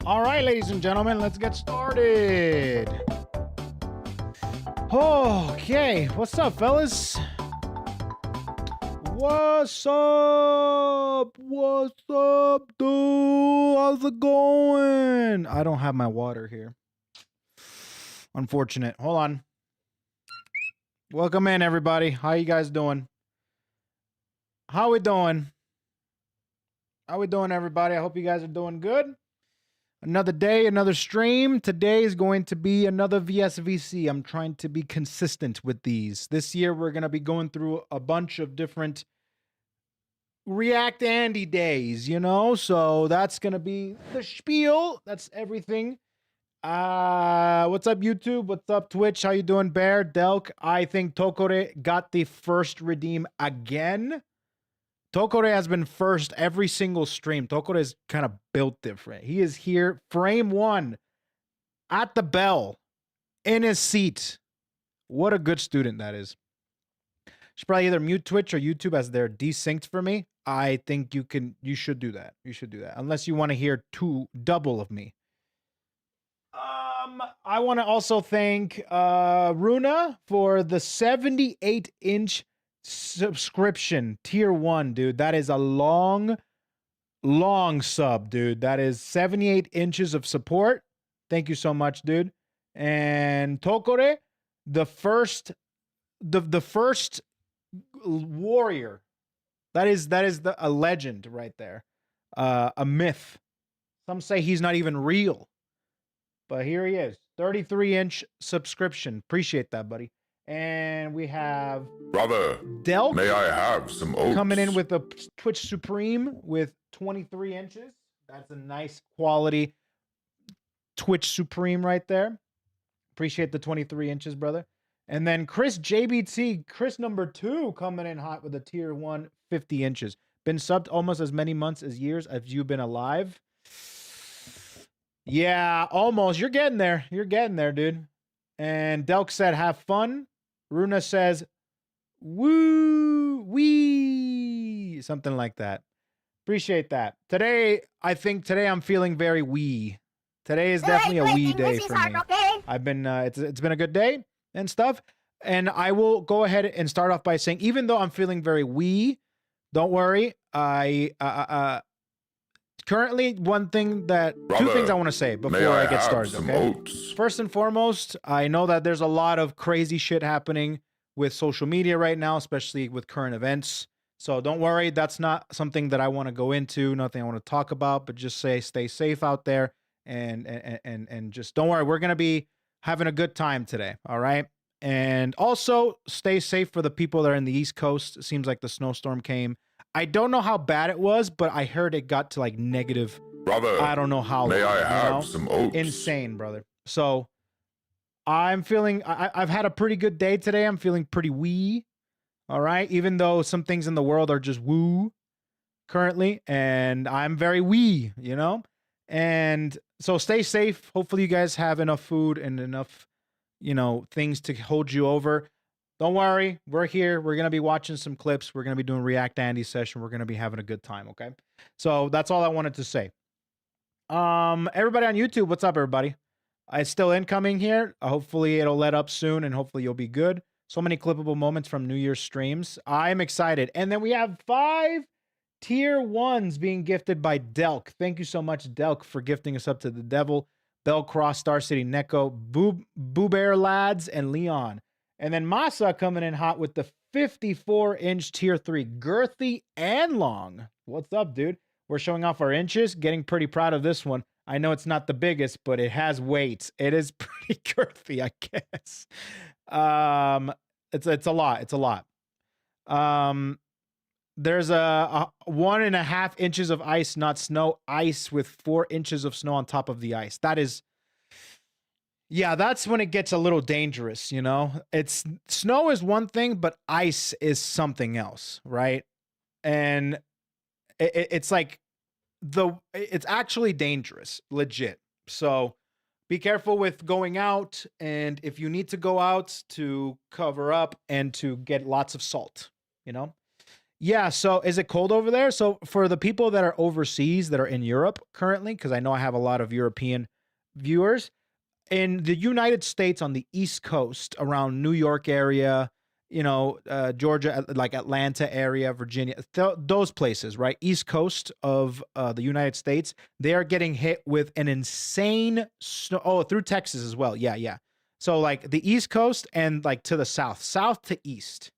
All right, ladies and gentlemen, let's get started. Okay, what's up, fellas? What's up? What's up, dude? How's it going? I don't have my water here. Unfortunate. Hold on. Welcome in, everybody. How you guys doing? How we doing? How we doing, everybody? I hope you guys are doing good. Another day, another stream. Today is going to be another VSVC. I'm trying to be consistent with these. This year, we're going to be going through a bunch of different React Andy days, you know? So that's going to be the spiel. That's everything. What's up, YouTube? What's up, Twitch? How you doing, Bear? Delk, I think KoeKoe got the first redeem again. KoeKoe has been first every single stream. KoeKoe is kind of built different. He is here, frame one, at the bell, in his seat. What a good student that is. Should probably either mute Twitch or YouTube as they're desynced for me. I think you should do that. You should do that. Unless you want to hear double of me. I want to also thank Runa for the 78-inch subscription, tier 1, dude. That is a long sub, dude. That is 78 inches of support. Thank you so much, dude. And KoeKoe, the first warrior. That is a legend right there. A myth. Some say he's not even real. But here he is. 33-inch subscription. Appreciate that, buddy. And we have Brother, Delk, may I have some oats? Coming in with a Twitch Supreme with 23 inches. That's a nice quality Twitch Supreme right there. Appreciate the 23 inches, brother. And then Chris JBT, Chris number 2, coming in hot with a tier 1, 50 inches. Been subbed almost as many months as years as you've been alive. Yeah, almost. You're getting there. You're getting there, dude. And Delk said, have fun. Runa says, woo, wee, something like that. Appreciate that. Today, I'm feeling very wee. Today is definitely a wee day for me. I've been, it's been a good day and stuff. And I will go ahead and start off by saying, even though I'm feeling very wee, don't worry. Currently, two things I want to say before I get started, okay? First and foremost, I know that there's a lot of crazy shit happening with social media right now, especially with current events. So don't worry, that's not something that I want to go into, nothing I want to talk about, but just say stay safe out there and just don't worry, we're going to be having a good time today, all right? And also stay safe for the people that are in the East Coast. It seems like the snowstorm came. I don't know how bad it was, but I heard it got to like negative. Brother, I don't know how. May I have some oats? Insane, brother. So I'm feeling, I've had a pretty good day today. I'm feeling pretty wee. All right. Even though some things in the world are just woo currently. And I'm very wee, you know? And so stay safe. Hopefully you guys have enough food and enough, you know, things to hold you over. Don't worry, we're here. We're going to be watching some clips. We're going to be doing React Andy session. We're going to be having a good time, okay? So that's all I wanted to say. Everybody on YouTube, what's up, everybody? It's still incoming here. Hopefully it'll let up soon, and hopefully you'll be good. So many clippable moments from New Year's streams. I'm excited. And then we have 5 Tier 1s being gifted by Delk. Thank you so much, Delk, for gifting us up to the devil. Bellcross, Star City, Neko, Boo Bear Lads, and Leon. And then Masa coming in hot with the 54-inch Tier 3. Girthy and long. What's up, dude? We're showing off our inches. Getting pretty proud of this one. I know it's not the biggest, but it has weight. It is pretty girthy, I guess. It's a lot. It's a lot. There's a 1.5 inches of ice, not snow. Ice with 4 inches of snow on top of the ice. That is, yeah, that's when it gets a little dangerous, you know? It's snow is one thing, but ice is something else, right? And it's like it's actually dangerous, legit. So be careful with going out, and if you need to go out, to cover up and to get lots of salt, you know? Yeah, so is it cold over there? So for the people that are overseas, that are in Europe currently, because I know I have a lot of European viewers, in the United States on the East Coast, around New York area, you know, Georgia, like Atlanta area, Virginia, those places, right? East Coast of the United States, they are getting hit with an insane snow. Oh, through Texas as well. Yeah, yeah. So like the East Coast and like to the south to east,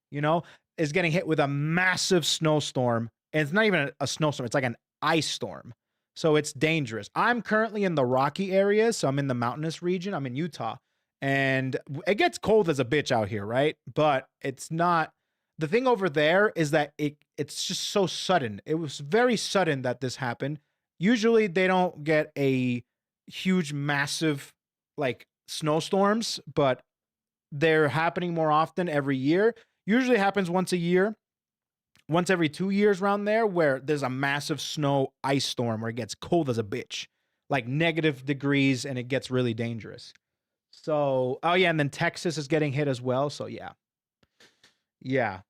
you know, is getting hit with a massive snowstorm. And it's not even a snowstorm, it's like an ice storm. So it's dangerous. I'm currently in the Rocky area, so I'm in the mountainous region. I'm in Utah, and it gets cold as a bitch out here, right? But it's not. The thing over there is that it's just so sudden. It was very sudden that this happened. Usually they don't get a huge, massive like snowstorms, but they're happening more often every year. Usually happens once a year, once every 2 years around there, where there's a massive snow ice storm where it gets cold as a bitch, like negative degrees, and it gets really dangerous. So, oh yeah, and then Texas is getting hit as well. So yeah. Yeah.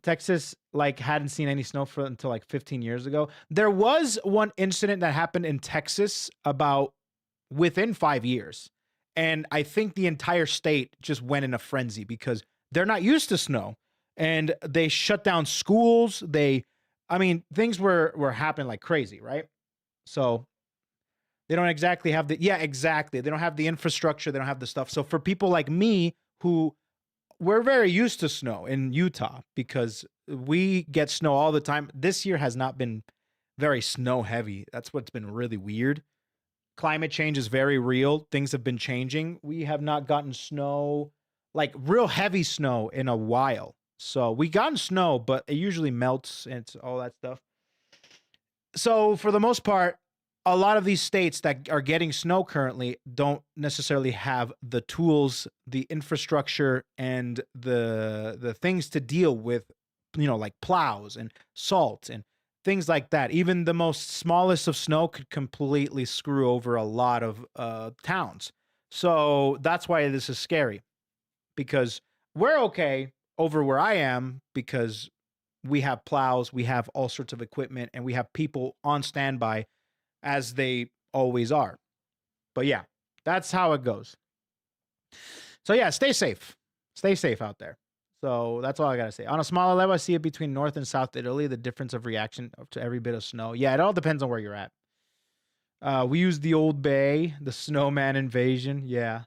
Texas like hadn't seen any snow for until like 15 years ago. There was one incident that happened in Texas about within 5 years. And I think the entire state just went in a frenzy because they're not used to snow, and they shut down schools. I mean, things were happening like crazy, right? So they don't exactly have exactly. They don't have the infrastructure. They don't have the stuff. So for people like me, who we're very used to snow in Utah because we get snow all the time. This year has not been very snow heavy. That's what's been really weird. Climate change is very real. Things have been changing. We have not gotten snow, like real heavy snow, in a while. So we gotten snow, but it usually melts and it's all that stuff. So for the most part, a lot of these states that are getting snow currently don't necessarily have the tools, the infrastructure, and the things to deal with, you know, like plows and salt and things like that. Even the most smallest of snow could completely screw over a lot of towns. So that's why this is scary, because we're okay over where I am because we have plows, we have all sorts of equipment, and we have people on standby as they always are. But yeah, that's how it goes. So yeah, stay safe. Stay safe out there. So that's all I got to say. On a smaller level, I see it between North and South Italy, the difference of reaction to every bit of snow. Yeah, it all depends on where you're at. We used the Old Bay, the snowman invasion. Yeah.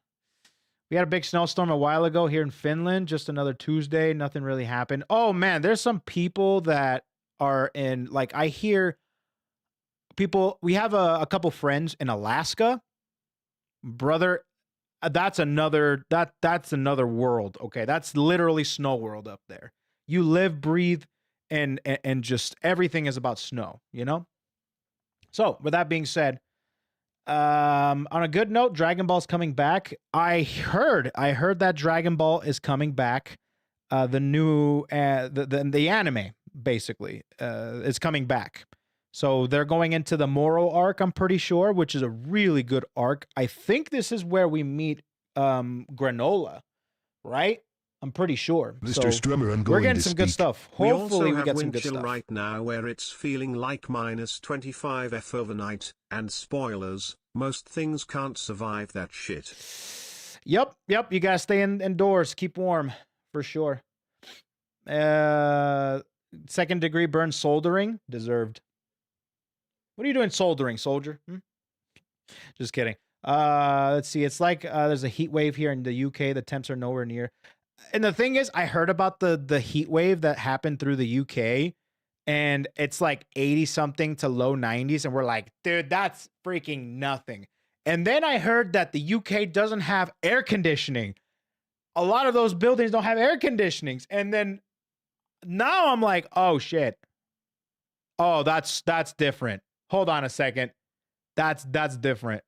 We had a big snowstorm a while ago here in Finland, just another Tuesday. Nothing really happened. Oh, man, there's some people that are in, like, I hear people, we have a couple friends in Alaska. Brother, that's another world. Okay, that's literally snow world up there. You live, breathe, and just everything is about snow, you know? So with that being said, on a good note, Dragon Ball's coming back. I heard that Dragon Ball is coming back. The new the anime basically is coming back. So they're going into the Moro arc, I'm pretty sure, which is a really good arc. I think this is where we meet Granola, right? I'm pretty sure. Mr. So Strummer, we're getting some good stuff. Hopefully we get some good chill stuff. right now where it's feeling like minus 25 F overnight, and spoilers, most things can't survive that shit. Yep. You gotta stay indoors, keep warm, for sure. Second degree burn soldering. Deserved. What are you doing soldering, soldier? Just kidding. Let's see. It's like there's a heat wave here in the UK. The temps are nowhere near. And the thing is, I heard about the heat wave that happened through the UK, and it's like 80 something to low 90s, and we're like, dude, that's freaking nothing. And then I heard that the UK doesn't have air conditioning. A lot of those buildings don't have air conditionings. And then now I'm like, oh shit. Oh, that's different. Hold on a second. That's different.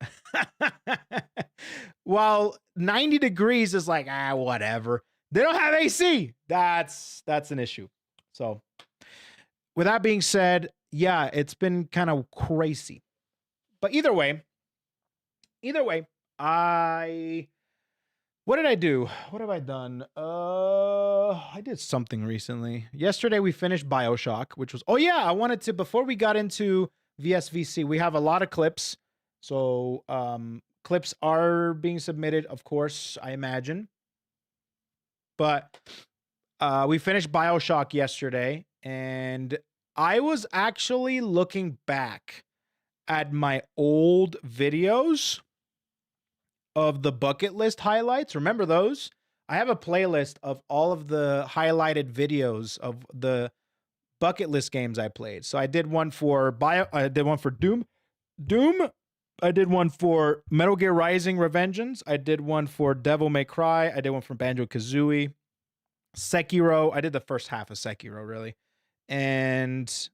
While 90 degrees is like, whatever. They don't have AC. That's an issue. So with that being said, yeah, it's been kind of crazy. But either way, what did I do? What have I done? I did something recently. Yesterday we finished BioShock, which was, oh yeah, I wanted to, before we got into VSVC, we have a lot of clips. So clips are being submitted, of course, I imagine. But we finished BioShock yesterday, and I was actually looking back at my old videos of the bucket list highlights. Remember those? I have a playlist of all of the highlighted videos of the bucket list games I played. So I did one for I did one for Doom. I did one for Metal Gear Rising Revengeance. I did one for Devil May Cry. I did one for Banjo-Kazooie. Sekiro. I did the first half of Sekiro, really. And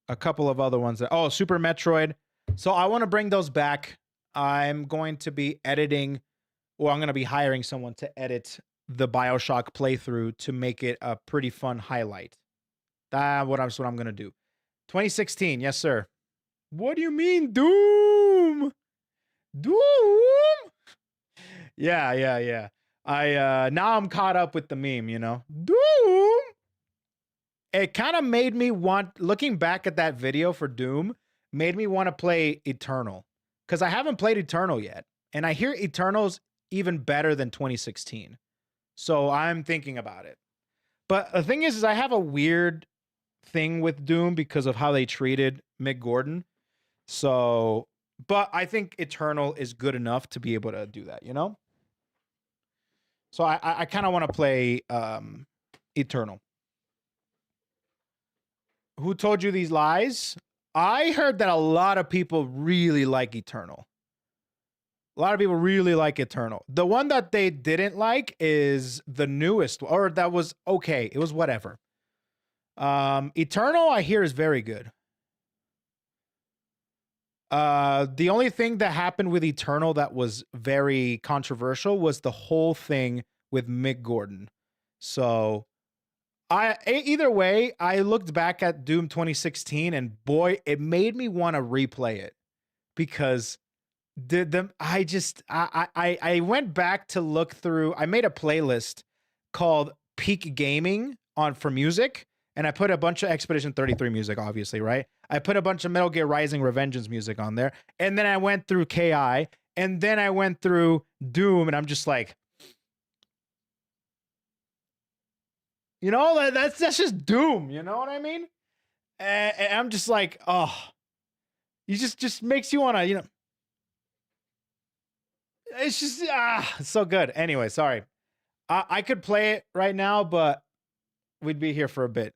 a couple of other ones. Super Metroid. So I want to bring those back. I'm going to be editing, or I'm going to be hiring someone to edit the BioShock playthrough to make it a pretty fun highlight. That's what I'm going to do. 2016, yes, sir. What do you mean, Doom? Doom? Yeah. Now I'm caught up with the meme, you know. Doom. It kind of made me want, looking back at that video for Doom, made me want to play Eternal. Because I haven't played Eternal yet. And I hear Eternal's even better than 2016. So I'm thinking about it. But the thing is I have a weird thing with Doom because of how they treated Mick Gordon. So, but I think Eternal is good enough to be able to do that, you know? So I kind of want to play Eternal. Who told you these lies? I heard that a lot of people really like Eternal. A lot of people really like Eternal. The one that they didn't like is the newest, or that was okay. It was whatever. Eternal, I hear, is very good. The only thing that happened with Eternal that was very controversial was the whole thing with Mick Gordon. So either way, I looked back at Doom 2016 and boy, it made me want to replay it because I went back to look through. I made a playlist called Peak Gaming for music, and I put a bunch of Expedition 33 music, obviously, right? I put a bunch of Metal Gear Rising Revengeance music on there, and then I went through KI, and then I went through Doom, and I'm just like, you know, that's just Doom, you know what I mean? And I'm just like, oh, you just makes you want to, you know, it's just, it's so good. Anyway, sorry. I could play it right now, but we'd be here for a bit.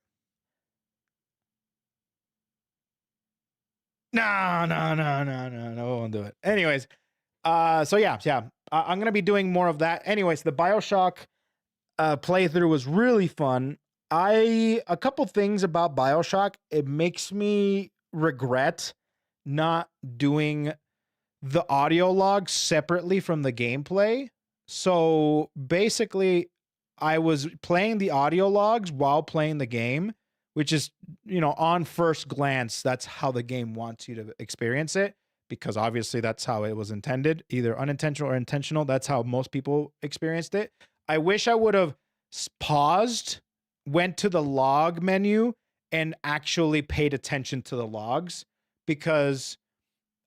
No, I won't do it. Anyways, so yeah. I'm going to be doing more of that. Anyways, the BioShock playthrough was really fun. A couple things about BioShock, it makes me regret not doing the audio logs separately from the gameplay. So basically, I was playing the audio logs while playing the game, which is, you know, on first glance, that's how the game wants you to experience it, because obviously that's how it was intended, either unintentional or intentional. That's how most people experienced it. I wish I would have paused, went to the log menu, and actually paid attention to the logs, because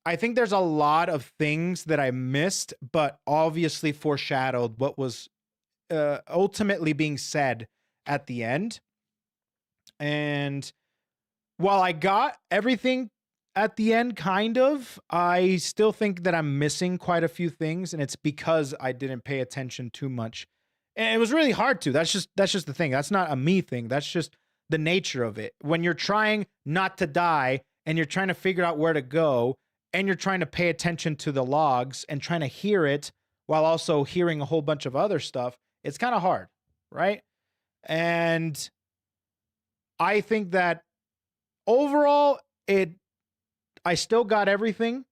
I think there's a lot of things that I missed, but obviously foreshadowed what was ultimately being said at the end. And while I got everything at the end, kind of, I still think that I'm missing quite a few things, and it's because I didn't pay attention too much. And it was really hard to. That's just the thing. That's not a me thing. That's just the nature of it. When you're trying not to die and you're trying to figure out where to go and you're trying to pay attention to the logs and trying to hear it while also hearing a whole bunch of other stuff, it's kind of hard, right? And I think that overall, I still got everything.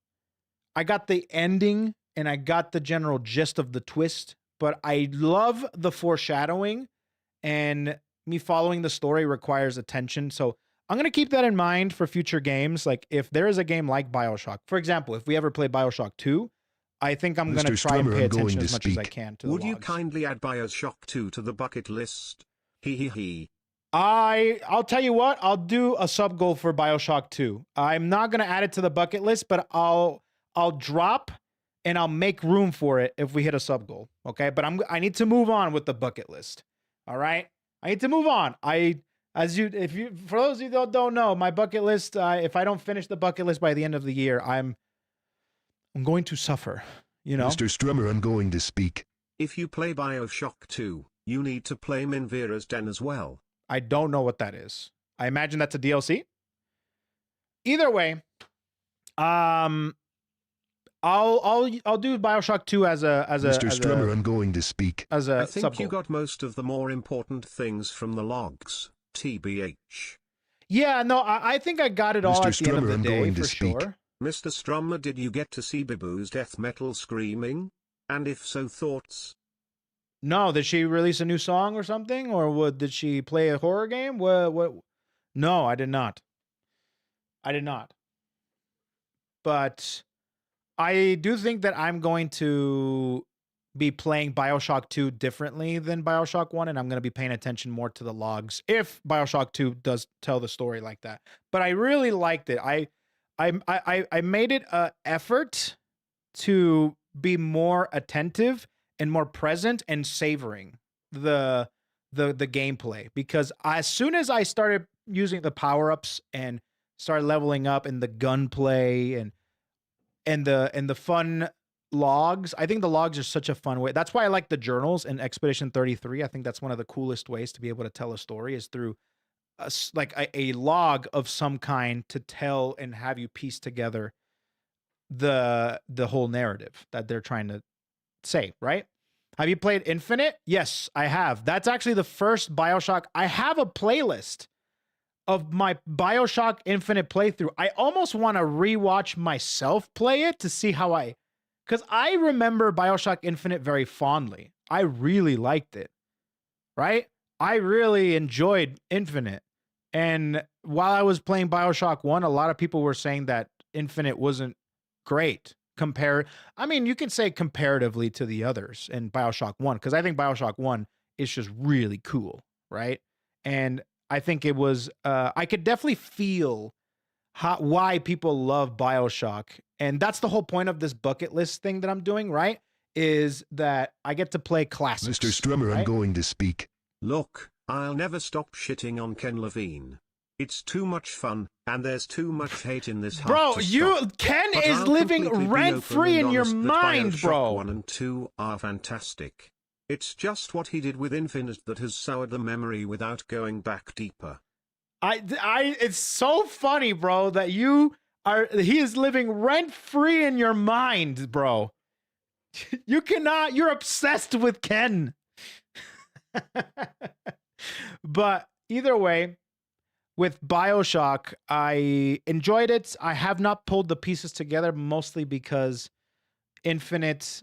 I got the ending and I got the general gist of the twist, but I love the foreshadowing, and me following the story requires attention. So I'm going to keep that in mind for future games. Like if there is a game like BioShock, for example, if we ever play BioShock 2, I think I'm going to try and pay attention as much as I can to the logs. Would you kindly add BioShock 2 to the bucket list? Hee. I'll tell you what, I'll do a sub goal for BioShock 2. I'm not going to add it to the bucket list, but I'll drop and I'll make room for it if we hit a sub goal. Okay? But I need to move on with the bucket list. All right? I need to move on. For those of you that don't know, my bucket list, if I don't finish the bucket list by the end of the year, I'm going to suffer, you know? Mr. Strummer, I'm going to speak. If you play BioShock 2, you need to play Minvira's Den as well. I don't know what that is. I imagine that's a DLC. Either way, I'll do BioShock 2 as a Mr. Strummer, I'm going to speak. As a I think sub-goal. you got most of the more important things from the logs, TBH. Yeah, no, I think I got it all Mr. at the end of Strummer, the I'm day going for to speak. sure. Mr. Strummer, did you get to see Bibu's death metal screaming? And if so, thoughts? No, did she release a new song or something, or did she play a horror game? What? No, I did not. But I do think that I'm going to be playing BioShock 2 differently than BioShock 1, and I'm going to be paying attention more to the logs if BioShock 2 does tell the story like that. But I really liked it. I made it an effort to be more attentive and more present and savoring the gameplay, because as soon as I started using the power-ups and started leveling up and the gunplay and the fun logs, I think the logs are such a fun way. That's why I like the journals in Expedition 33. I think that's one of the coolest ways to be able to tell a story is through a log of some kind to tell and have you piece together the whole narrative that they're trying to say, right? Have you played Infinite? Yes, I have. That's actually the first BioShock. I have a playlist of my BioShock Infinite playthrough. I almost want to rewatch myself play it to see how because I remember BioShock Infinite very fondly. I really liked it, right? I really enjoyed Infinite. And while I was playing BioShock 1, a lot of people were saying that Infinite wasn't great. You can say comparatively to the others in BioShock 1, because I think BioShock 1 is just really cool, right? And I think it was, I could definitely feel why people love BioShock. And that's the whole point of this bucket list thing that I'm doing, right? Is that I get to play classics. Mr. Strummer, right? I'm going to speak. Look, I'll never stop shitting on Ken Levine. It's too much fun, and there's too much hate in this bro, house to stop. Ken But is I'll living completely be rent-free open in your and honest that mind, BioShock bro. 1 and 2 are fantastic. It's just what he did with Infinite that has soured the memory without going back deeper. It's so funny, bro, that he is living rent-free in your mind, bro. You're obsessed with Ken. But either way, with BioShock, I enjoyed it. I have not pulled the pieces together, mostly because Infinite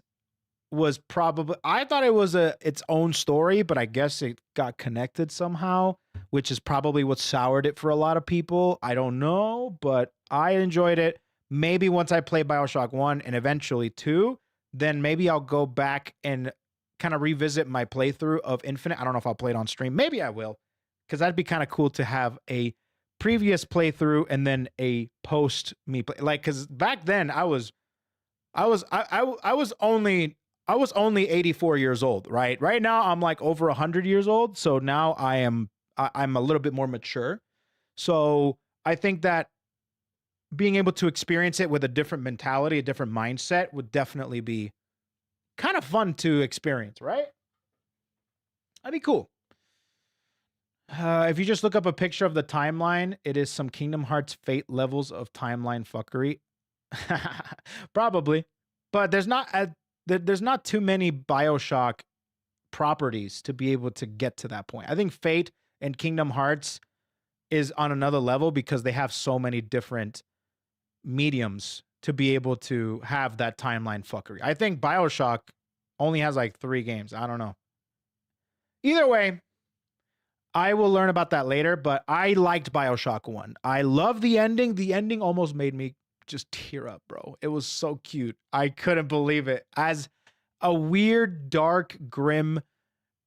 was I thought it was its own story, but I guess it got connected somehow, which is probably what soured it for a lot of people. I don't know, but I enjoyed it. Maybe once I play BioShock 1 and eventually 2, then maybe I'll go back and kind of revisit my playthrough of Infinite. I don't know if I'll play it on stream. Maybe I will, because that'd be kind of cool to have a previous playthrough and then a post me play. Like, because back then I was only 84 years old, right? Right now I'm like over 100 years old. So now I'm I'm a little bit more mature. So I think that being able to experience it with a different mentality, a different mindset would definitely be kind of fun to experience, right? That'd be cool. If you just look up a picture of the timeline, it is some Kingdom Hearts Fate levels of timeline fuckery. Probably, but there's not too many BioShock properties to be able to get to that point. I think Fate and Kingdom Hearts is on another level because they have so many different mediums to be able to have that timeline fuckery. I think BioShock only has like 3 games. I don't know. Either way, I will learn about that later, but I liked BioShock 1. I love the ending. The ending almost made me just tear up, bro. It was so cute. I couldn't believe it. As a weird, dark, grim,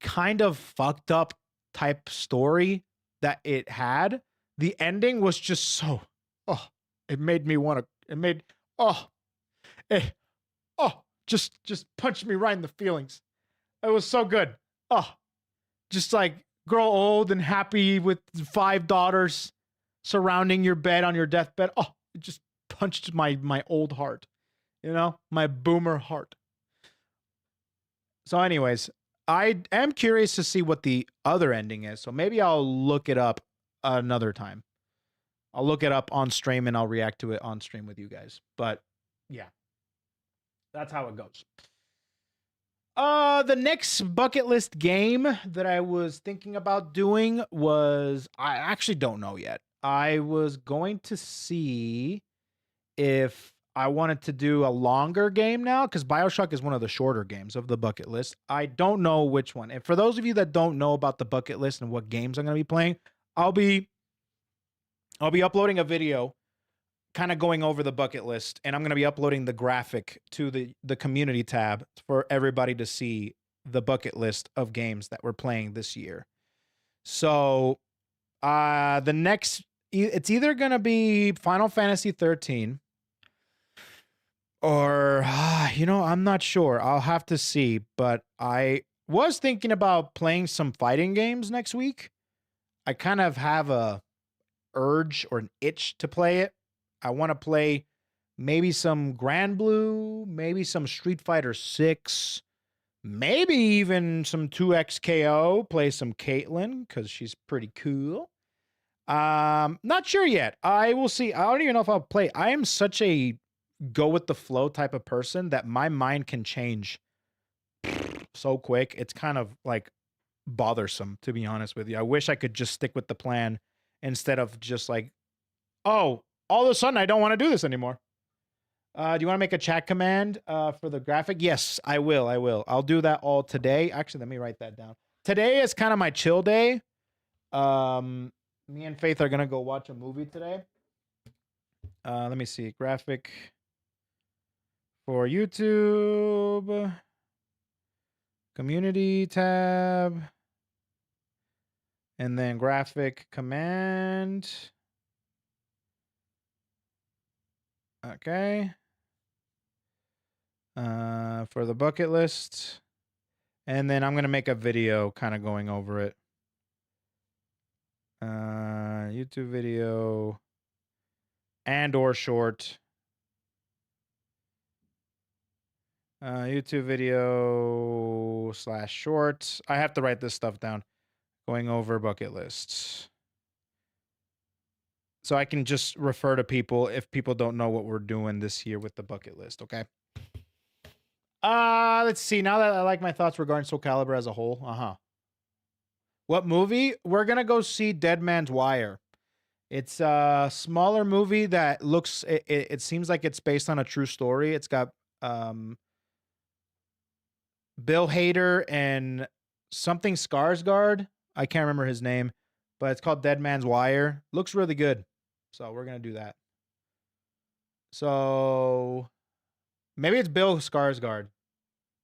kind of fucked up type story that it had, the ending was just so, it made me want to, just punched me right in the feelings. It was so good. Just like grow old and happy with 5 daughters surrounding your bed on your deathbed. It just punched my old heart, my boomer heart. So anyways, I am curious to see what the other ending is. So maybe I'll look it up another time. I'll look it up on stream and I'll react to it on stream with you guys. But yeah, that's how it goes. The next bucket list game that I was thinking about doing was, I actually don't know yet. I was going to see if I wanted to do a longer game now, because BioShock is one of the shorter games of the bucket list. I don't know which one. And for those of you that don't know about the bucket list and what games I'm going to be playing, I'll be uploading a video kind of going over the bucket list, and I'm going to be uploading the graphic to the community tab for everybody to see the bucket list of games that we're playing this year. So the next, it's either going to be Final Fantasy 13 or, I'm not sure. I'll have to see, but I was thinking about playing some fighting games next week. I kind of have a urge or an itch to play it. I want to play maybe some Grand Blue, maybe some Street Fighter 6, maybe even some 2XKO, play some Caitlyn because she's pretty cool. Not sure yet. I will see. I don't even know if I'll play. I am such a go with the flow type of person that my mind can change so quick. It's kind of like bothersome, to be honest with you. I wish I could just stick with the plan instead of just like, all of a sudden I don't want to do this anymore. Do you want to make a chat command for the graphic? Yes, I will. I'll do that all today. Actually, let me write that down. Today is kind of my chill day. Me and Faith are going to go watch a movie today. Let me see. Graphic for YouTube. Community tab. And then graphic command. Okay. For the bucket list. And then I'm going to make a video kind of going over it. YouTube video and or short. YouTube video / short. I have to write this stuff down. Going over bucket lists. So I can just refer to people if people don't know what we're doing this year with the bucket list, okay? Let's see. Now that I like my thoughts regarding Soul Calibur as a whole. What movie? We're going to go see Dead Man's Wire. It's a smaller movie that looks, it seems like it's based on a true story. It's got Bill Hader and something Skarsgård. I can't remember his name, but it's called Dead Man's Wire. Looks really good. So we're going to do that. So maybe it's Bill Skarsgård.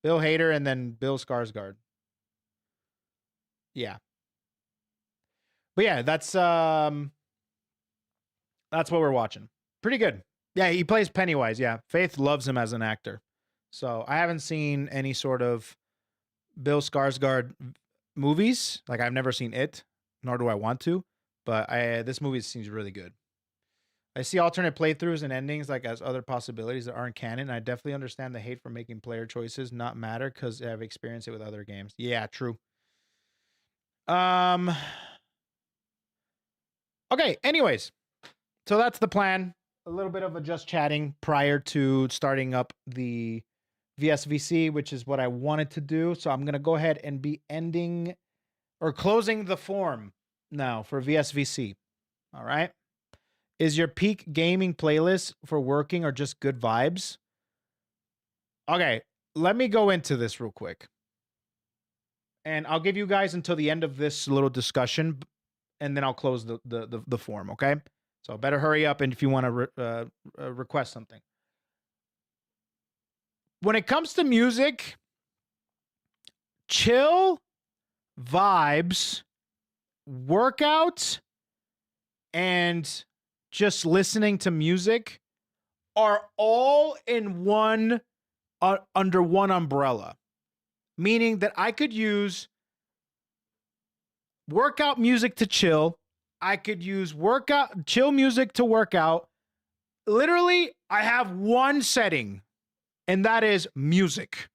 Bill Hader and then Bill Skarsgård. Yeah. But yeah, that's what we're watching. Pretty good. Yeah, he plays Pennywise. Yeah. Faith loves him as an actor. So I haven't seen any sort of Bill Skarsgård movies. Like I've never seen it. nor do I want to. But this movie seems really good. I see alternate playthroughs and endings like as other possibilities that aren't canon. I definitely understand the hate for making player choices not matter because I've experienced it with other games. Yeah, true. Okay, anyways. So that's the plan. A little bit of a just chatting prior to starting up the VSVC, which is what I wanted to do. So I'm going to go ahead and be ending or closing the form now for VSVC. All right. Is your peak gaming playlist for working or just good vibes? Okay, let me go into this real quick. And I'll give you guys until the end of this little discussion, and then I'll close the form, okay? So better hurry up and if you want to request something. When it comes to music, chill, vibes, workout, and just listening to music are all in one under one umbrella, meaning that I could use workout music to chill. I could use chill music to work out. Literally, I have one setting, and that is music.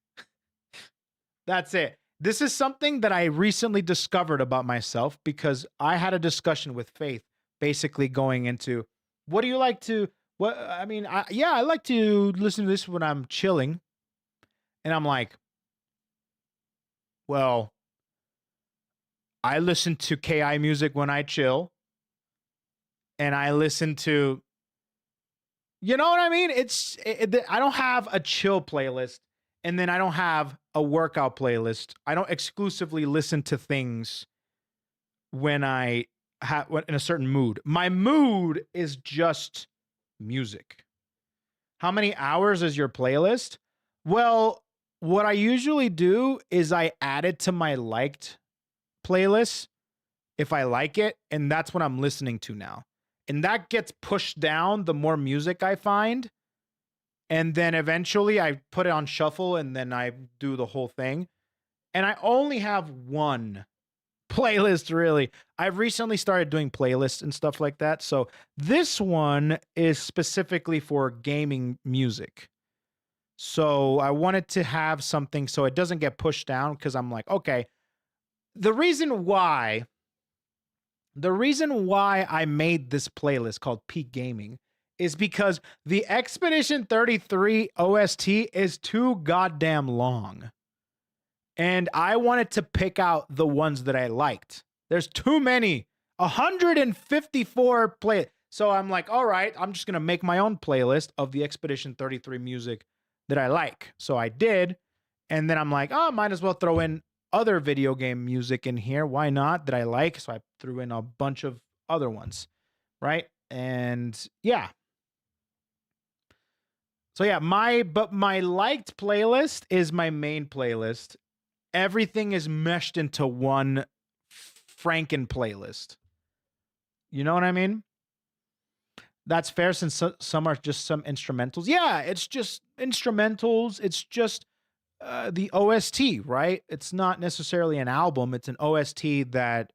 That's it. This is something that I recently discovered about myself because I had a discussion with Faith, basically going into, what do you like to, I like to listen to this when I'm chilling. And I'm like, well, I listen to KI music when I chill. And I listen to, you know what I mean? I don't have a chill playlist, and then I don't have a workout playlist. I don't exclusively listen to things when I have in a certain mood. My mood is just music. How many hours is your playlist? Well, what I usually do is I add it to my liked playlist if I like it, and that's what I'm listening to now. And that gets pushed down the more music I find. And then eventually I put it on shuffle and then I do the whole thing. And I only have one playlist, really. I've recently started doing playlists and stuff like that. So this one is specifically for gaming music. So I wanted to have something so it doesn't get pushed down because I'm like, okay, the reason why I made this playlist called Peak Gaming is because the Expedition 33 OST is too goddamn long. And I wanted to pick out the ones that I liked. There's too many. 154 play. So I'm like, all right, I'm just going to make my own playlist of the Expedition 33 music that I like. So I did. And then I'm like, oh, might as well throw in other video game music in here. Why not? That I like. So I threw in a bunch of other ones. Right. And yeah. So yeah, my liked playlist is my main playlist. Everything is meshed into one Franken playlist. You know what I mean? That's fair since some are just some instrumentals. Yeah, it's just instrumentals. It's just the OST, right? It's not necessarily an album. It's an OST that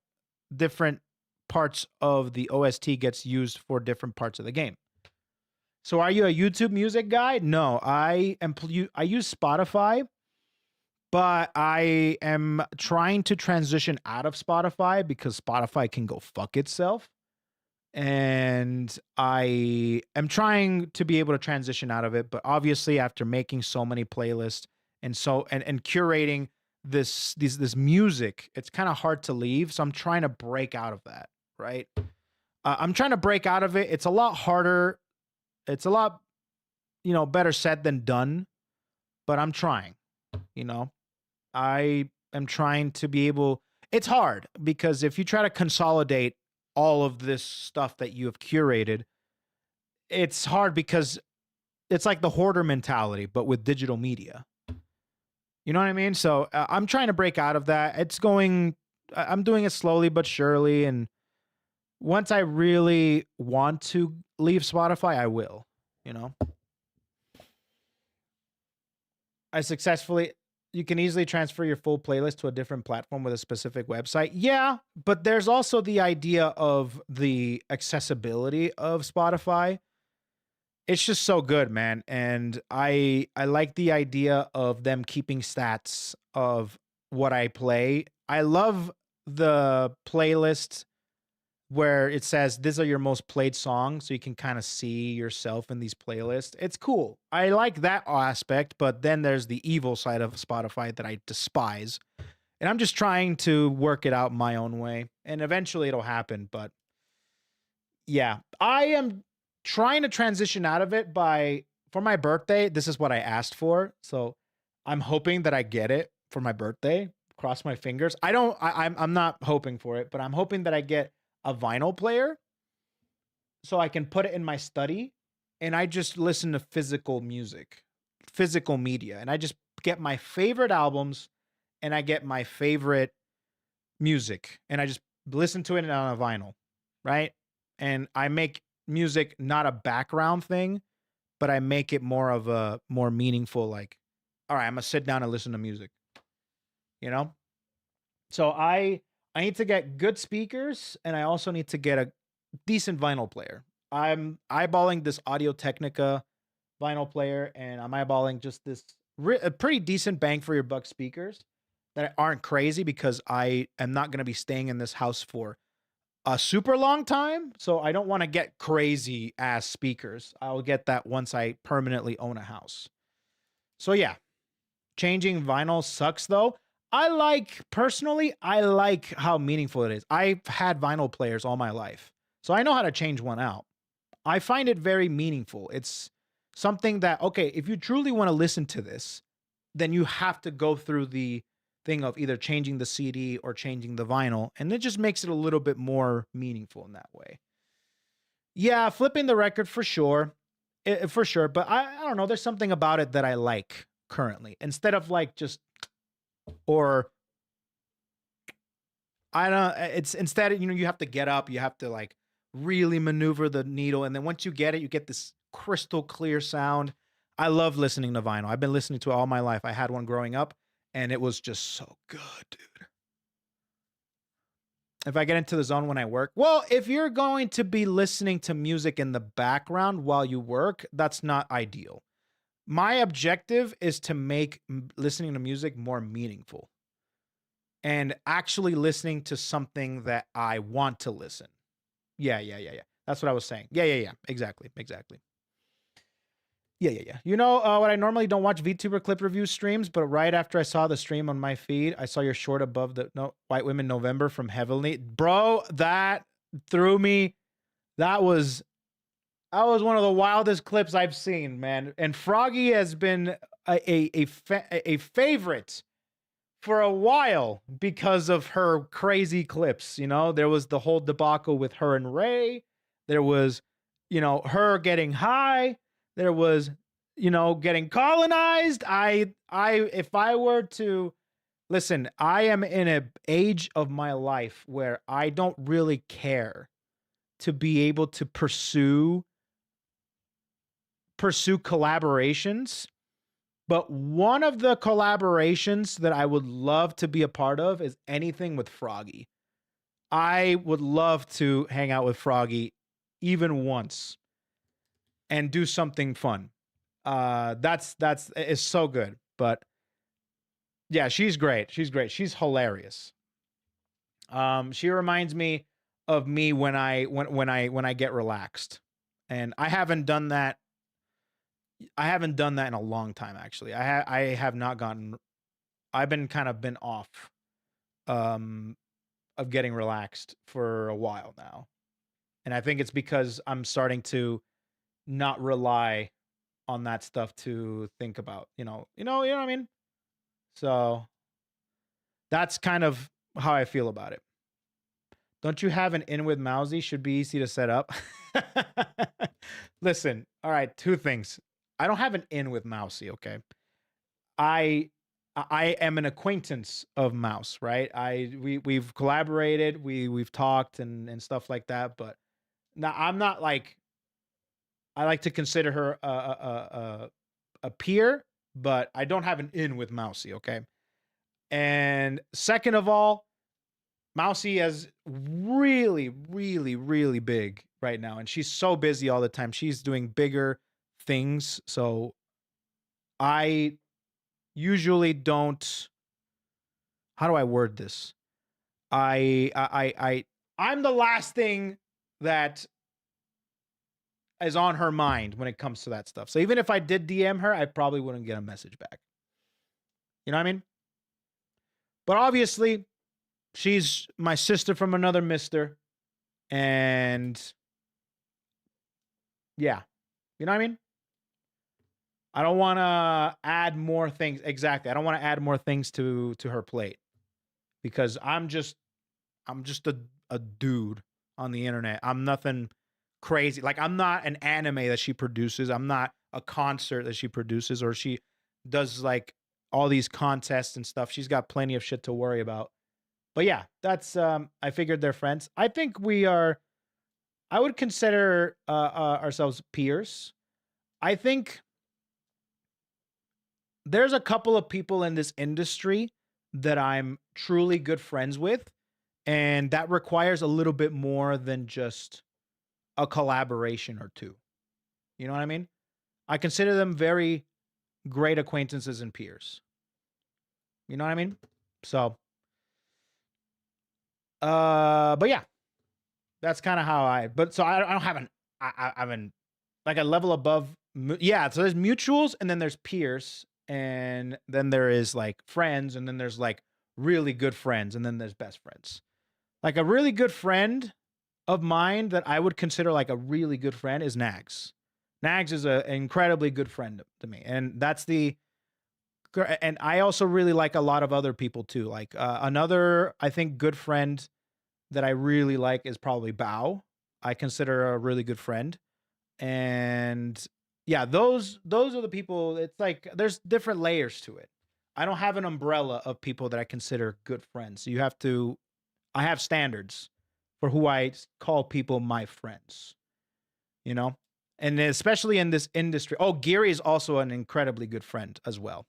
different parts of the OST gets used for different parts of the game. So are you a YouTube music guy? No, I use Spotify, but I am trying to transition out of Spotify because Spotify can go fuck itself. And I am trying to be able to transition out of it. But obviously, after making so many playlists and curating this music, it's kind of hard to leave. So I'm trying to break out of that, right? I'm trying to break out of it. It's a lot harder. It's a lot, better said than done. But I'm trying, I am trying to be able. It's hard because if you try to consolidate all of this stuff that you have curated, it's hard because it's like the hoarder mentality, but with digital media. You know what I mean? So I'm trying to break out of that. I'm doing it slowly but surely. And once I really want to leave Spotify, I will, I successfully you can easily transfer your full playlist to a different platform with a specific website. Yeah, but there's also the idea of the accessibility of Spotify. It's just so good, man. And I like the idea of them keeping stats of what I play. I love the playlist where it says these are your most played songs, so you can kind of see yourself in these playlists. It's cool. I like that aspect, but then there's the evil side of Spotify that I despise. And I'm just trying to work it out my own way. And eventually it'll happen, but yeah, I am trying to transition out of it for my birthday. This is what I asked for. So I'm hoping that I get it for my birthday. Cross my fingers. I'm not hoping for it, but I'm hoping that I get a vinyl player so I can put it in my study and I just listen to physical music, physical media. And I just get my favorite albums and I get my favorite music and I just listen to it on a vinyl, right? And I make music not a background thing, but I make it more of a more meaningful, like, all right, I'm gonna sit down and listen to music, you know? So I need to get good speakers and I also need to get a decent vinyl player. I'm eyeballing this Audio Technica vinyl player and I'm eyeballing just this a pretty decent bang for your buck speakers that aren't crazy because I am not going to be staying in this house for a super long time. So I don't want to get crazy ass speakers. I'll get that once I permanently own a house. So yeah, changing vinyl sucks though. Personally, I like how meaningful it is. I've had vinyl players all my life, so I know how to change one out. I find it very meaningful. It's something that, okay, if you truly want to listen to this, then you have to go through the thing of either changing the CD or changing the vinyl, and it just makes it a little bit more meaningful in that way. Yeah, flipping the record for sure. For sure, but I don't know, there's something about it that I like currently. Instead of like just or I don't it's instead, you have to get up, you have to like really maneuver the needle, and then once you get it, you get this crystal clear sound. I love listening to vinyl. I've been listening to it all my life. I had one growing up and it was just so good, dude. If I get into the zone when I work, well, if you're going to be listening to music in the background while you work, that's not ideal. My objective is to make listening to music more meaningful and actually listening to something that I want to listen. Yeah. That's what I was saying. Yeah. Exactly. Yeah. You know what? I normally don't watch VTuber clip review streams, but right after I saw the stream on my feed, I saw your short above the White Women November from Heavenly. Bro, that threw me. That was one of the wildest clips I've seen, man. And Froggy has been a favorite for a while because of her crazy clips. There was the whole debacle with her and Ray. There was, her getting high. There was, getting colonized. If I were to listen, I am in an age of my life where I don't really care to be able to pursue collaborations, but one of the collaborations that I would love to be a part of is anything with Froggy. I would love to hang out with Froggy even once and do something fun. That's is so good. But yeah, she's great. She's hilarious. She reminds me of me when I get relaxed, and I haven't done that in a long time, actually. I have not gotten. I've been off, of getting relaxed for a while now, and I think it's because I'm starting to not rely on that stuff to think about. You know what I mean. So that's kind of how I feel about it. Don't you have an in with Mousy? Should be easy to set up. Listen, all right, two things. I don't have an in with Mousy, okay? I am an acquaintance of Mouse, right? We've collaborated, we've talked and stuff like that, but now I'm not like, I like to consider her a peer, but I don't have an in with Mousy, okay? And second of all, Mousy is really, really, really big right now, and she's so busy all the time. She's doing bigger things, so I usually don't. How do I word this? I'm the last thing that is on her mind when it comes to that stuff. So even if I did DM her, I probably wouldn't get a message back. You know what I mean? But obviously, she's my sister from another mister. And yeah, you know what I mean? I don't want to add more things. Exactly. I don't want to add more things to her plate because I'm just a dude on the internet. I'm nothing crazy. Like, I'm not an anime that she produces. I'm not a concert that she produces, or she does like all these contests and stuff. She's got plenty of shit to worry about. But yeah, that's I figured they're friends. I think I would consider ourselves peers. I think there's a couple of people in this industry that I'm truly good friends with, and that requires a little bit more than just a collaboration or two. You know what I mean? I consider them very great acquaintances and peers. You know what I mean? So, but yeah, that's kind of how so I don't have I haven't like a level above. Yeah. So there's mutuals and then there's peers and then there is like friends and then there's like really good friends and then there's best friends. Like a really good friend of mine that I would consider like a really good friend is Nags. Nags is an incredibly good friend to me. And and I also really like a lot of other people too. Like another, I think, good friend that I really like is probably Bao. I consider a really good friend. And yeah, those are the people. It's like there's different layers to it. I don't have an umbrella of people that I consider good friends. So I have standards for who I call people my friends, you know? And especially in this industry. Oh, Geary is also an incredibly good friend as well.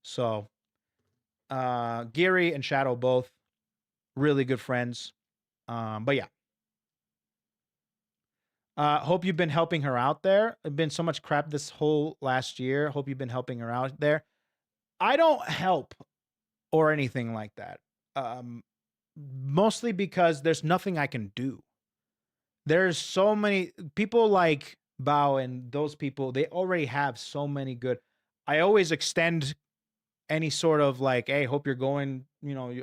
So, Geary and Shadow both really good friends. But yeah. Hope you've been helping her out there. There's been so much crap this whole last year. Hope you've been helping her out there. I don't help or anything like that. Mostly because there's nothing I can do. There's so many people like Bao and those people, they already have so many good. I always extend any sort of like, hey, hope you're going,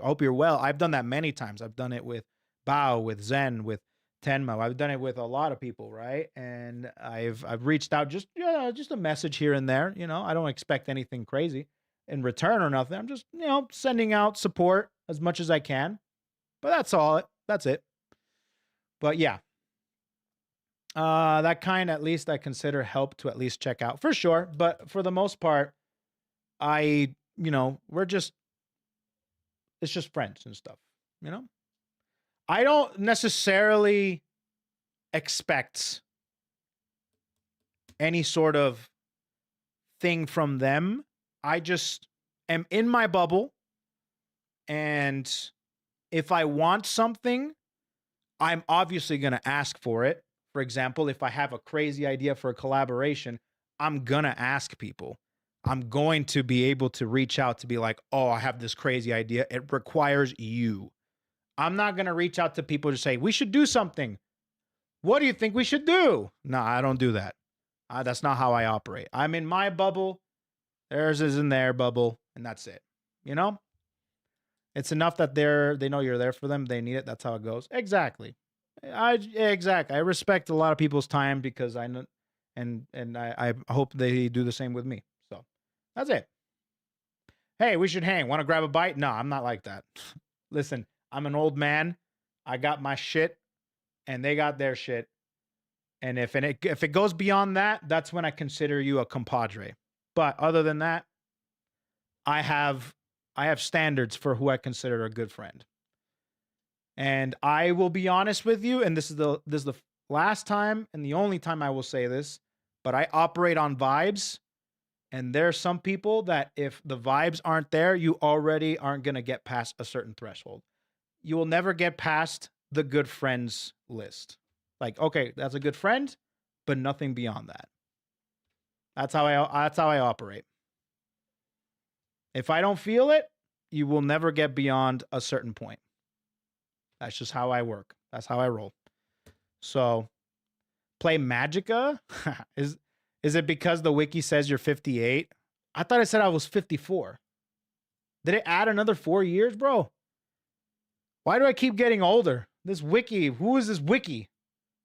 hope you're well. I've done that many times. I've done it with Bao, with Zen, with Tenmo. I've done it with a lot of people, right? And I've reached out just a message here and there. I don't expect anything crazy in return or nothing. I'm just, sending out support as much as I can. But that's all. That's it. But yeah. That kind, at least I consider help to at least check out for sure. But for the most part, it's just friends and stuff, I don't necessarily expect any sort of thing from them. I just am in my bubble. And if I want something, I'm obviously going to ask for it. For example, if I have a crazy idea for a collaboration, I'm going to ask people. I'm going to be able to reach out to be like, oh, I have this crazy idea. It requires you. I'm not going to reach out to people to say, we should do something. What do you think we should do? No, I don't do that. That's not how I operate. I'm in my bubble. Theirs is in their bubble. And that's it. It's enough that they know you're there for them. They need it. That's how it goes. Exactly. Exactly. I respect a lot of people's time because I know, and I hope they do the same with me. So that's it. Hey, we should hang. Want to grab a bite? No, I'm not like that. Listen, I'm an old man. I got my shit, and they got their shit. And if it goes beyond that, that's when I consider you a compadre. But other than that, I have standards for who I consider a good friend. And I will be honest with you, and this is the last time and the only time I will say this, but I operate on vibes. And there's some people that if the vibes aren't there, you already aren't going to get past a certain threshold. You will never get past the good friends list. Like, okay, that's a good friend, but nothing beyond that. That's how I operate. If I don't feel it, you will never get beyond a certain point. That's just how I work. That's how I roll. So, play Magica? Is it because the wiki says you're 58? I thought it said I was 54. Did it add another 4 years, bro? Why do I keep getting older? This wiki, who is this wiki?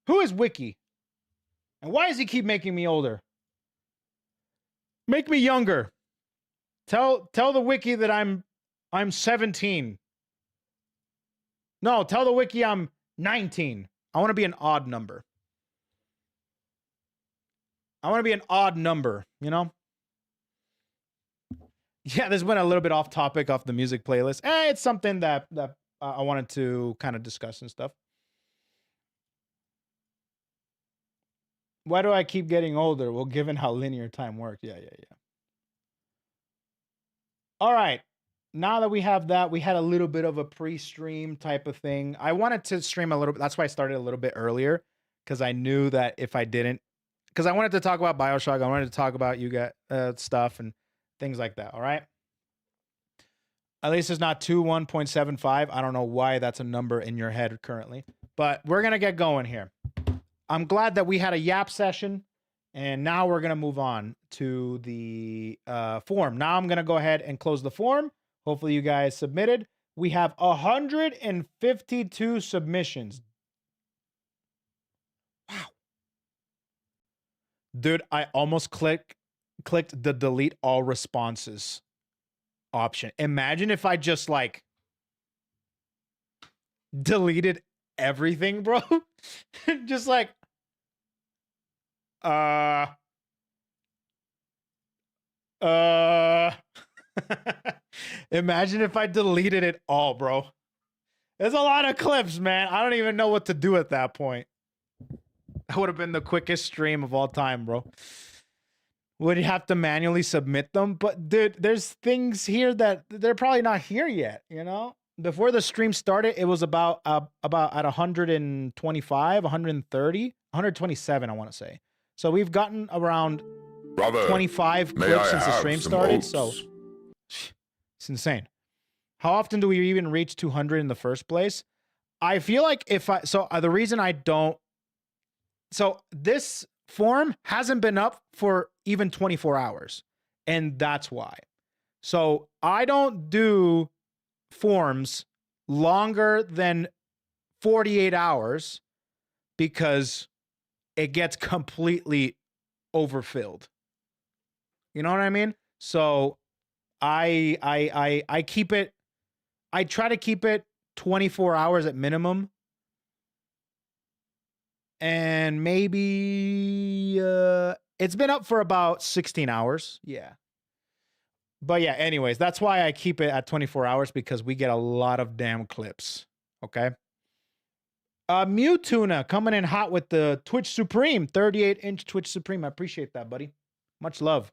Who is wiki? And why does he keep making me older? Make me younger. Tell the wiki that I'm 17. No, tell the wiki I'm 19. I want to be an odd number. I want to be an odd number, you know? Yeah, this went a little bit off topic off the music playlist. It's something that I wanted to kind of discuss and stuff. Why do I keep getting older? Well, given how linear time works. Yeah. All right. Now that we have that, we had a little bit of a pre-stream type of thing. I wanted to stream a little bit. That's why I started a little bit earlier, because I knew that if I didn't, because I wanted to talk about BioShock. I wanted to talk about you got stuff and things like that. All right. At least it's not 21.75. I don't know why that's a number in your head currently, but we're going to get going here. I'm glad that we had a yap session, and now we're going to move on to the form. Now I'm going to go ahead and close the form. Hopefully you guys submitted. We have 152 submissions. Wow. Dude, I almost clicked the delete all responses option. Imagine if I just like deleted everything, bro. Just like imagine if I deleted it all, bro. There's a lot of clips, man. I don't even know what to do at that point. That would have been the quickest stream of all time, bro. Would you have to manually submit them? But dude, there's things here that they're probably not here yet, you know? Before the stream started, it was about at 125, 130, 127, I want to say. So we've gotten around Brother, 25 clips since the stream started. So it's insane. How often do we even reach 200 in the first place? I feel like the reason I don't, so this form hasn't been up for even 24 hours. And that's why. So I don't do forms longer than 48 hours because it gets completely overfilled. You know what I mean? So I keep it, I try to keep it 24 hours at minimum. And maybe it's been up for about 16 hours. Yeah. But yeah, anyways, that's why I keep it at 24 hours, because we get a lot of damn clips. Okay. Mewtuna coming in hot with the Twitch Supreme, 38-inch Twitch Supreme. I appreciate that, buddy. Much love.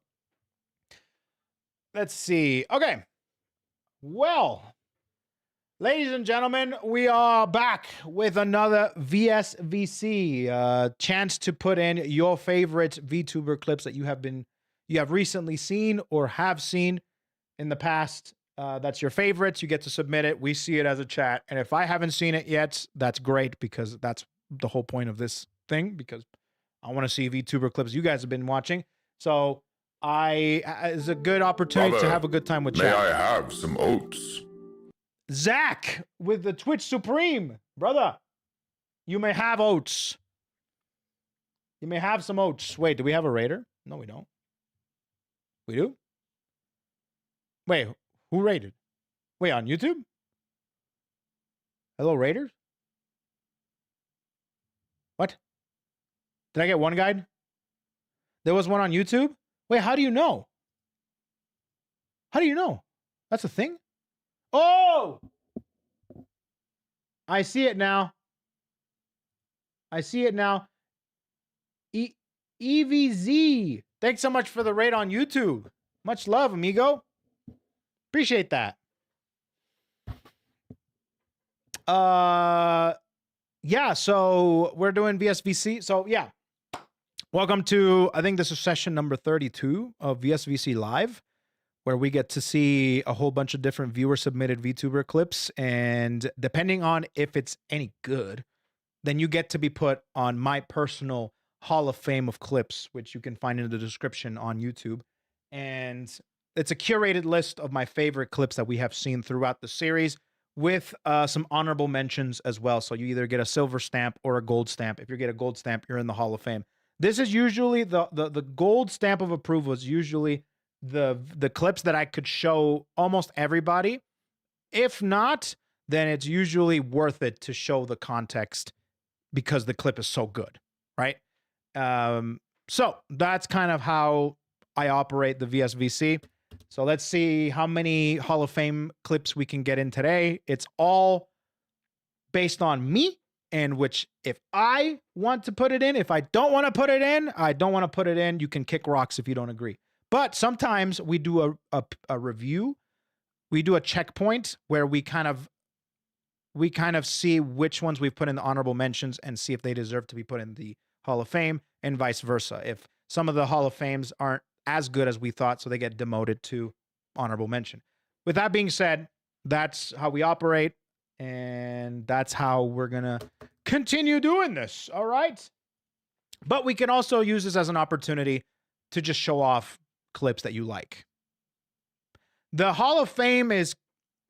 Let's see. Okay. Well, ladies and gentlemen, we are back with another VSVC. Chance to put in your favorite VTuber clips that you have recently seen or have seen in the past. That's your favorites. You get to submit it. We see it as a chat. And if I haven't seen it yet, that's great, because that's the whole point of this thing, because I want to see VTuber clips you guys have been watching. So it's a good opportunity to have a good time with chat. May I have some oats? Zach with the Twitch Supreme. Brother, you may have oats. You may have some oats. Wait, do we have a raider? No, we don't. We do? Wait, who raided? Wait, on YouTube? Hello, raiders? What? Did I get one guide? There was one on YouTube? Wait, how do you know? How do you know? That's a thing? Oh! I see it now. I see it now. EVZ Thanks so much for the raid on YouTube. Much love, amigo. Appreciate that. Yeah, so we're doing VSVC. So yeah, welcome to, I think this is session number 32 of VSVC Live, where we get to see a whole bunch of different viewer submitted VTuber clips. And depending on if it's any good, then you get to be put on my personal Hall of Fame of clips, which you can find in the description on YouTube. And it's a curated list of my favorite clips that we have seen throughout the series, with some honorable mentions as well. So you either get a silver stamp or a gold stamp. If you get a gold stamp, you're in the Hall of Fame. This is usually the gold stamp of approval is usually the clips that I could show almost everybody. If not, then it's usually worth it to show the context because the clip is so good, right? So that's kind of how I operate the VSVC. So let's see how many Hall of Fame clips we can get in today. It's all based on me, and which if I want to put it in, if I don't want to put it in, I don't want to put it in. You can kick rocks if you don't agree. But sometimes we do a review. We do a checkpoint where we kind of see which ones we've put in the honorable mentions and see if they deserve to be put in the Hall of Fame, and vice versa. If some of the Hall of Fames aren't as good as we thought, so they get demoted to honorable mention. With that being said, that's how we operate, and that's how we're gonna continue doing this. All right. But we can also use this as an opportunity to just show off clips that you like. The Hall of Fame is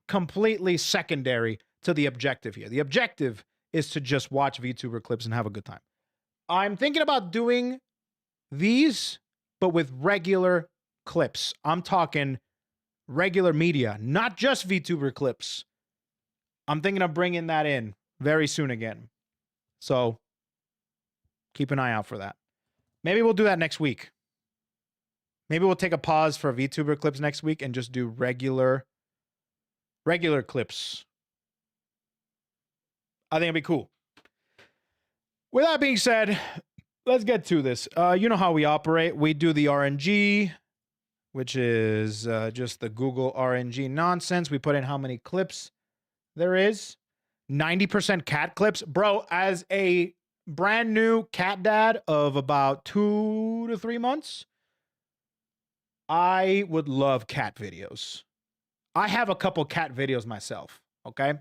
completely secondary to the objective here. The objective is to just watch VTuber clips and have a good time. I'm thinking about doing these, but with regular clips. I'm talking regular media, not just VTuber clips. I'm thinking of bringing that in very soon again. So keep an eye out for that. Maybe we'll do that next week. Maybe we'll take a pause for VTuber clips next week and just do regular clips. I think it'd be cool. With that being said, let's get to this. You know how we operate. We do the RNG, which is just the Google RNG nonsense. We put in how many clips there is. 90% cat clips. Bro, as a brand new cat dad of about 2 to 3 months, I would love cat videos. I have a couple cat videos myself, okay?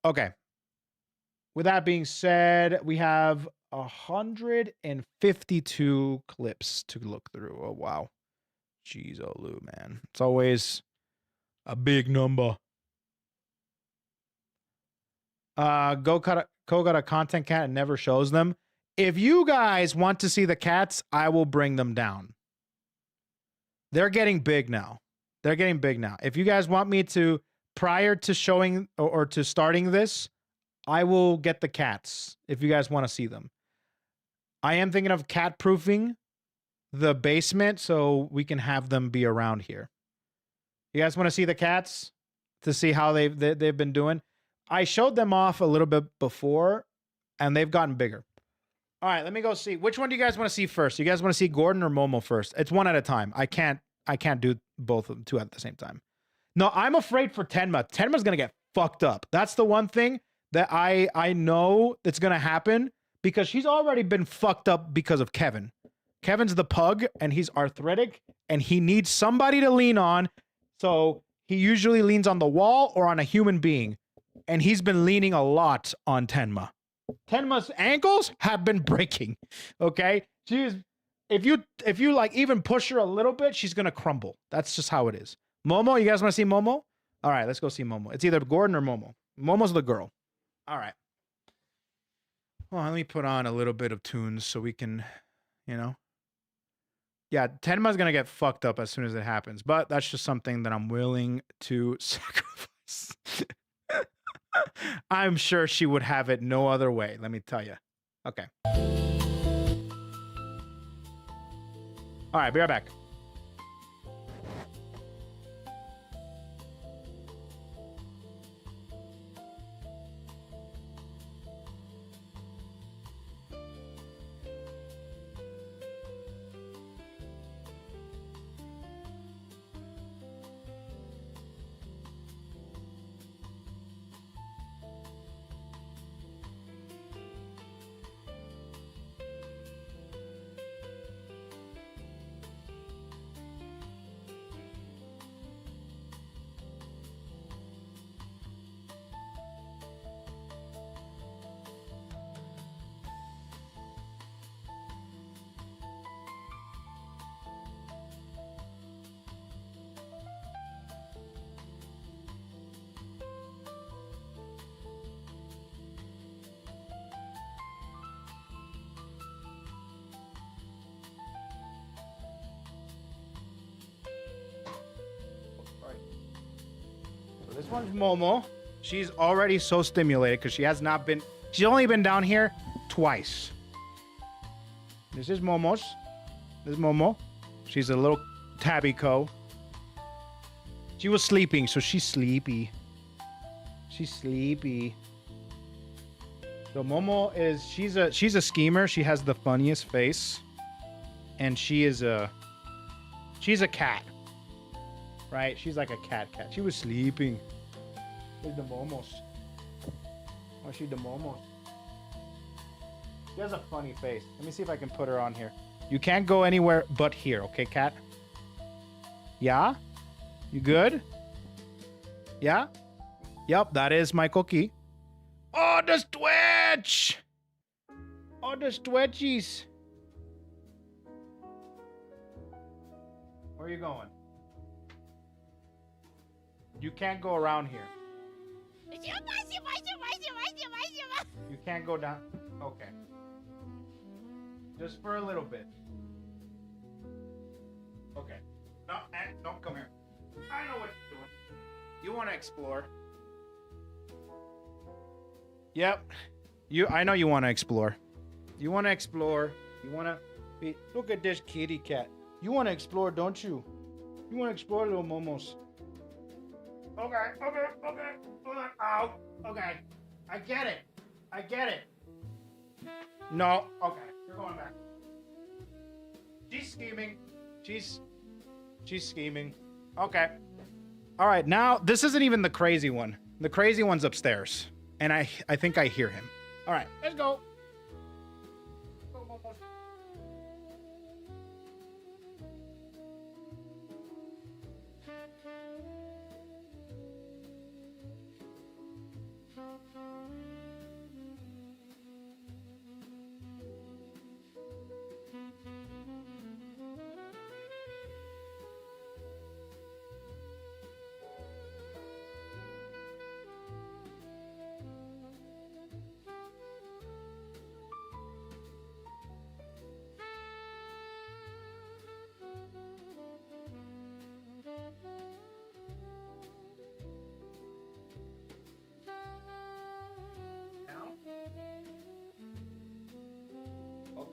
Okay. With that being said, we have 152 clips to look through. Oh, wow. Jeez, oh, Lou, man. It's always a big number. KoeKoe got a content cat and never shows them. If you guys want to see the cats, I will bring them down. They're getting big now. They're getting big now. If you guys want me to, prior to showing or to starting this, I will get the cats if you guys want to see them. I am thinking of cat proofing the basement so we can have them be around here. You guys want to see the cats to see how they've been doing? I showed them off a little bit before and they've gotten bigger. All right, let me go see. Which one do you guys want to see first? You guys want to see Gordon or Momo first? It's one at a time. I can't do both of them two at the same time. No, I'm afraid for Tenma. Tenma's going to get fucked up. That's the one thing that I know that's going to happen because she's already been fucked up because of Kevin. Kevin's the pug and he's arthritic and he needs somebody to lean on. So he usually leans on the wall or on a human being. And he's been leaning a lot on Tenma. Tenma's ankles have been breaking. Okay? If you like even push her a little bit, she's going to crumble. That's just how it is. Momo, you guys want to see Momo? All right, let's go see Momo. It's either Gordon or Momo. Momo's the girl. All right. Well, let me put on a little bit of tunes so we can, Yeah, Tenma's going to get fucked up as soon as it happens, but that's just something that I'm willing to sacrifice. I'm sure she would have it no other way, let me tell you. Okay. All right, be right back. This one's Momo. She's already so stimulated because she has not been. She's only been down here twice. This is Momo's. This is Momo. She's a little tabby co. She was sleeping, so she's sleepy. She's sleepy. So Momo is she's a schemer. She has the funniest face, and she's a cat, right? She's like a cat. She was sleeping. She's the Momos. Oh, she's the Momos. She has a funny face. Let me see if I can put her on here. You can't go anywhere but here, okay, cat? Yeah? You good? Yeah? Yep, that is my cookie. Oh, the Twitch! Oh, the Twitchies. Where are you going? You can't go around here. You can't go down. Okay. Just for a little bit. Okay. No, don't come here. I know what you're doing. You want to explore. Yep. I know you want to explore. You want to explore. You want to be. Look at this kitty cat. You want to explore, don't you? You want to explore, little Momos. Okay. Hold on. Ow. Okay. I get it. No. Okay. You're going back. She's scheming. She's scheming. Okay. All right. Now, this isn't even the crazy one. The crazy one's upstairs. And I think I hear him. All right. Let's go.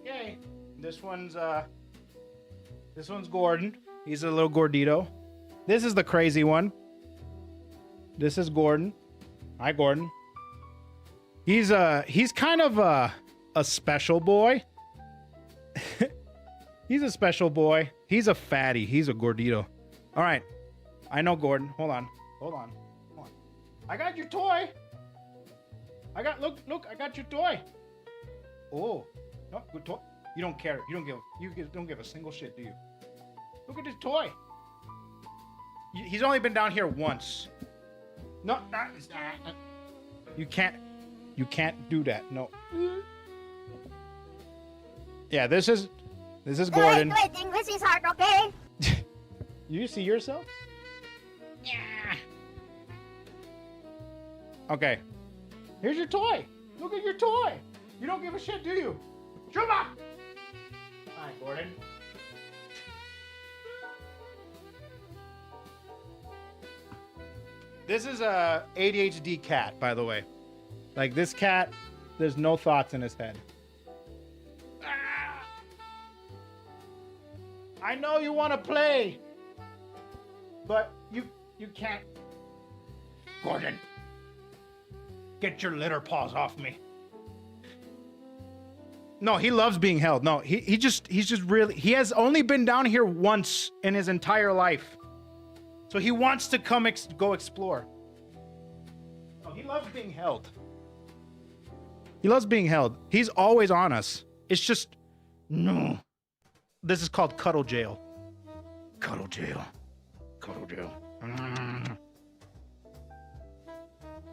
Okay, this one's Gordon. He's a little gordito. This is the crazy one. This is Gordon. Hi, Gordon. He's kind of a special boy. He's a special boy. He's a fatty. He's a gordito. All right, I know Gordon. Hold on. I got your toy. Look, I got your toy. Oh. No, good toy. You don't care. You don't give a single shit, do you? Look at this toy. He's only been down here once. No, you can't do that. No. Yeah, this is Gordon. Wait, English is hard, okay? You see yourself? Yeah. Okay. Here's your toy. Look at your toy. You don't give a shit, do you? Come on! Hi, Gordon. This is a ADHD cat, by the way. Like, this cat, there's no thoughts in his head. Ah! I know you want to play, but you can't. Gordon, get your litter paws off me. No, he loves being held. No, he's just really, he has only been down here once in his entire life. So he wants to come go explore. No, he loves being held. He loves being held. He's always on us. It's just, no. This is called cuddle jail. Cuddle jail. Cuddle jail.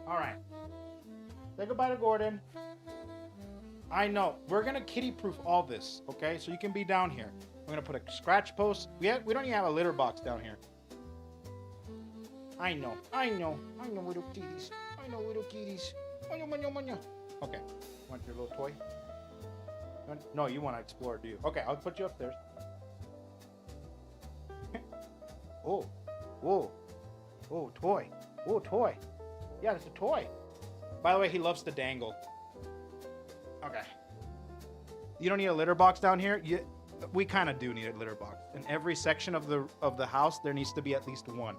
All right. Say goodbye to Gordon. I know. We're going to kitty-proof all this, okay? So you can be down here. We're going to put a scratch post. We don't even have a litter box down here. I know, little kitties. Okay. Want your little toy? No, you want to explore, do you? Okay, I'll put you upstairs. Oh, whoa. Oh, toy. Oh, toy. Yeah, it's a toy. By the way, he loves to dangle. Okay. You don't need a litter box down here. We kind of do need a litter box. In every section of the house, there needs to be at least one.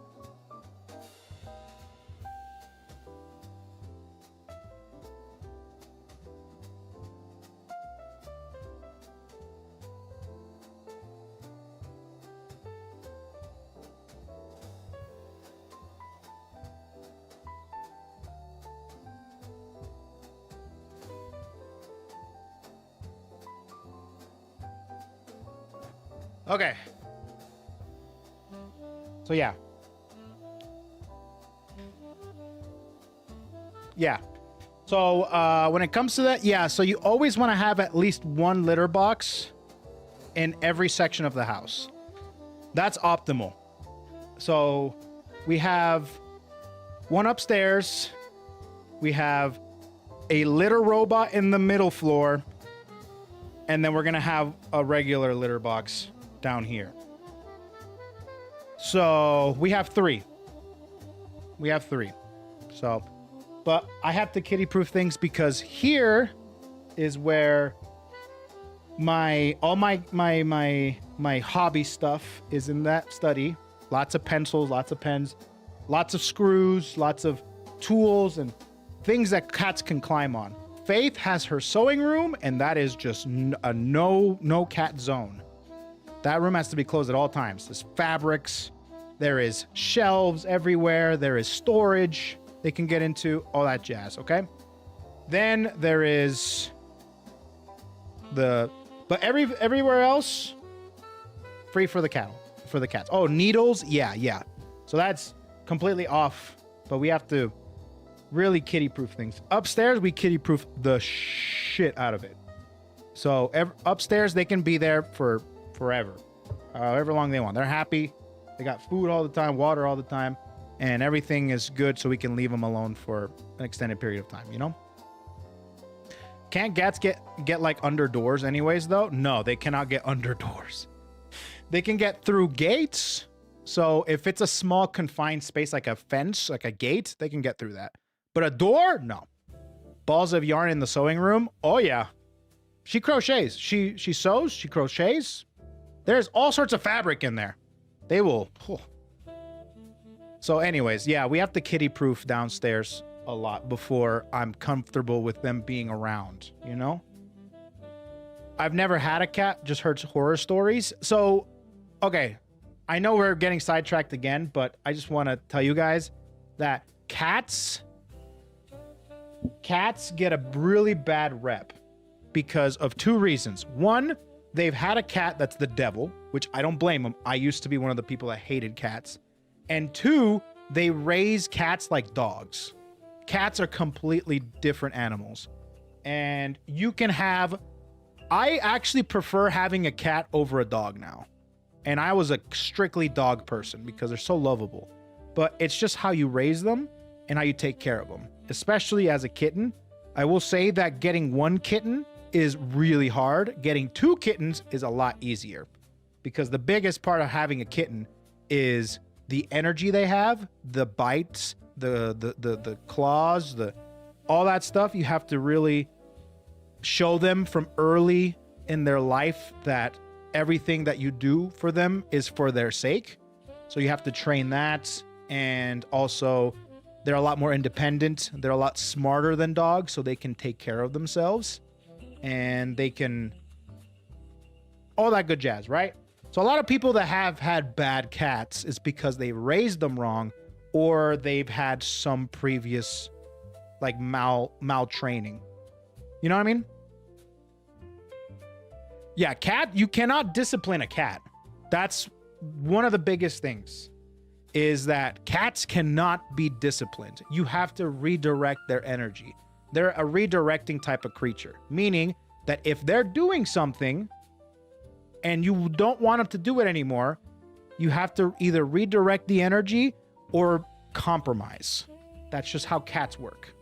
Okay. So yeah. Yeah. So when it comes to that, yeah, so you always want to have at least one litter box in every section of the house. That's optimal. So we have one upstairs. We have a litter robot in the middle floor. And then we're going to have a regular litter box down here. So we have three. We have three. So, but I have to kitty proof things because here is where all my hobby stuff is in that study. Lots of pencils, lots of pens, lots of screws, lots of tools and things that cats can climb on. Faith has her sewing room, and that is just a no cat zone. That room has to be closed at all times. There's fabrics, there is shelves everywhere, there is storage they can get into, all that jazz, okay? Then there is but everywhere else, free for the cats. Oh, needles, yeah. So that's completely off, but we have to really kitty-proof things. Upstairs, we kitty-proof the shit out of it. So upstairs, they can be there for forever, however long they want. They're happy. They got food all the time, water all the time, and everything is good, so we can leave them alone for an extended period of time, you know? Can't cats get like under doors anyways, though? No, they cannot get under doors. They can get through gates. So if it's a small confined space, like a fence, like a gate, they can get through that. But a door? No. Balls of yarn in the sewing room? Oh, yeah. She crochets. She sews. She crochets. There's all sorts of fabric in there. They will. Oh. So anyways, yeah, we have to kitty-proof downstairs a lot before I'm comfortable with them being around, you know? I've never had a cat, just heard horror stories. So, okay, I know we're getting sidetracked again, but I just want to tell you guys that cats get a really bad rep because of two reasons. One, they've had a cat that's the devil, which I don't blame them. I used to be one of the people that hated cats. And two, they raise cats like dogs. Cats are completely different animals. And you can have... I actually prefer having a cat over a dog now. And I was a strictly dog person because they're so lovable. But it's just how you raise them and how you take care of them. Especially as a kitten. I will say that getting one kitten is really hard. Getting two kittens is a lot easier. Because the biggest part of having a kitten is the energy they have, the bites, the claws, all that stuff. You have to really show them from early in their life that everything that you do for them is for their sake. So you have to train that. And also they're a lot more independent. They're a lot smarter than dogs, so they can take care of themselves and they can all that good jazz, right? So a lot of people that have had bad cats is because they raised them wrong or they've had some previous like maltraining. You know what I mean? Yeah, cat, you cannot discipline a cat. That's one of the biggest things is that cats cannot be disciplined. You have to redirect their energy. They're a redirecting type of creature, meaning that if they're doing something and you don't want them to do it anymore, you have to either redirect the energy or compromise. That's just how cats work.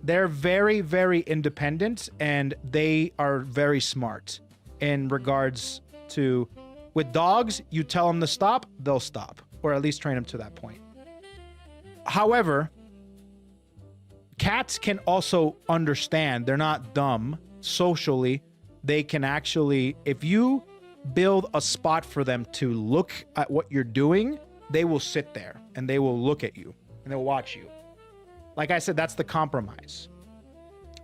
They're very, very independent and they are very smart in regards to, with dogs, you tell them to stop, they'll stop, or at least train them to that point. However, cats can also understand. They're not dumb. Socially, they can actually, if you build a spot for them to look at what you're doing, they will sit there and they will look at you and they'll watch you. Like I said, that's the compromise.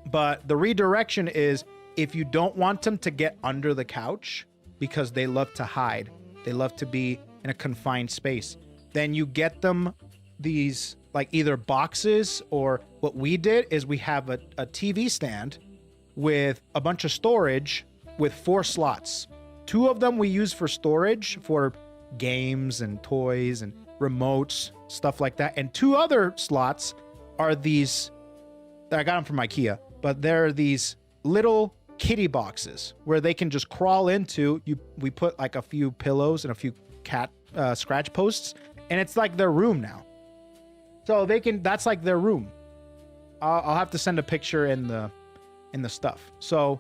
But the redirection is if you don't want them to get under the couch because they love to hide, they love to be in a confined space, then you get them these like either boxes, or what we did is we have a TV stand with a bunch of storage with 4 slots. 2 of them we use for storage for games and toys and remotes, stuff like that. And 2 other slots are these, I got them from IKEA, but they're these little kitty boxes where they can just crawl into. We put like a few pillows and a few cat scratch posts, and it's like their room now. So they can, that's like their room. I'll have to send a picture in the stuff. So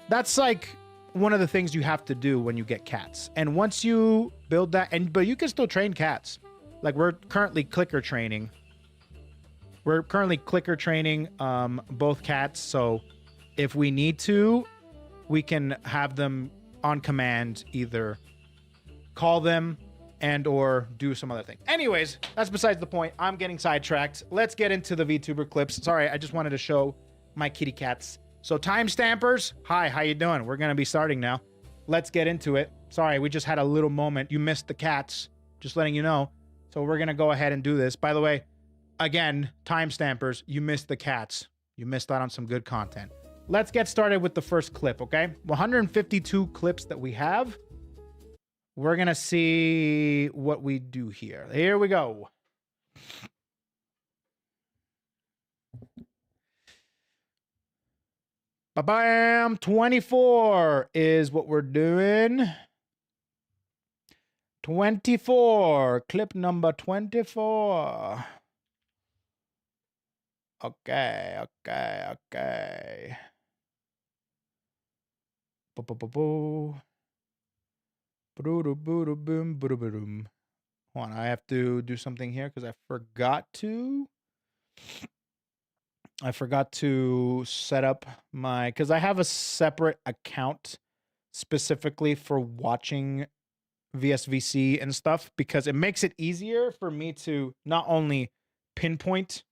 that's like one of the things you have to do when you get cats. And once you build that, but you can still train cats. Like we're currently clicker training. We're currently clicker training both cats. So if we need to, we can have them on command, either call them and or do some other thing. Anyways, that's besides the point. I'm getting sidetracked. Let's get into the VTuber clips. Sorry, I just wanted to show my kitty cats. So time stampers, hi, how you doing? We're gonna be starting now. Let's get into it. Sorry, we just had a little moment. You missed the cats, just letting you know. So we're gonna go ahead and do this. By the way, again, time stampers, you missed the cats. You missed out on some good content. Let's get started with the first clip, okay? 152 clips that we have. We're gonna see what we do here. Here we go. Ba-bam! 24 is what we're doing. 24. Clip number 24. Okay. Bo-bo-bo-bo. Boom. Hold on, I have to do something here because I forgot to set up my, because I have a separate account specifically for watching VSVC and stuff, because it makes it easier for me to not only pinpoint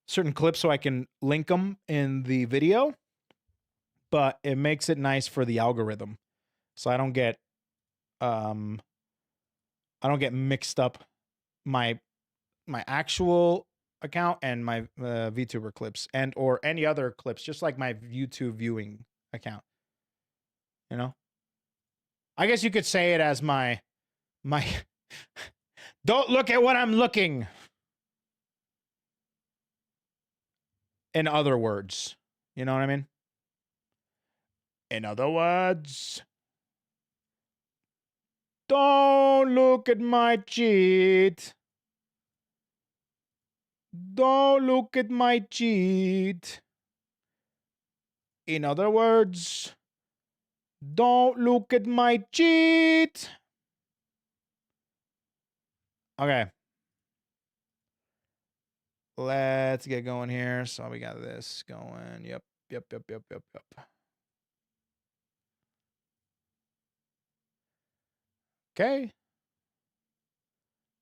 certain clips so I can link them in the video, but it makes it nice for the algorithm. So I don't get mixed up my actual account and my VTuber clips and or any other clips, just like my YouTube viewing account. You know? I guess you could say it as my don't look at what I'm looking. In other words, you know what I mean? In other words, don't look at my cheat. Don't look at my cheat. In other words, don't look at my cheat. Okay. Let's get going here. So we got this going. Yep. Okay.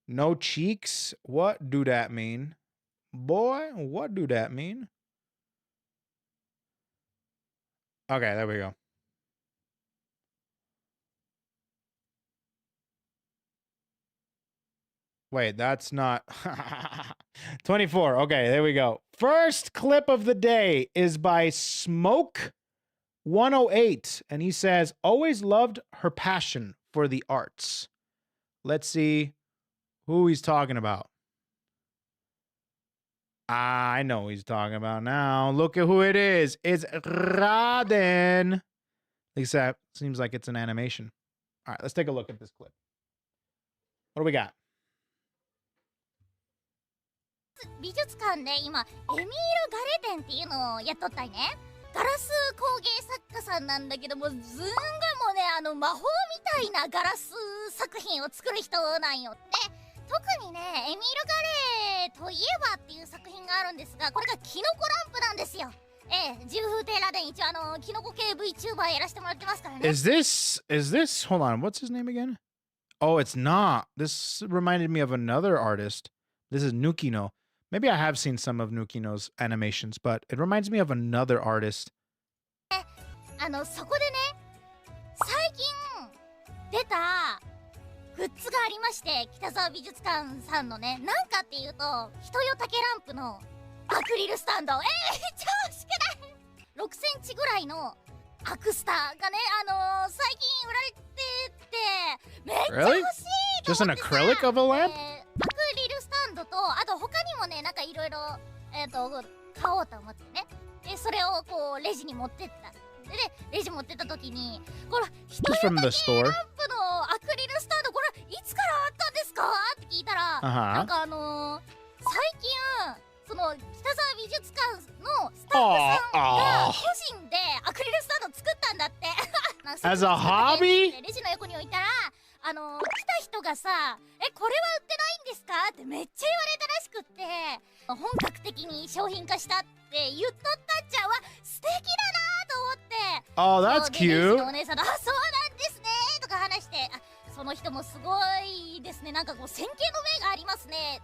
No cheeks. What do that mean? Boy, what do that mean? Okay, there we go. Wait, that's not 24. Okay, there we go. First clip of the day is by Smoke 108, and he says, always loved her passion for the arts. Let's see who he's talking about. I know who he's talking about now. Look at who it is. It's Raden. Except, seems like it's an animation. All right, let's take a look at this clip. What do we got? 美術館で今エミール・ガレデンっていうのをやっとったいね。ガラス工芸作家さんなんだけども、ずんがもね魔法みたいなガラス作品を作る人なんよって。特にね、エミール・ガレーといえばっていう作品があるんですが、これがキノコランプなんですよ。銃風亭ラデン、一応キノコ系 VTuber やらせてもらってますからね。Is this, hold on, what's his name again? Oh, it's not. This reminded me of another artist. This is Nukino. Maybe I have seen some of Nukino's animations, but it reminds me of another artist. そこでね、最近出たグッズがありまして、北沢美術館さんのね、なんかっていうと、人よ竹ランプのアクリルスタンド。めっちゃ欲しくない？ 6 センチぐらいのアクスタがね、最近売られてて、めっちゃ欲しいと Just 思 an ってさ acrylic of a lamp? アクリルスタンドと、あと他にもね、なんかいろいろ、買おうと思ってね。で、それをこう、レジに持ってった。で、レジ持ってった時に、これ、人よ Just from the 竹 store. ランプのアクリルスタンド、これ、いつからあったんですかって聞いたら、なんか最近、その、北沢美術館のスタッフさんが、個人でアクリルスタンド作ったんだって。As a hobby? レジの横に置いたら、来た人がさ、これは売ってないんですかってめっちゃ言われたらしくって、本格的に商品化したって言っとったっちゃうわ、素敵だなと思って、Oh, that's そうでレジ cute. のお姉さんと、そうなんですねとか話して、その人もすごいですね、なんかこう、先見の明がありますね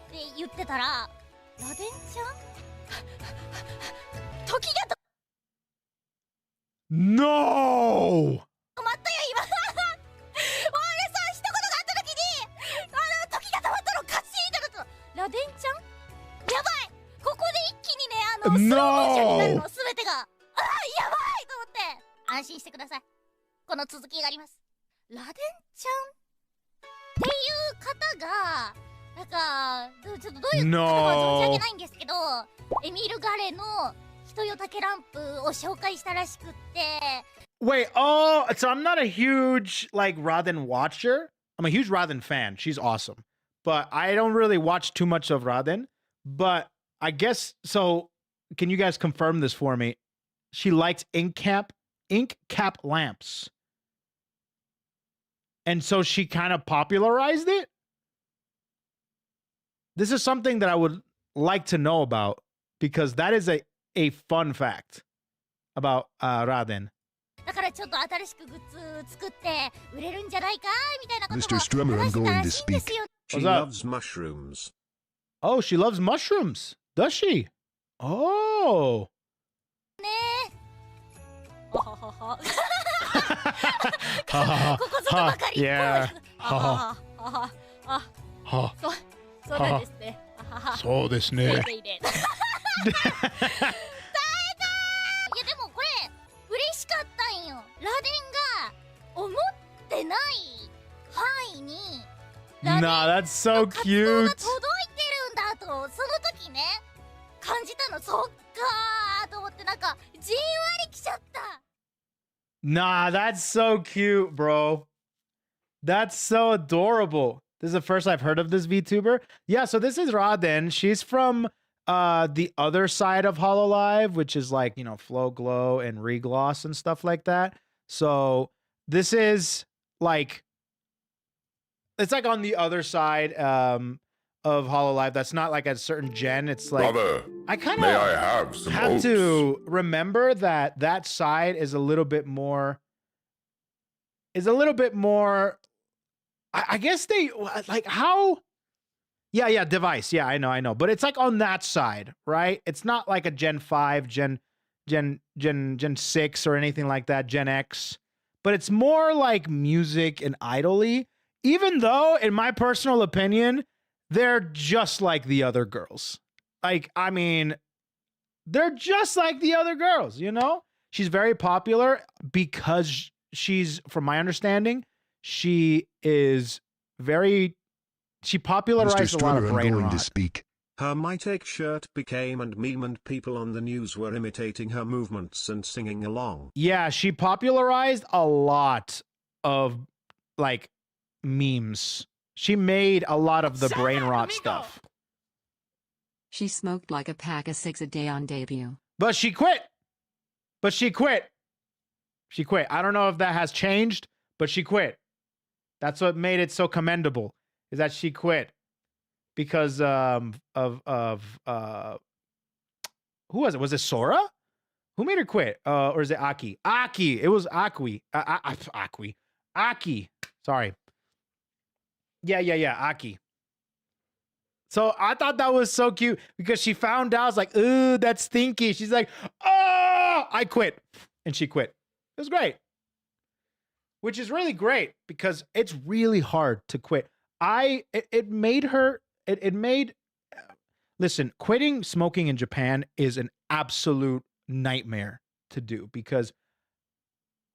って言ってたら、ラデンちゃん時がNo! 止まったよ、今。俺さ、一言があった時に、時が止まったの、カチーンってなったの。ラデンちゃんやばい、ここで一気にね、スローモーションになるの、すべてが。やばいと思って、安心してください。この続きがあります。ラデンちゃんっていう方が、なんか、ちょっとどういう方かは存じ上げないんですけど、エミール・ガレの人よ竹ランプを紹介したらしくって、Wait, oh, so I'm not a huge, like, Raden watcher. I'm a huge Raden fan. She's awesome. But I don't really watch too much of Raden. But I guess, so, can you guys confirm this for me? She liked ink cap lamps. And so she kind of popularized it? This is something that I would like to know about, because that is a fun fact about Raden. だからちょっと新しくグッズ作って売れるんじゃないかみたいなことも Mr. 話 Strummer, して I'm た going ら to しいんです speak. よ。 She What's up? loves mushrooms. Oh, she loves mushrooms. Does she? Oh. ねえ。おははは。 Ha ここぞとばかり。 Yeah. あはははは。 Ha. そうなんですね。あはは。そうですね。いやでもこれ嬉しかったんよ。ラデンが思ってない範囲にラデン Nah, that's so の活動が届いてる cute. んだとその時ね感じたの。そっかーと思ってなんかじんわりきちゃった。 Nah, that's so cute, bro. That's so adorable. This is the first I've heard of this VTuber. Yeah, so this is Raden. She's from the other side of Hololive, which is like, you know, Flow Glow and Regloss and stuff like that. So this is like, it's like on the other side of Hololive. That's not like a certain gen. It's like, Brother, I kind may I of have some have oats? to remember that that side is a little bit more, I guess they like how, yeah, device. Yeah, I know. But it's like on that side, right? It's not like a Gen 5, Gen 6 or anything like that, Gen X. But it's more like music and idol-y, even though, in my personal opinion, they're just like the other girls. Like, I mean, they're just like the other girls, you know? She's very popular because she's, from my understanding, she popularized Mr. a lot of Strummer, I'm brain going to rot. speak. Her My Take shirt became and meme and people on the news were imitating her movements and singing along. Yeah, she popularized a lot of like memes. She made a lot of the brain rot stuff. She smoked like a pack of six a day on debut. But she quit. She quit. I don't know if that has changed, but she quit. That's what made it so commendable. is that she quit because of who was it? Was it Sora? Who made her quit? Or is it Aki? Aki. It was Aki. Aki. Sorry. Yeah. Aki. So I thought that was so cute because she found out. I was like, ooh, that's stinky. She's like, oh, I quit. And she quit. It was great. Which is really great because it's really hard to quit. Listen, quitting smoking in Japan is an absolute nightmare to do because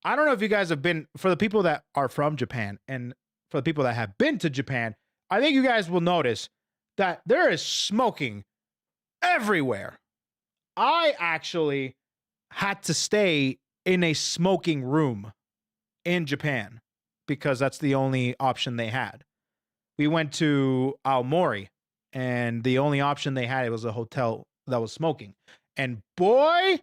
I don't know if you guys have been, for the people that are from Japan and for the people that have been to Japan, I think you guys will notice that there is smoking everywhere. I actually had to stay in a smoking room in Japan because that's the only option they had. We went to Aomori and the only option they had, it was a hotel that was smoking. And boy,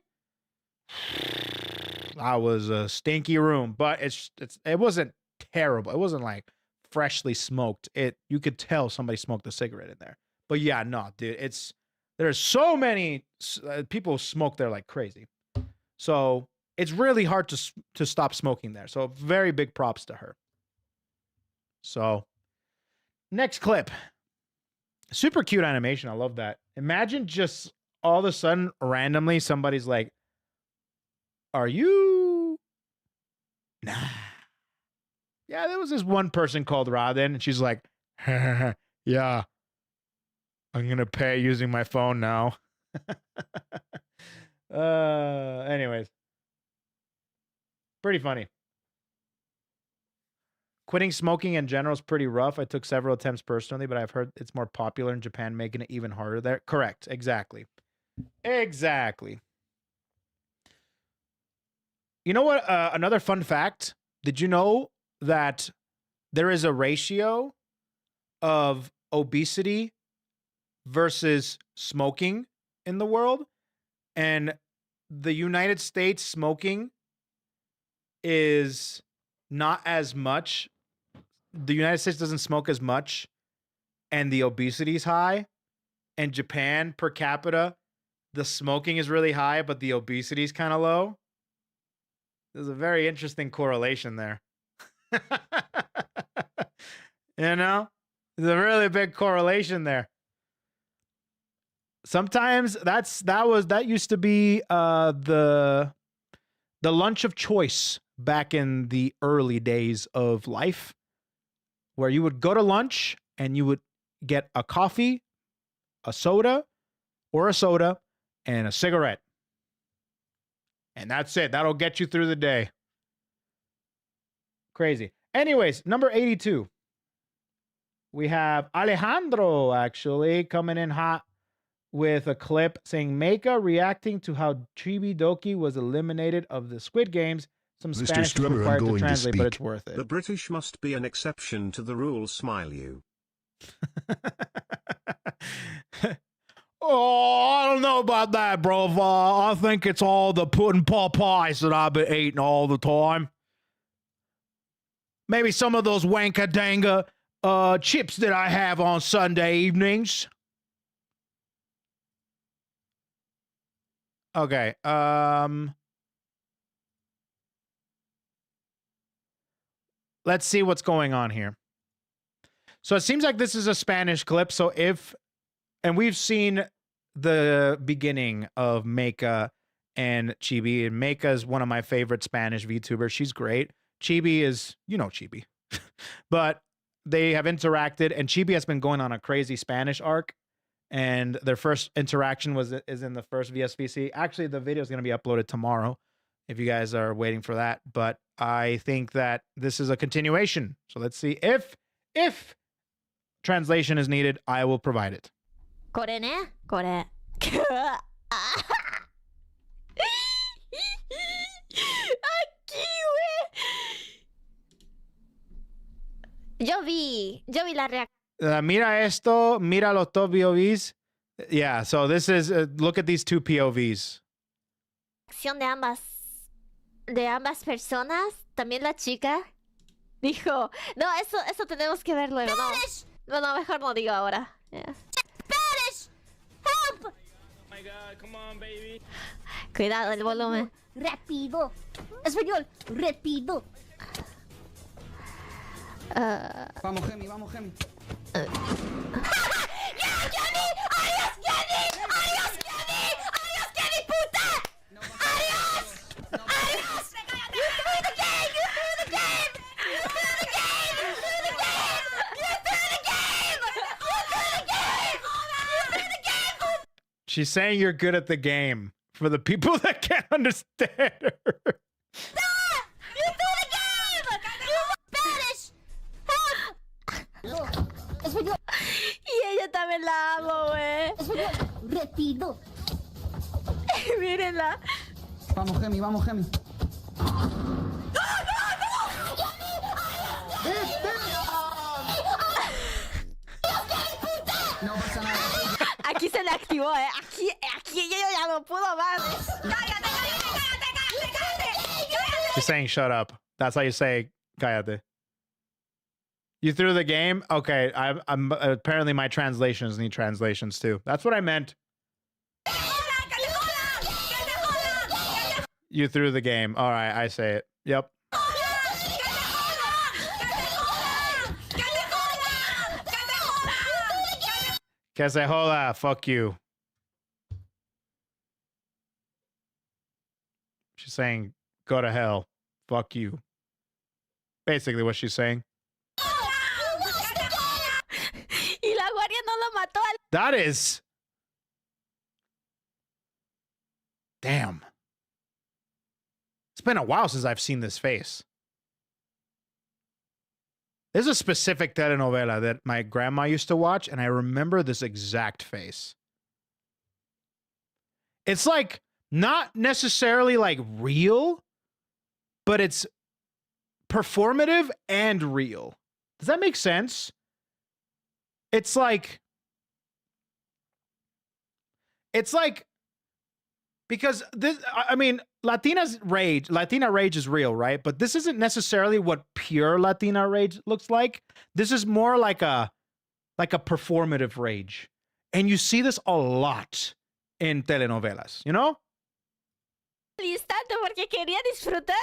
that was a stinky room, but it wasn't terrible. It wasn't like freshly smoked. You could tell somebody smoked a cigarette in there. But yeah, no, dude, there's so many people smoke there like crazy. So it's really hard to stop smoking there. So very big props to her. So next clip. Super cute animation. I love that. Imagine just all of a sudden, randomly, somebody's like, are you? Nah. Yeah, there was this one person called Raden, and she's like, yeah, I'm going to pay using my phone now. Anyways. Pretty funny. Quitting smoking in general is pretty rough. I took several attempts personally, but I've heard it's more popular in Japan, making it even harder there. Correct. Exactly. You know what? Another fun fact. Did you know that there is a ratio of obesity versus smoking in the world? And the United States smoking is not as much. The United States doesn't smoke as much, and the obesity is high. And Japan, per capita, the smoking is really high, but the obesity is kind of low. There's a very interesting correlation there. You know? There's a really big correlation there. Sometimes that used to be the lunch of choice back in the early days of life, where you would go to lunch and you would get a coffee, a soda, and a cigarette. And that's it. That'll get you through the day. Crazy. Anyways, number 82. We have Alejandro actually coming in hot with a clip saying Meika reacting to how Chibi Doki was eliminated of the Squid Games. Some Mr. Spanish is Strummer, I'm required to going to translate, but speak. it's worth it. The British must be an exception to the rule, smile you. Oh, I don't know about that, bro. I think it's all the pudding pot pies that I've been eating all the time. Maybe some of those wanka-danga chips that I have on Sunday evenings. Okay. Let's see what's going on here. So it seems like this is a Spanish clip. So and we've seen the beginning of Meika and Chibi. And Meika is one of my favorite Spanish VTubers. She's great. Chibi is, Chibi. But they have interacted, and Chibi has been going on a crazy Spanish arc. And their first interaction is in the first VSVC. Actually, the video is going to be uploaded tomorrow if you guys are waiting for that. But I think that this is a continuation. So let's see if translation is needed, I will provide it. これね、これ。Yo vi la reacción. Mira esto, mira los dos POVs. Yeah, so this is, look at these two POVs. De ambas personas, también la chica dijo, no, eso tenemos que ver luego, no. Bueno, mejor no digo ahora. Yeah. Spanish! Help! Oh my god, come on, baby. Cuidado el volumen. Rápido. Español. Rápido. Vamos, Gemi, vamos, Gemi. She's saying you're good at the game for the people that can't understand her. Y ella también la amo, güey. Rápido. Mírenla. Vamos, Gemi, vamos, Gemi. No pasa nada. Aquí se le activó, Aquí ella ya no pudo más. She's saying shut up. That's how you say cállate. You threw the game? Okay, I'm apparently my translations need translations too. That's what I meant. You threw the game. All right, I say it. Yep. Que se joda. Fuck you. She's saying, go to hell. Fuck you. Basically what she's saying. Y la guardia no lo mató. That is... Damn. It's been a while since I've seen this face. There's a specific telenovela that my grandma used to watch, and I remember this exact face. It's like, not necessarily like real, but it's performative and real. Does that make sense? It's like, because this, I mean, Latina rage is real, right? But this isn't necessarily what pure Latina rage looks like. This is more like a performative rage. And you see this a lot in telenovelas, you know? Instante porque quería disfrutar,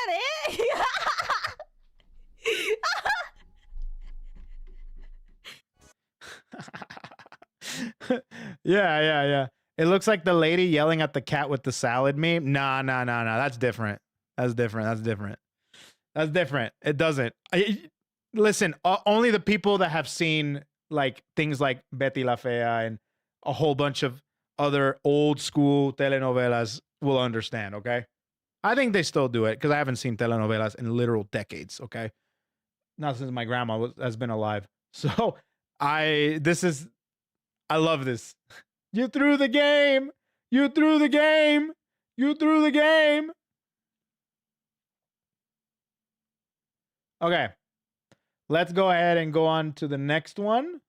Yeah. It looks like the lady yelling at the cat with the salad meme. Nah. That's different. That's different. It doesn't. Listen, only the people that have seen like things like Betty La Fea and a whole bunch of other old school telenovelas will understand, okay? I think they still do it because I haven't seen telenovelas in literal decades, okay? Not since my grandma has been alive. So I love this. You threw the game. Okay. Let's go ahead and go on to the next one.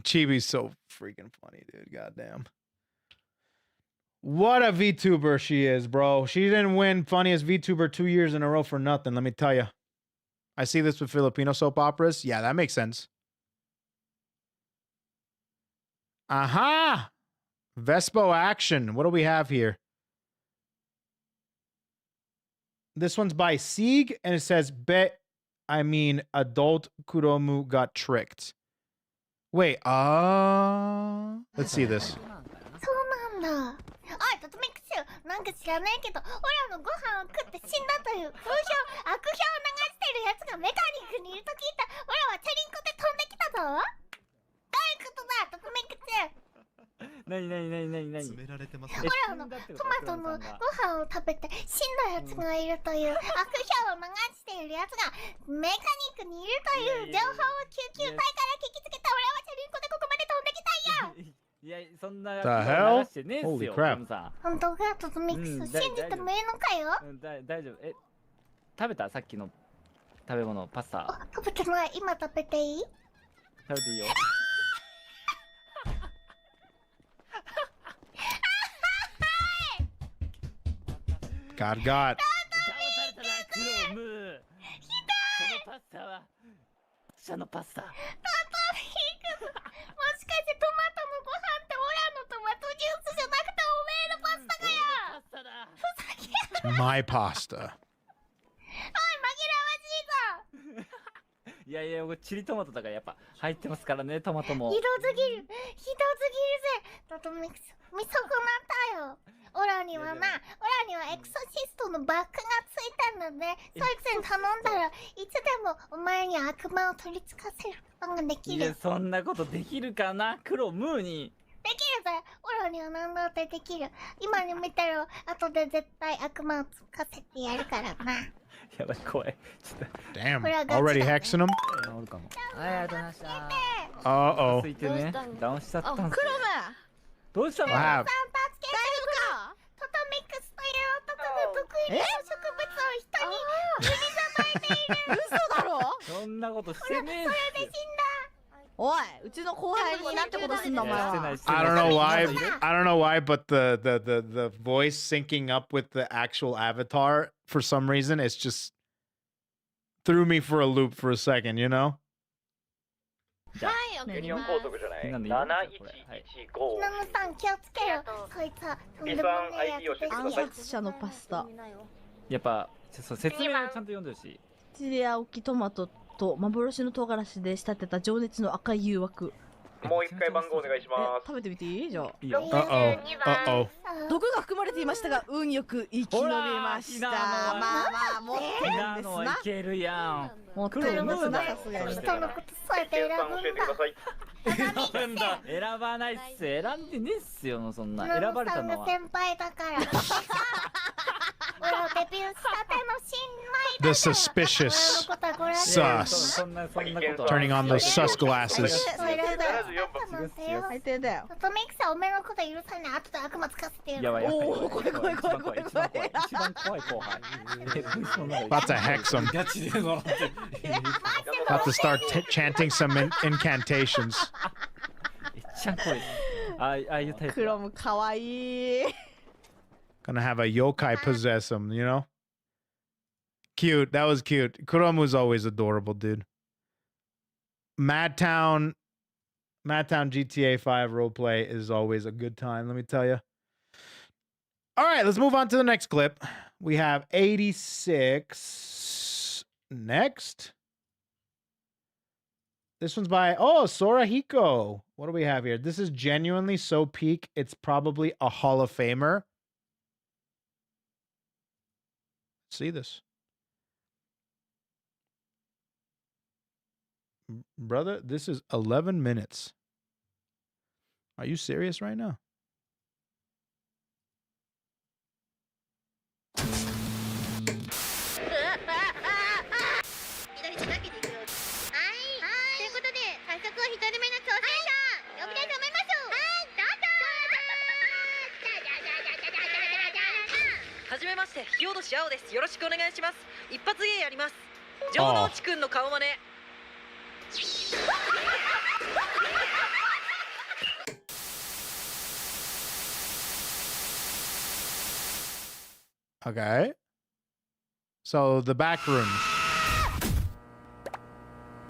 Chibi's so freaking funny, dude. Goddamn. What a VTuber she is, bro. She didn't win funniest VTuber 2 years in a row for nothing, let me tell you. I see this with Filipino soap operas. Yeah, that makes sense. Aha! Vespo action. What do we have here? This one's by Sieg, and it says, adult Kuromu got tricked. Wait, let's see this. そうなんだ。おい、トトミックスよ。なんか知らないけど、オラのご飯を食って死んだという風評、悪評を流してるやつがメカニックにいると聞いた。オラはチャリンコで飛んできたぞ。どういうことだ、トトミックス。何オラのトマトのご飯を食べて死んだやつがいるという悪評を流しているやつがメカニックにいるという情報を救急隊から聞きつけた。オラはチャリンコでここまで飛んできたんや。いや、そんな The hell? 流してねえっす Holy よ、 crap. トムさ本当か、トトミックス。信じてもいいのかよ。ん。大丈夫。食べたさっきの食べ物、パスタ。あ、食べてない。今食べていい？食べていいよ。God. 騙されたな、クロム。そのパスタはのパスタ。もしかしてトマトのご飯ってオラのトマトジュースじゃなくておめえのパスタかよ。パスタだ。ふざけんな。 It's my pasta. おい紛らわしいぞ。いやいや、チリトマトだからやっぱ入ってますからね、トマトも。ひどすぎるぜ。だと見損なったよ。オラにはエクソシストのバッグがついたんだね。そいつに頼んだらいつでもお前に悪魔を取り付かせることができる。いや、そんなことできるかな、黒ムーに。できるぜ。オラには何だってできる。今に見てろ。後で絶対悪魔をつかせてやるからな。やばい、怖い。ちょっ Damn. これはガチだ。 Already hexing him? と治るかも。はい、ありがとうございました。 Uh-oh. ついてね、ダウンしちゃったんすよ。クロムどうしたの？ What happened? さん助けてトトミックスという男が得意な植物を人に売りさばいている。嘘だろ。そんなことしてねえっそれで死んだ。おい、うちの後輩になんてことすんだお前は。 I don't know why. I don't know why, but the voice syncing up with the actual avatar for some reason it's just threw me for a loop for a second, you know? はい、送ります。みんなでいいナムさん気をつけろ。そいつはとんでもねえやつで暗すよ。殺者のパスタ。やっぱそう説明をちゃんと読んでるし。チリ青木トマトと幻の唐辛子で仕立てた情熱の赤い誘惑。もう一回番号お願いします。食べてみていい？じゃあ。いいよ。 Uh-oh. Uh-oh. 毒が含まれていましたが運よく生き延びました。ほらまあまあ持ってるんなですな。のはいけるや持ってるんですな、さすがに。人のことそうやって選ぶんだ。ん。選ばないっす。選んでねえっすよ、そんな。選ナムばれたのは。さんが先輩だから。俺はデビューしたての新米 The だ suspicious から。俺のことはご覧に sus そんなことは。 turning on those sus glasses. 最低だよ。トトミックスはおめえのこと許さない。後で悪魔つかせてやる。やばいやばい。おー怖い怖い怖い怖い一番怖い。一番怖い後輩。 About to hex him. ガチで笑ってる。 About to start chanting some incantations. めっちゃ怖い。ああいうタイプ。クロムかわいい。 Gonna have a yokai possess him, you know? Cute. That was cute. Kuromu's always adorable, dude. Madtown GTA 5 roleplay is always a good time, let me tell you. All right, let's move on to the next clip. We have 86 next. This one's by, Sorahiko. What do we have here? This is genuinely so peak. It's probably a Hall of Famer. See this. Brother, this is 11 minutes. Are you serious right now? Okay. So the back rooms.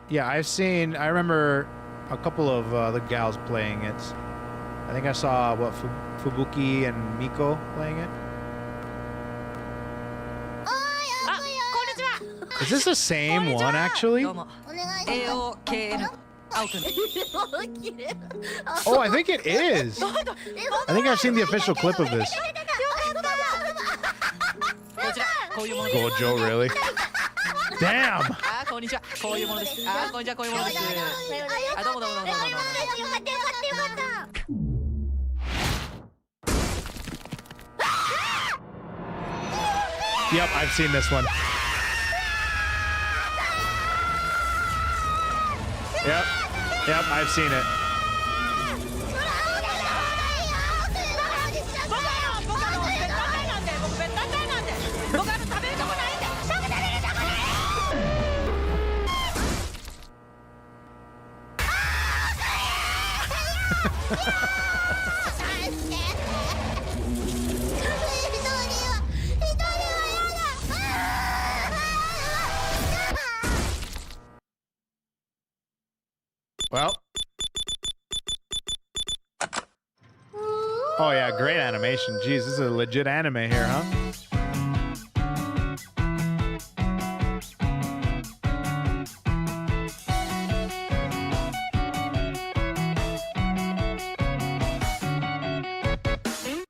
Yeah, I remember a couple of the gals playing it. I think I saw, Fubuki and Miko playing it. Is this the same one, actually? Oh, I think it is. I think I've seen the official clip of this. Gojo, really? Damn! Yep, I've seen this one. Yep, I've seen it. Oh yeah, great animation. Jeez, this is a legit anime here, huh?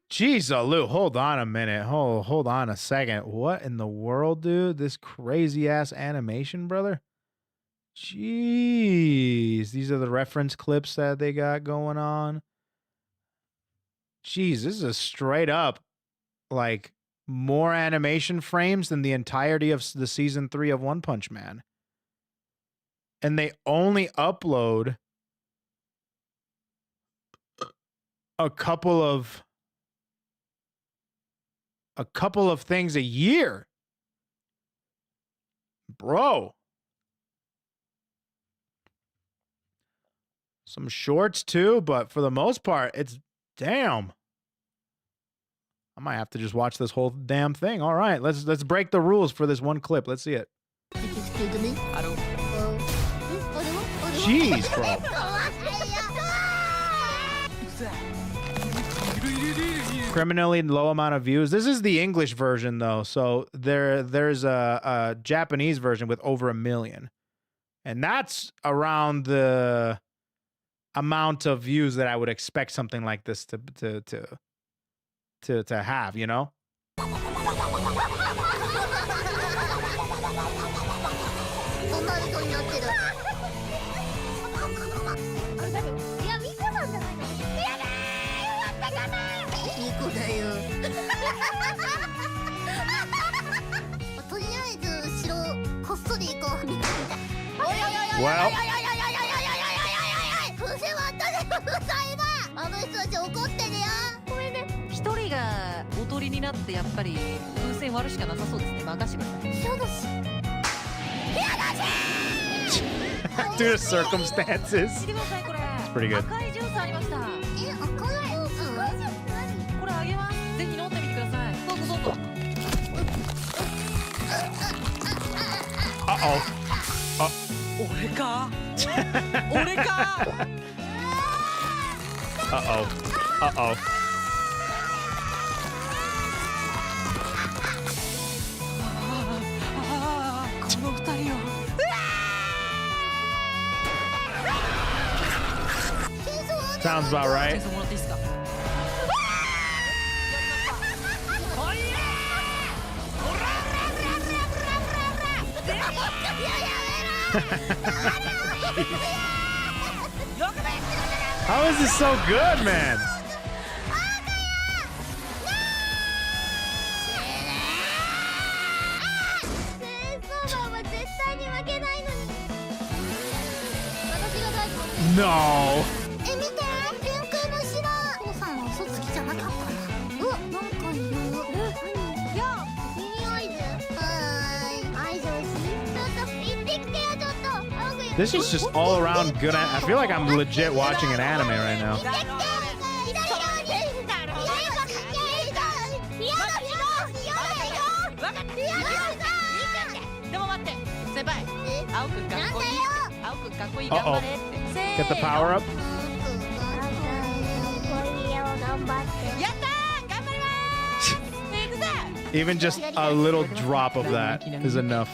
Jeez, Lou, hold on a minute. Hold on a second. What in the world, dude? This crazy ass animation, brother? Jeez, these are the reference clips that they got going on. Jeez, this is a straight up, like, more animation frames than the entirety of the season 3 of One Punch Man. And they only upload a couple of things a year. Bro. Some shorts too, but for the most part, it's damn. I might have to just watch this whole damn thing. All right, let's break the rules for this one clip. Let's see it. Jeez, bro. Criminally low amount of views. This is the English version though, so there's a Japanese version with over 1 million, and that's around the amount of views that I would expect something like this to have, you know. Well, due to circumstances, it's pretty good. Uh-oh. Uh-oh. Uh-oh. Sounds about right. How is this so good, man? No. This is just all around good. I feel like I'm legit watching an anime right now. Uh-oh. Get the power up. Even just a little drop of that is enough.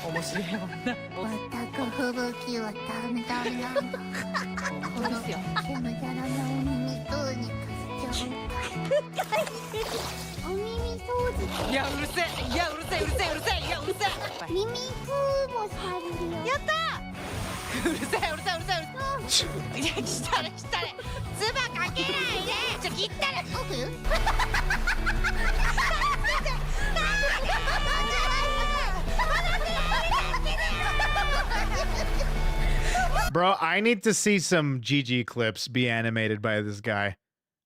Bro, I need to see some GG clips be animated by this guy.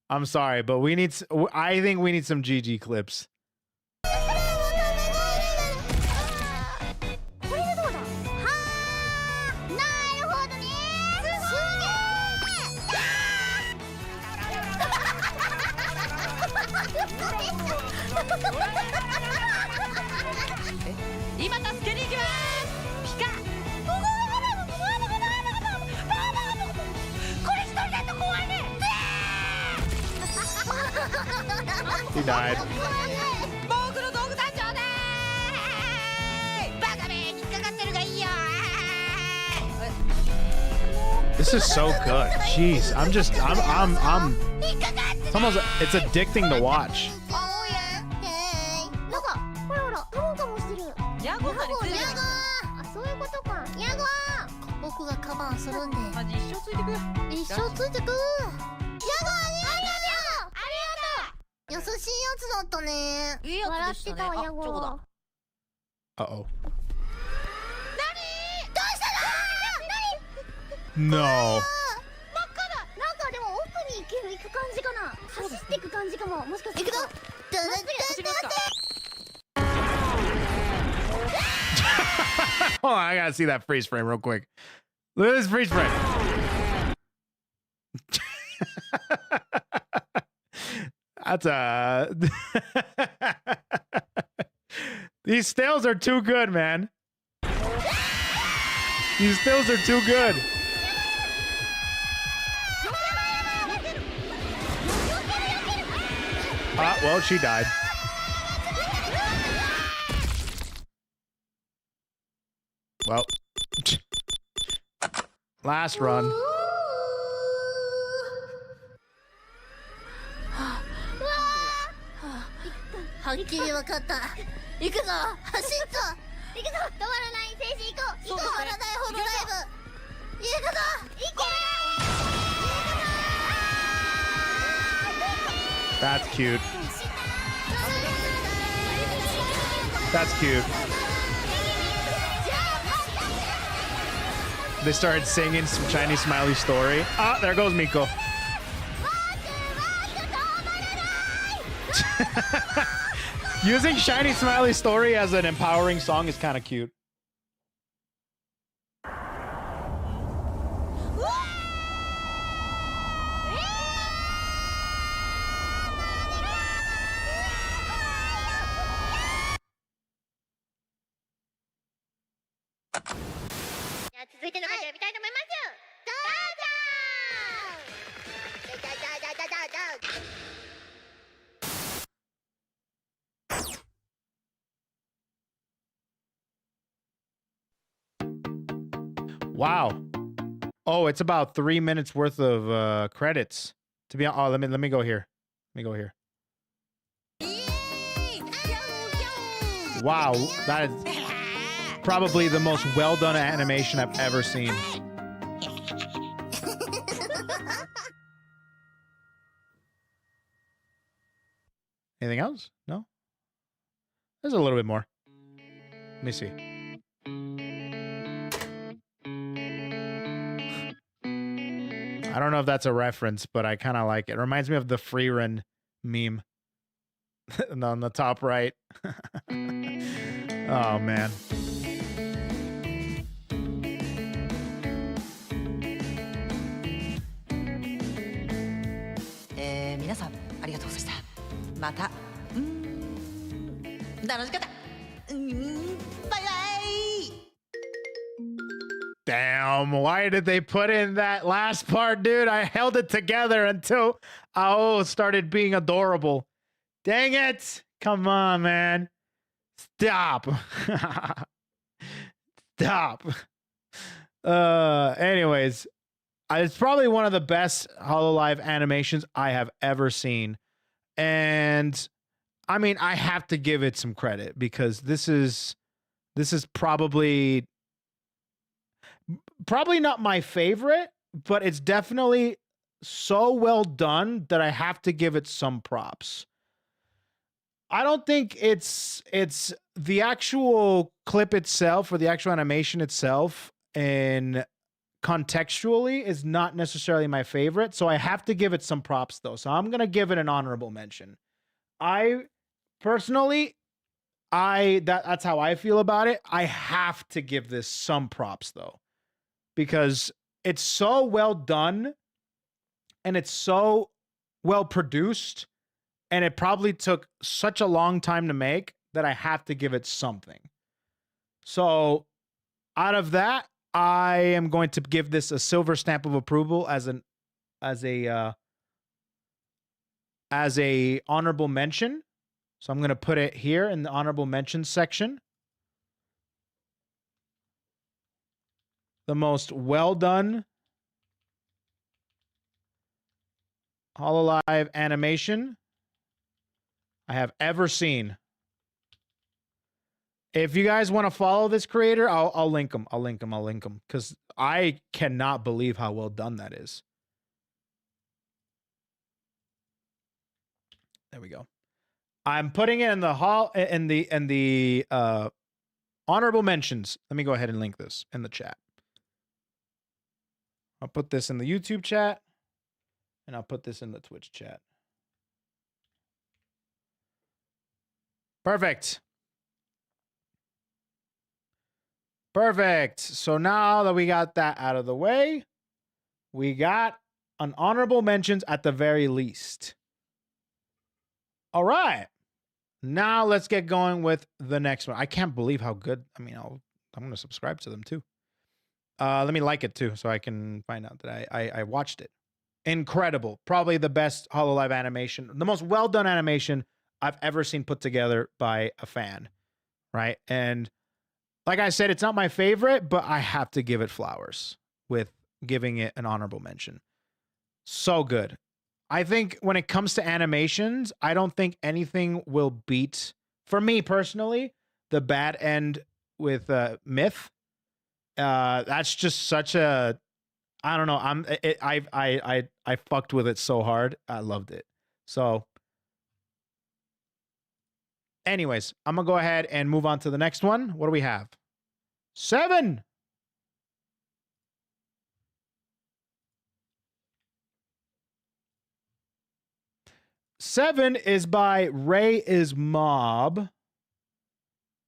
I'm sorry, but I think we need some GG clips. He died. This is so good. Jeez, it's almost, it's addicting to watch. なんかほらほらカモンカモンしてるヤゴーあそういうことかヤゴー僕がカバーするんでマジ一生ついてく一生ついてくヤゴーありがとう優しいやつだったね笑ってたわヤゴー Uh-oh. どうしたの No. 真っ赤だなんかでも奥に行く感じかな走っていく感じかももしかして行くぞHold on, I gotta see that freeze frame real quick. Look at this freeze frame. That's a... These stills are too good, man. These stills are too good. Well, she died. Well, last run. はっきり分かった行くぞ走っと行くぞ止まらない静止行こう止まらないほどライブ行くぞ行け That's cute. That's cute. They started singing some Chinese smiley story. Ah, there goes Miko. Using Shiny Smiley Story as an empowering song is kind of cute. Wow. Oh, it's about 3 minutes worth of credits. To be honest, oh, let me go here. Let me go here. Wow, that is probably the most well done animation I've ever seen. Anything else? No? There's a little bit more. Let me see. I don't know if that's a reference, but I kind of like it. It reminds me of the free run meme on the top right. Oh, man. Damn, why did they put in that last part, dude? I held it together until Ao started being adorable. Dang it. Come on, man. Stop. Stop. Anyways, it's probably one of the best HoloLive animations I have ever seen. And I mean, I have to give it some credit because this is probably not my favorite, but it's definitely so well done that I have to give it some props. I don't think it's the actual clip itself or the actual animation itself and contextually is not necessarily my favorite. So I have to give it some props though. So I'm going to give it an honorable mention. I personally, that's how I feel about it. I have to give this some props though, because it's so well done and it's so well produced. And it probably took such a long time to make that I have to give it something. So out of that, I am going to give this a silver stamp of approval as a as a honorable mention. So I'm going to put it here in the honorable mentions section. The most well done Hololive animation I have ever seen. If you guys want to follow this creator, I'll link him. I'll link him because I cannot believe how well done that is. There we go. I'm putting it in the honorable mentions. Let me go ahead and link this in the chat. I'll put this in the YouTube chat, and I'll put this in the Twitch chat. Perfect. Perfect. So now that we got that out of the way, we got an honorable mentions at the very least. All right. Now let's get going with the next one. I can't believe how good. I mean, I'm going to subscribe to them too. Let me like it too, so I can find out that I watched it. Incredible. Probably the best Hololive animation. The most well done animation I've ever seen put together by a fan. Right? And like I said, it's not my favorite, but I have to give it flowers with giving it an honorable mention. So good. I think when it comes to animations, I don't think anything will beat, for me personally, the Bad End with Myth. That's just such a, I don't know. I fucked with it so hard. I loved it. So anyways, I'm gonna go ahead and move on to the next one. What do we have? 7. Seven is by Ray is Mob.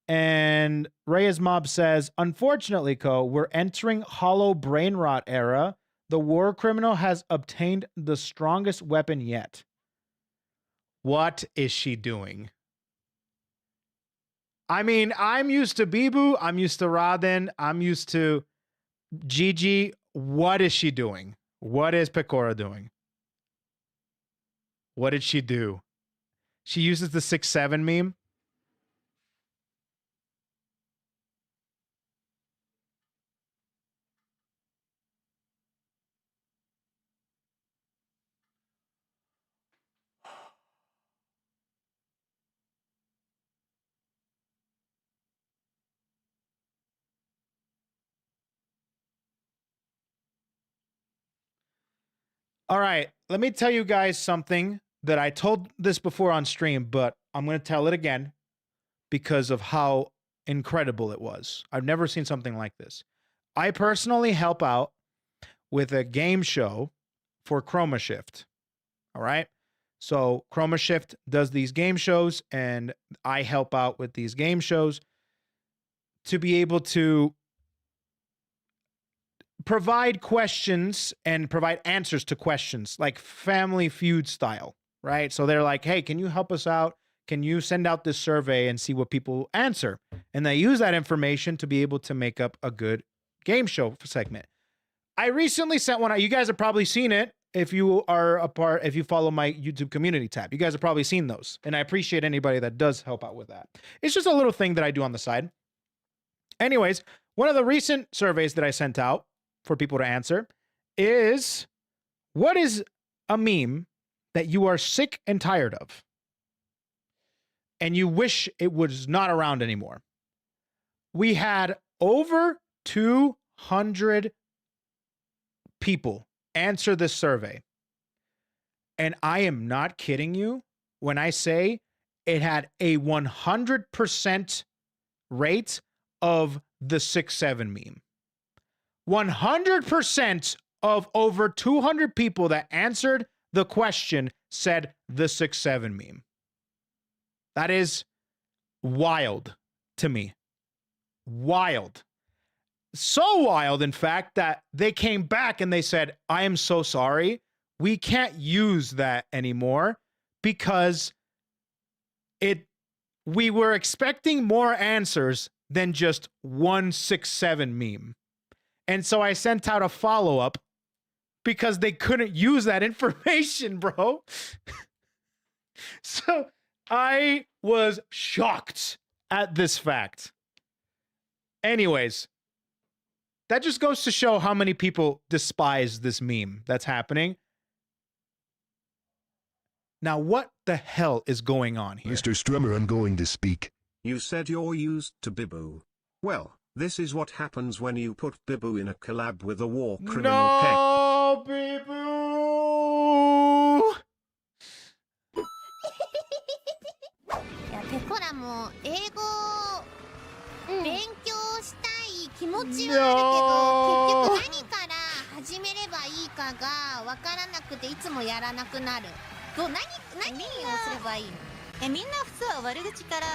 And Ray is Mob says, unfortunately, Ko, we're entering hollow brain rot era. The war criminal has obtained the strongest weapon yet. What is she doing? I mean, I'm used to Bibu. I'm used to Radin. I'm used to Gigi. What is she doing? What is Pecora doing? What did she do? She uses the 6-7 meme. All right, let me tell you guys something that I told this before on stream, but I'm going to tell it again because of how incredible it was. I've never seen something like this. I personally help out with a game show for Chroma Shift. All right. So Chroma Shift does these game shows, and I help out with these game shows to be able to provide questions and provide answers to questions like Family Feud style, right? So they're like, hey, can you help us out? Can you send out this survey and see what people answer? And they use that information to be able to make up a good game show segment. I recently sent one out. You guys have probably seen it if you are a part, if you follow my YouTube community tab. You guys have probably seen those. And I appreciate anybody that does help out with that. It's just a little thing that I do on the side. Anyways, one of the recent surveys that I sent out for people to answer is, what is a meme that you are sick and tired of and you wish it was not around anymore? We had over 200 people answer this survey, and I am not kidding you when I say it had a 100% rate of the 6-7 meme. 100% of over 200 people that answered the question said the 6-7 meme. That is wild to me. Wild. So wild, in fact, that they came back and they said, I am so sorry. We can't use that anymore because we were expecting more answers than just one 6-7 meme. And so I sent out a follow-up because they couldn't use that information, bro. So I was shocked at this fact. Anyways, that just goes to show how many people despise this meme that's happening. Now, what the hell is going on here? Mr. Strummer, I'm going to speak. You said you're used to Bibu. Well, this is what happens when you put Bibu in a collab with a war criminal pet. No, Bibu! いやペコラも英語勉強したい気持ちはあるけど、結局何から始めればいいかがわからなくていつもやらなくなる。何をすればいいの？みんな普通は悪口から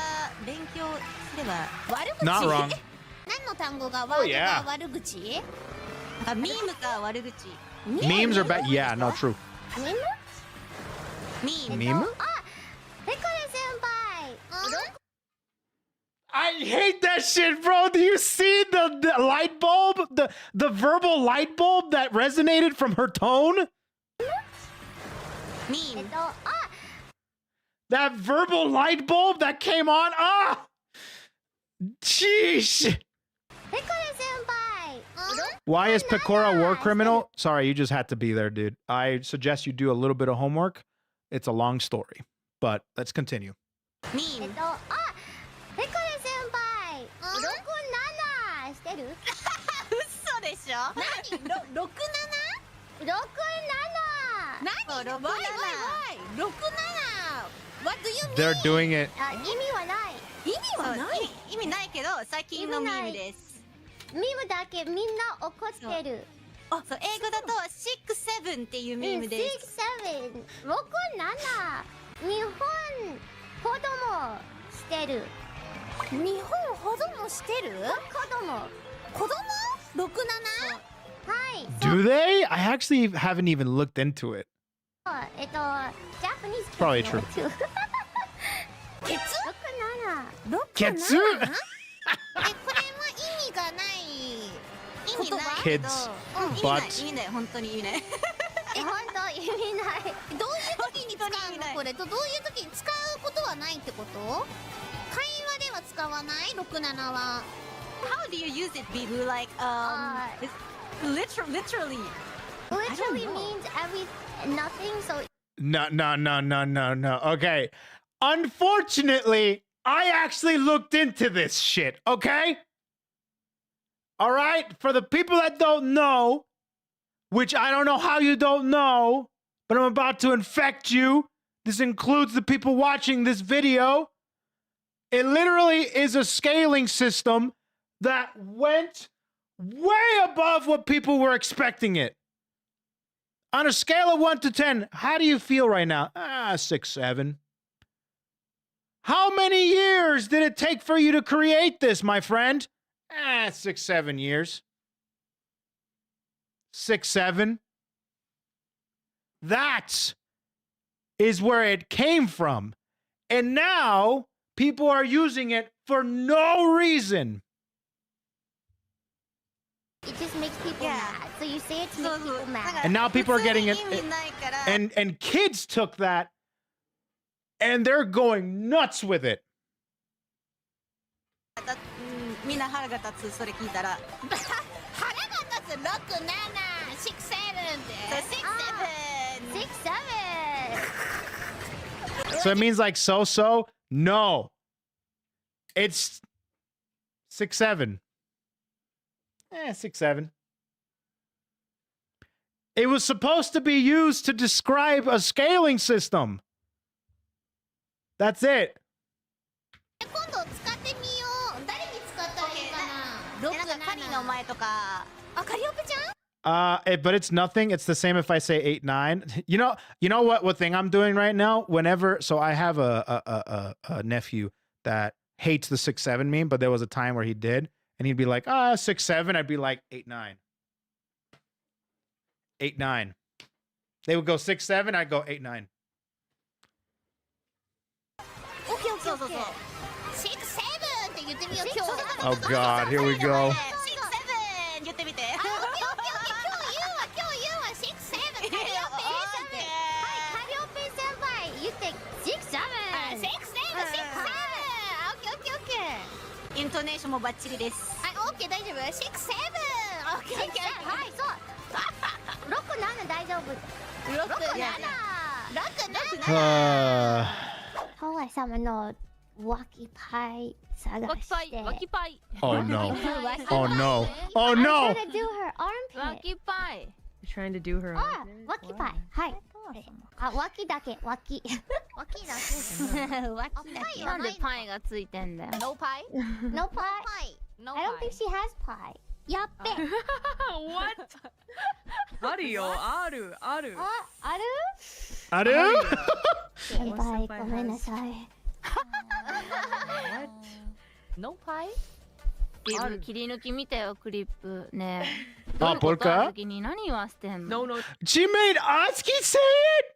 勉強すれば悪口？ Not wrong. 何の単語がワードが悪口？ミームか悪口。Memes are bad. Yeah, no, true. ミーム？ Meme? あ、ペコレ先輩。I hate that shit, bro. Do you see the light bulb? The verbal light bulb that resonated from her tone? Meme. That verbal light bulb that came on. Ah! Sheesh. Why is Pecora a war criminal? Sorry, you just had to be there, dude. I suggest you do a little bit of homework. It's a long story, but let's continue. Meme. してる？嘘でしょ？何？67？67？何？67？67？ What do you mean? They're doing it. 意味はない。意味はない？意味ないけど最近のミームです。ミームだけみんな怒ってる。あ、そう英語だと6-7っていうミームです。6-7、67。日本子供してる。日本子供してる？子供？67？はい。 Do they? I actually haven't even looked into it. Japanese Probably true. ケツ？67。ケツ？これは意味がない意味ないけど、 But 意味ない本当に意味ない。本当意味ない。どういう時に使うのこれ？どういう時に使うことはないってこと？会話では使わない？ 67は。How do you use it, Bibu? Like literally. Literally means nothing. So No. Okay. Unfortunately, I actually looked into this shit, okay? All right? For the people that don't know, which I don't know how you don't know, but I'm about to infect you. This includes the people watching this video. It literally is a scaling system that went way above what people were expecting it. On a scale of 1 to 10, how do you feel right now? 6, 7. How many years did it take for you to create this, my friend? 6, 7 years. 6, 7. That is where it came from. And now people are using it for no reason. it just makes people mad. So you say it to make people mad. And now people are getting it. And kids took that and they're going nuts with it. みんな腹が立つそれ聞いたら。腹が立つ6、7、6、7って。6、7。So it means like so? No. It's 6, 7. 6, 7. It was supposed to be used to describe a scaling system. That's it. 今度使ってみよう。誰に使ったらいいかな。なんかカリの前とか。あ、カリオペちゃんbut it's nothing. It's the same if I say 8, 9. You know what thing I'm doing right now? Whenever, so I have a nephew that hates the 6, 7 meme, but there was a time where he did, and he'd be like, 6, 7. I'd be like 8, 9. 8, 9. They would go 6, 7. I'd go 8, 9. Okay. 6、7って言ってみよう今日。 Oh God, here we go. 6、7言ってみて。今日言うわ6、7。カリオペ先輩言って6、イントネーションもバッチリです。はい、オッケー大丈夫。6、7。オッケーオッケー。はい、そう。6、7大丈夫。6、7。ハワイ様の脇パイ探して。脇パイ。Oh no. Oh no. Oh no. I'm trying to do her armpit. 脇パイ。You're trying to do her. あ、脇パイ。はい。あ、脇だけ。脇。脇だけ。脇だけ。なんでパイがついてんだよ。No pie? No pie? I don't think she has pie. やっべ。What? あるよ。ある。ある。ある？ある？先輩、ごめんなさい。No pie? ビブ切り抜き見たよ、クリップ。ねえ。あ、ポルカ？時に何言わせてんの？ No, no. She made Oski say it?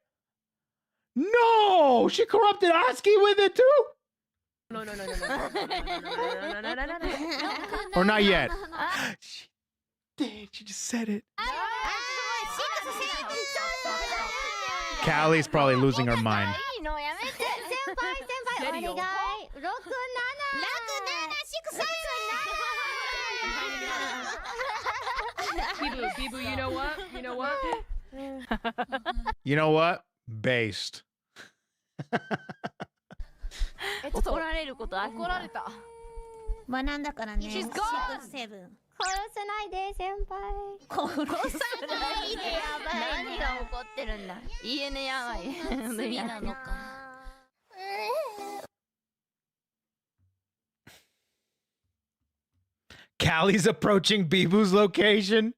No! She corrupted Oski with it too? No. Or not yet? She did. She just said it. Callie's probably losing her mind. いいのやめて。先輩、お願い。6、7。Bibu, you know what? You know what? Based. 怒られることある。怒られた。学んだからね。She's gone! 殺さないで、先輩。殺さないで、やばい。何が起こってるんだ。家ね、やばい。罪なのか。Callie's approaching Bibu's location.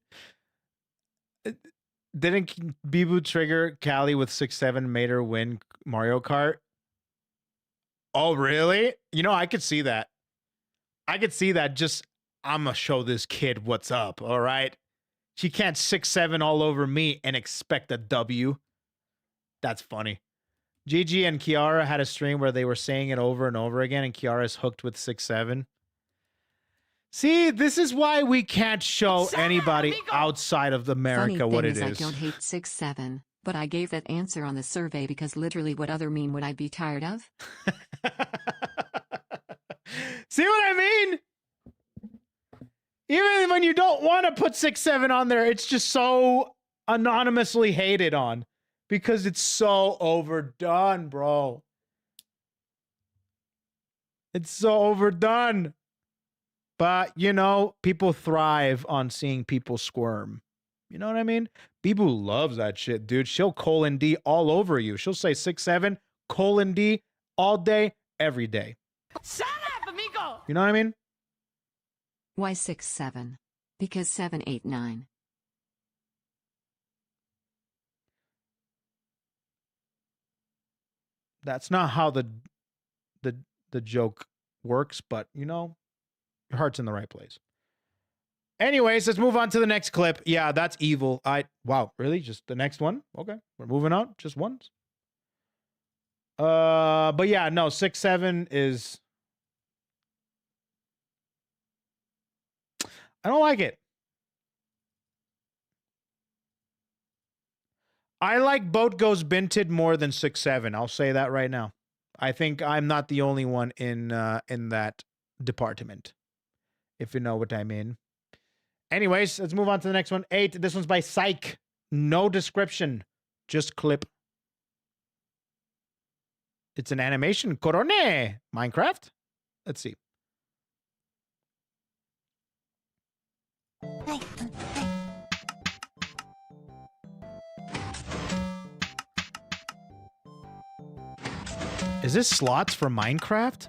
Didn't Bibu trigger Callie with 6-7 made her win Mario Kart? Oh, really? You know, I could see that. I could see that. Just, I'm going to show this kid what's up, all right? She can't 6-7 all over me and expect a W. That's funny. Gigi and Kiara had a stream where they were saying it over and over again, and Kiara's hooked with 6-7. See, this is why we can't show anybody outside of America Funny what thing it is. is. I don't hate 6-7, but I gave that answer on the survey because literally what other meme would I be tired of? See what I mean? Even when you don't want to put 6-7 on there, it's just so anonymously hated on because it's so overdone, bro. It's so overdone. But, you know, people thrive on seeing people squirm. You know what I mean? Bibu loves that shit, dude. She'll colon D all over you. She'll say 6-7, colon D all day, every day. Shut up, amigo! You know what I mean? Why 6-7? Because 7, 8, 9. That's not how the joke works, but, you know, your heart's in the right place. Anyways, let's move on to the next clip. Yeah, that's evil. Wow, really? Just the next one? Okay, we're moving on. Just once. But yeah, no, 6-7 is. I don't like it. I like Boat Goes Binted more than 6-7. I'll say that right now. I think I'm not the only one in that department, if you know what I mean. Anyways, let's move on to the next one. 8. This one's by Psych. No description, just clip. It's an animation. Korone. Minecraft. Let's see. Is this slots for Minecraft?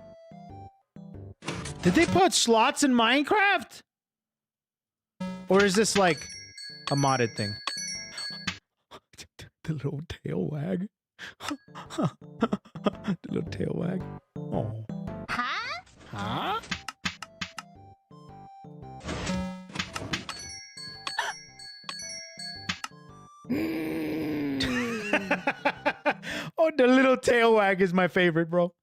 Did they put slots in Minecraft? Or is this like a modded thing? The little tail wag. The little tail wag. Oh. Huh? Huh? Oh, the little tail wag is my favorite, bro.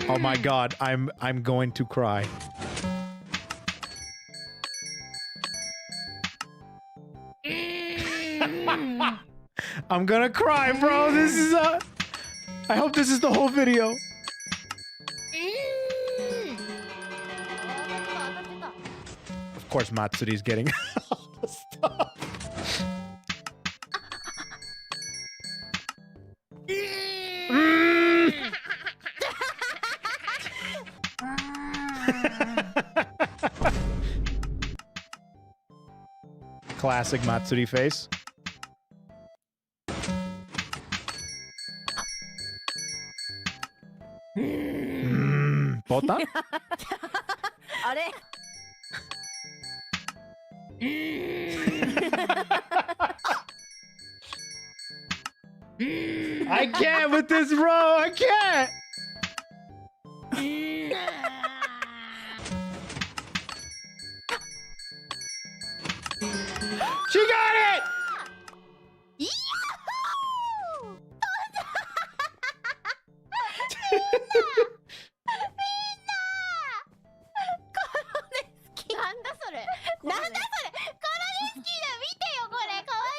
Oh my god, I'm going to cry. I'm gonna cry, bro. This is I hope this is the whole video. Of course, Matsuri's getting all the stuff. Classic Matsuri face. Bota? あれ I can't with this, bro. I can't. She got it.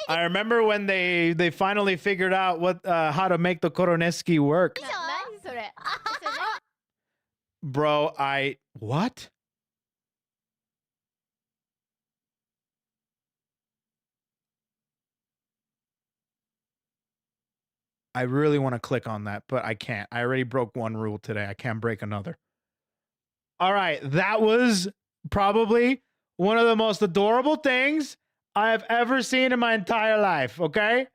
I remember when they finally figured out what how to make the Koroneski work. Bro, what? I really want to click on that, but I can't. I already broke one rule today. I can't break another. All right, that was probably one of the most adorable things I have ever seen in my entire life, okay?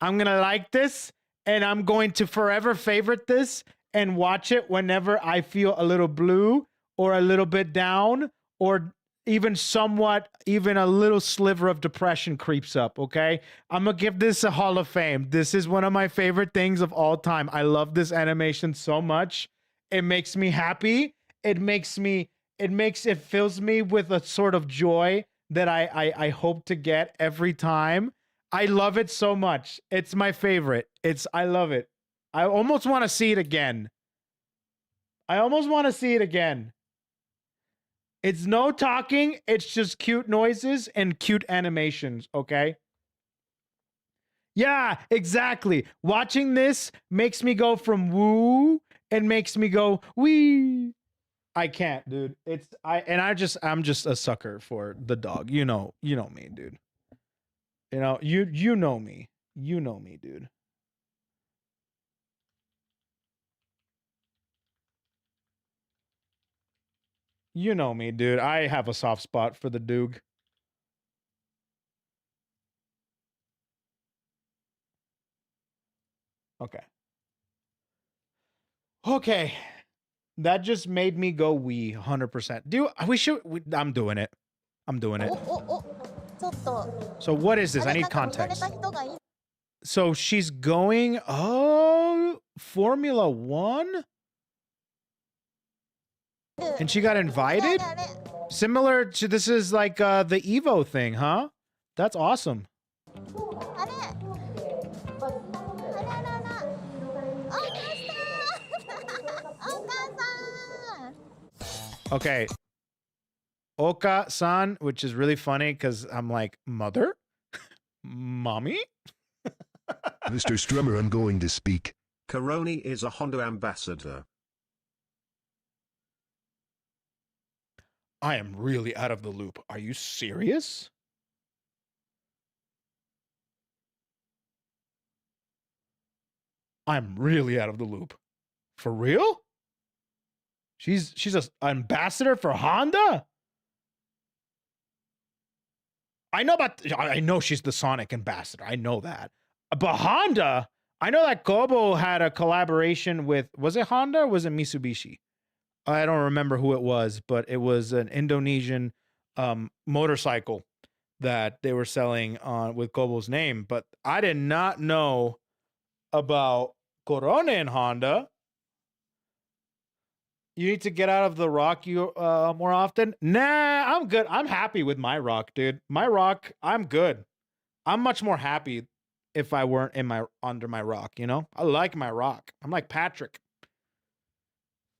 I'm going to like this, and I'm going to forever favorite this and watch it whenever I feel a little blue or a little bit down or even somewhat, even a little sliver of depression creeps up, okay? I'm going to give this a Hall of Fame. This is one of my favorite things of all time. I love this animation so much. It makes me happy. It fills me with a sort of joy that I hope to get every time. I love it so much. It's my favorite. I love it. I almost want to see it again. It's no talking. It's just cute noises and cute animations, okay? Yeah, exactly. Watching this makes me go from woo and makes me go wee. I can't, dude. I'm just a sucker for the dog. You know me, dude. You know me. You know me, dude. You know me, dude. I have a soft spot for the Doog. Okay. That just made me go wee 100%. I'm doing it. So what is this? I need context. So she's going, Formula 1? And she got invited? Similar to, this is like the Evo thing, huh? That's awesome. Okay. Oka-san, which is really funny because I'm like, mother? Mommy? Mr. Strummer, I'm going to speak. Karoni is a Honda ambassador. I am really out of the loop. Are you serious? I'm really out of the loop. For real? She's an ambassador for Honda? I know she's the Sonic ambassador. I know that. But Honda, I know that KoeKoe had a collaboration with, was it Honda or was it Mitsubishi? I don't remember who it was, but it was an Indonesian motorcycle that they were selling on with KoeKoe's name. But I did not know about Korone and Honda. You need to get out of the rock more often? Nah, I'm good. I'm happy with my rock, dude. My rock, I'm good. I'm much more happy if I weren't under my rock, you know? I like my rock. I'm like Patrick.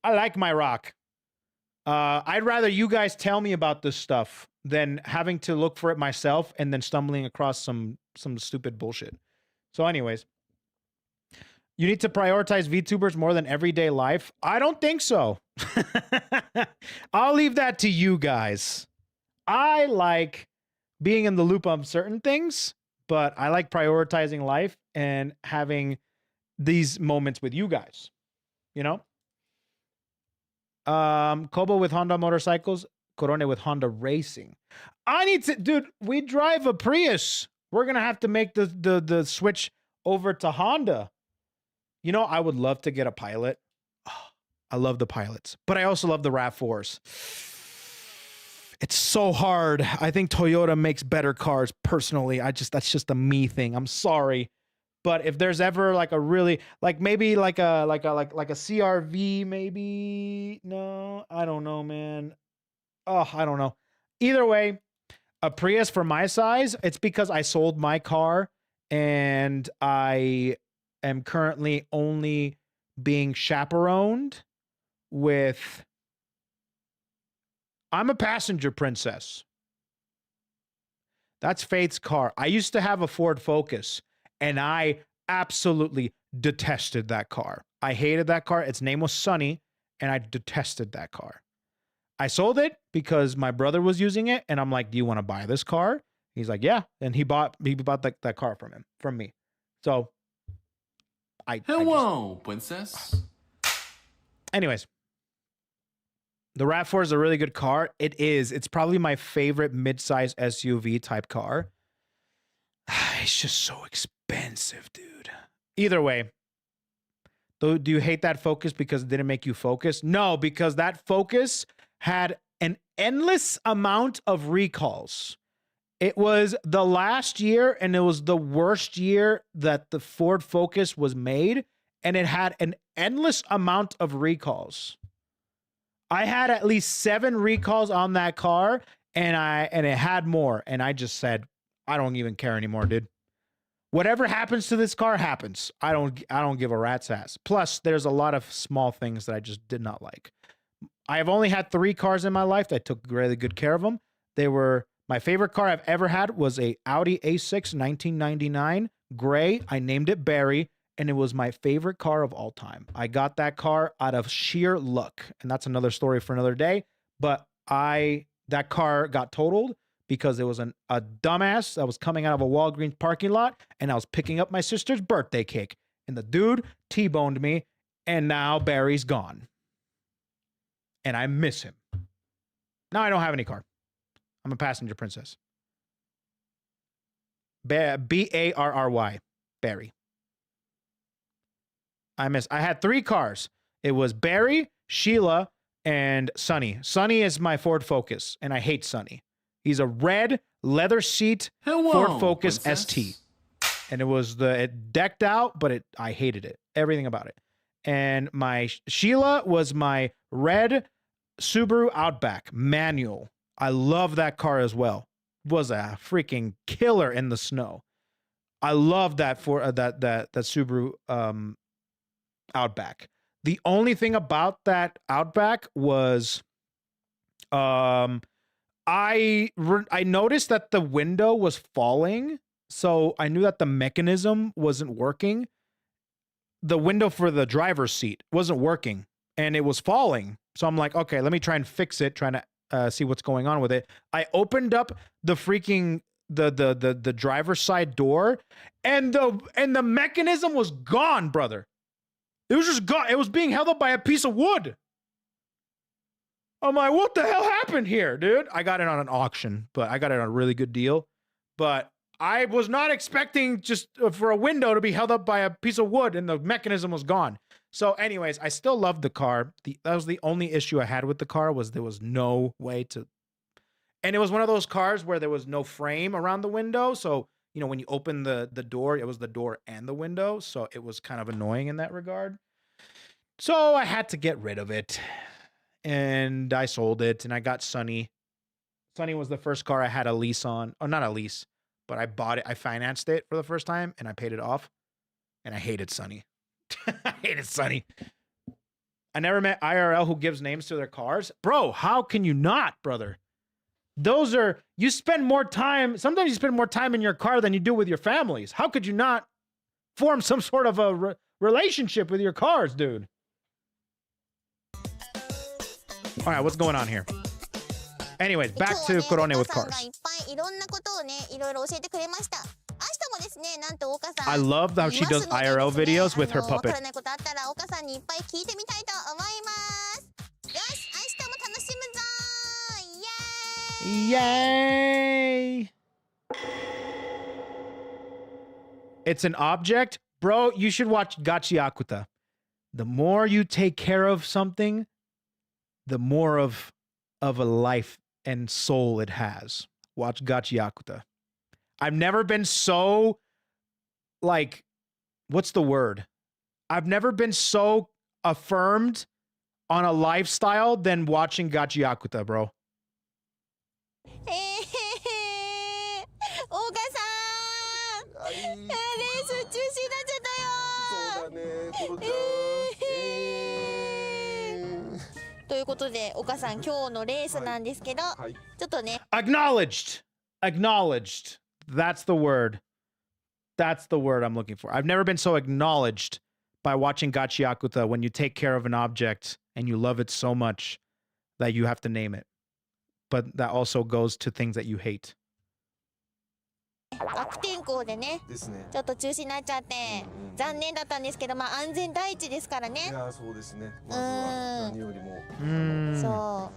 I like my rock. I'd rather you guys tell me about this stuff than having to look for it myself and then stumbling across some some stupid bullshit. So anyways, you need to prioritize VTubers more than everyday life. I don't think so. I'll leave that to you guys. I like being in the loop on certain things, but I like prioritizing life and having these moments with you guys, you know? Kobo with Honda motorcycles, Corone with Honda racing. I need to, dude, we drive a Prius. We're going to have to make the switch over to Honda. You know, I would love to get a pilot. Oh, I love the pilots, but I also love the RAV4s. It's so hard. I think Toyota makes better cars personally. That's just a me thing. I'm sorry. But if there's ever like a really maybe like a CRV, maybe, no, I don't know, man. Oh, I don't know. Either way, a Prius for my size, it's because I sold my car and I am currently only being chaperoned with, I'm a passenger princess. That's Faith's car. I used to have a Ford Focus and I absolutely detested that car. I hated that car. Its name was Sunny and I detested that car. I sold it because my brother was using it and I'm like, do you want to buy this car? He's like, yeah. And he bought that car from me. So Hello, princess. Anyways, the RAV4 is a really good car. It is. It's probably my favorite mid-size SUV type car. It's just so expensive, dude. Either way, do you hate that Focus because it didn't make you focus? No, because that Focus had an endless amount of recalls. It was the last year and it was the worst year that the Ford Focus was made, and it had an endless amount of recalls. I had at least 7 recalls on that car and it had more, and I just said, I don't even care anymore, dude. Whatever happens to this car happens. I don't give a rat's ass. Plus, there's a lot of small things that I just did not like. I have only had 3 cars in my life. I took really good care of them. They were, my favorite car I've ever had was a Audi A6 1999 gray. I named it Barry, and it was my favorite car of all time. I got that car out of sheer luck, and that's another story for another day. But that car got totaled because it was a dumbass that was coming out of a Walgreens parking lot, and I was picking up my sister's birthday cake, and the dude T-boned me, and now Barry's gone. And I miss him. Now I don't have any car. I'm a passenger princess. Barry. Barry. I had 3 cars. It was Barry, Sheila, and Sunny. Sunny is my Ford Focus, and I hate Sunny. He's a red leather seat Ford Focus princess. ST. And it decked out, but I hated it. Everything about it. And my Sheila was my red Subaru Outback manual. I love that car as well. It was a freaking killer in the snow. I love that for that Subaru Outback. The only thing about that Outback was I noticed that the window was falling, so I knew that the mechanism wasn't working. The window for the driver's seat wasn't working and it was falling. So I'm like, okay, let me try and fix it, trying to see what's going on with it. I opened up the freaking the driver's side door and the mechanism was gone, brother. It was just gone. It was being held up by a piece of wood. I'm like, what the hell happened here, dude? I got it on an auction, but I got it on a really good deal. But I was not expecting just for a window to be held up by a piece of wood and the mechanism was gone. So anyways, I still loved the car. That was the only issue I had with the car, was there was no way to... And it was one of those cars where there was no frame around the window. So, you know, when you open the door, it was the door and the window. So it was kind of annoying in that regard. So I had to get rid of it. And I sold it and I got Sunny. Sunny was the first car I had a lease on. Oh, not a lease, but I bought it. I financed it for the first time and I paid it off. And I hated Sunny. I hated Sunny. I never met IRL who gives names to their cars. Bro, how can you not, brother? those are, you spend more time, sometimes you spend more time in your car than you do with your families. How could you not form some sort of a relationship with your cars, dude? All right, what's going on here? Anyways, back to Korone with cars. I love how she does IRL videos with her puppet. Yay! It's an object? Bro, you should watch Gachiakuta. The more you take care of something, the more of a life and soul it has. Watch Gachiakuta. I've never been so, like, what's the word? I've never been so affirmed on a lifestyle than watching Gachiakuta, bro. Acknowledged. Acknowledged. That's the word. That's the word I'm looking for. I've never been so acknowledged by watching Gachiakuta when you take care of an object and you love it so much that you have to name it. But that also goes to things that you hate. 悪天候でね、ちょっと中止になっちゃって残念だったんですけど、まあ安全第一ですからね。いや、そうですね。まずは何よりも。そう。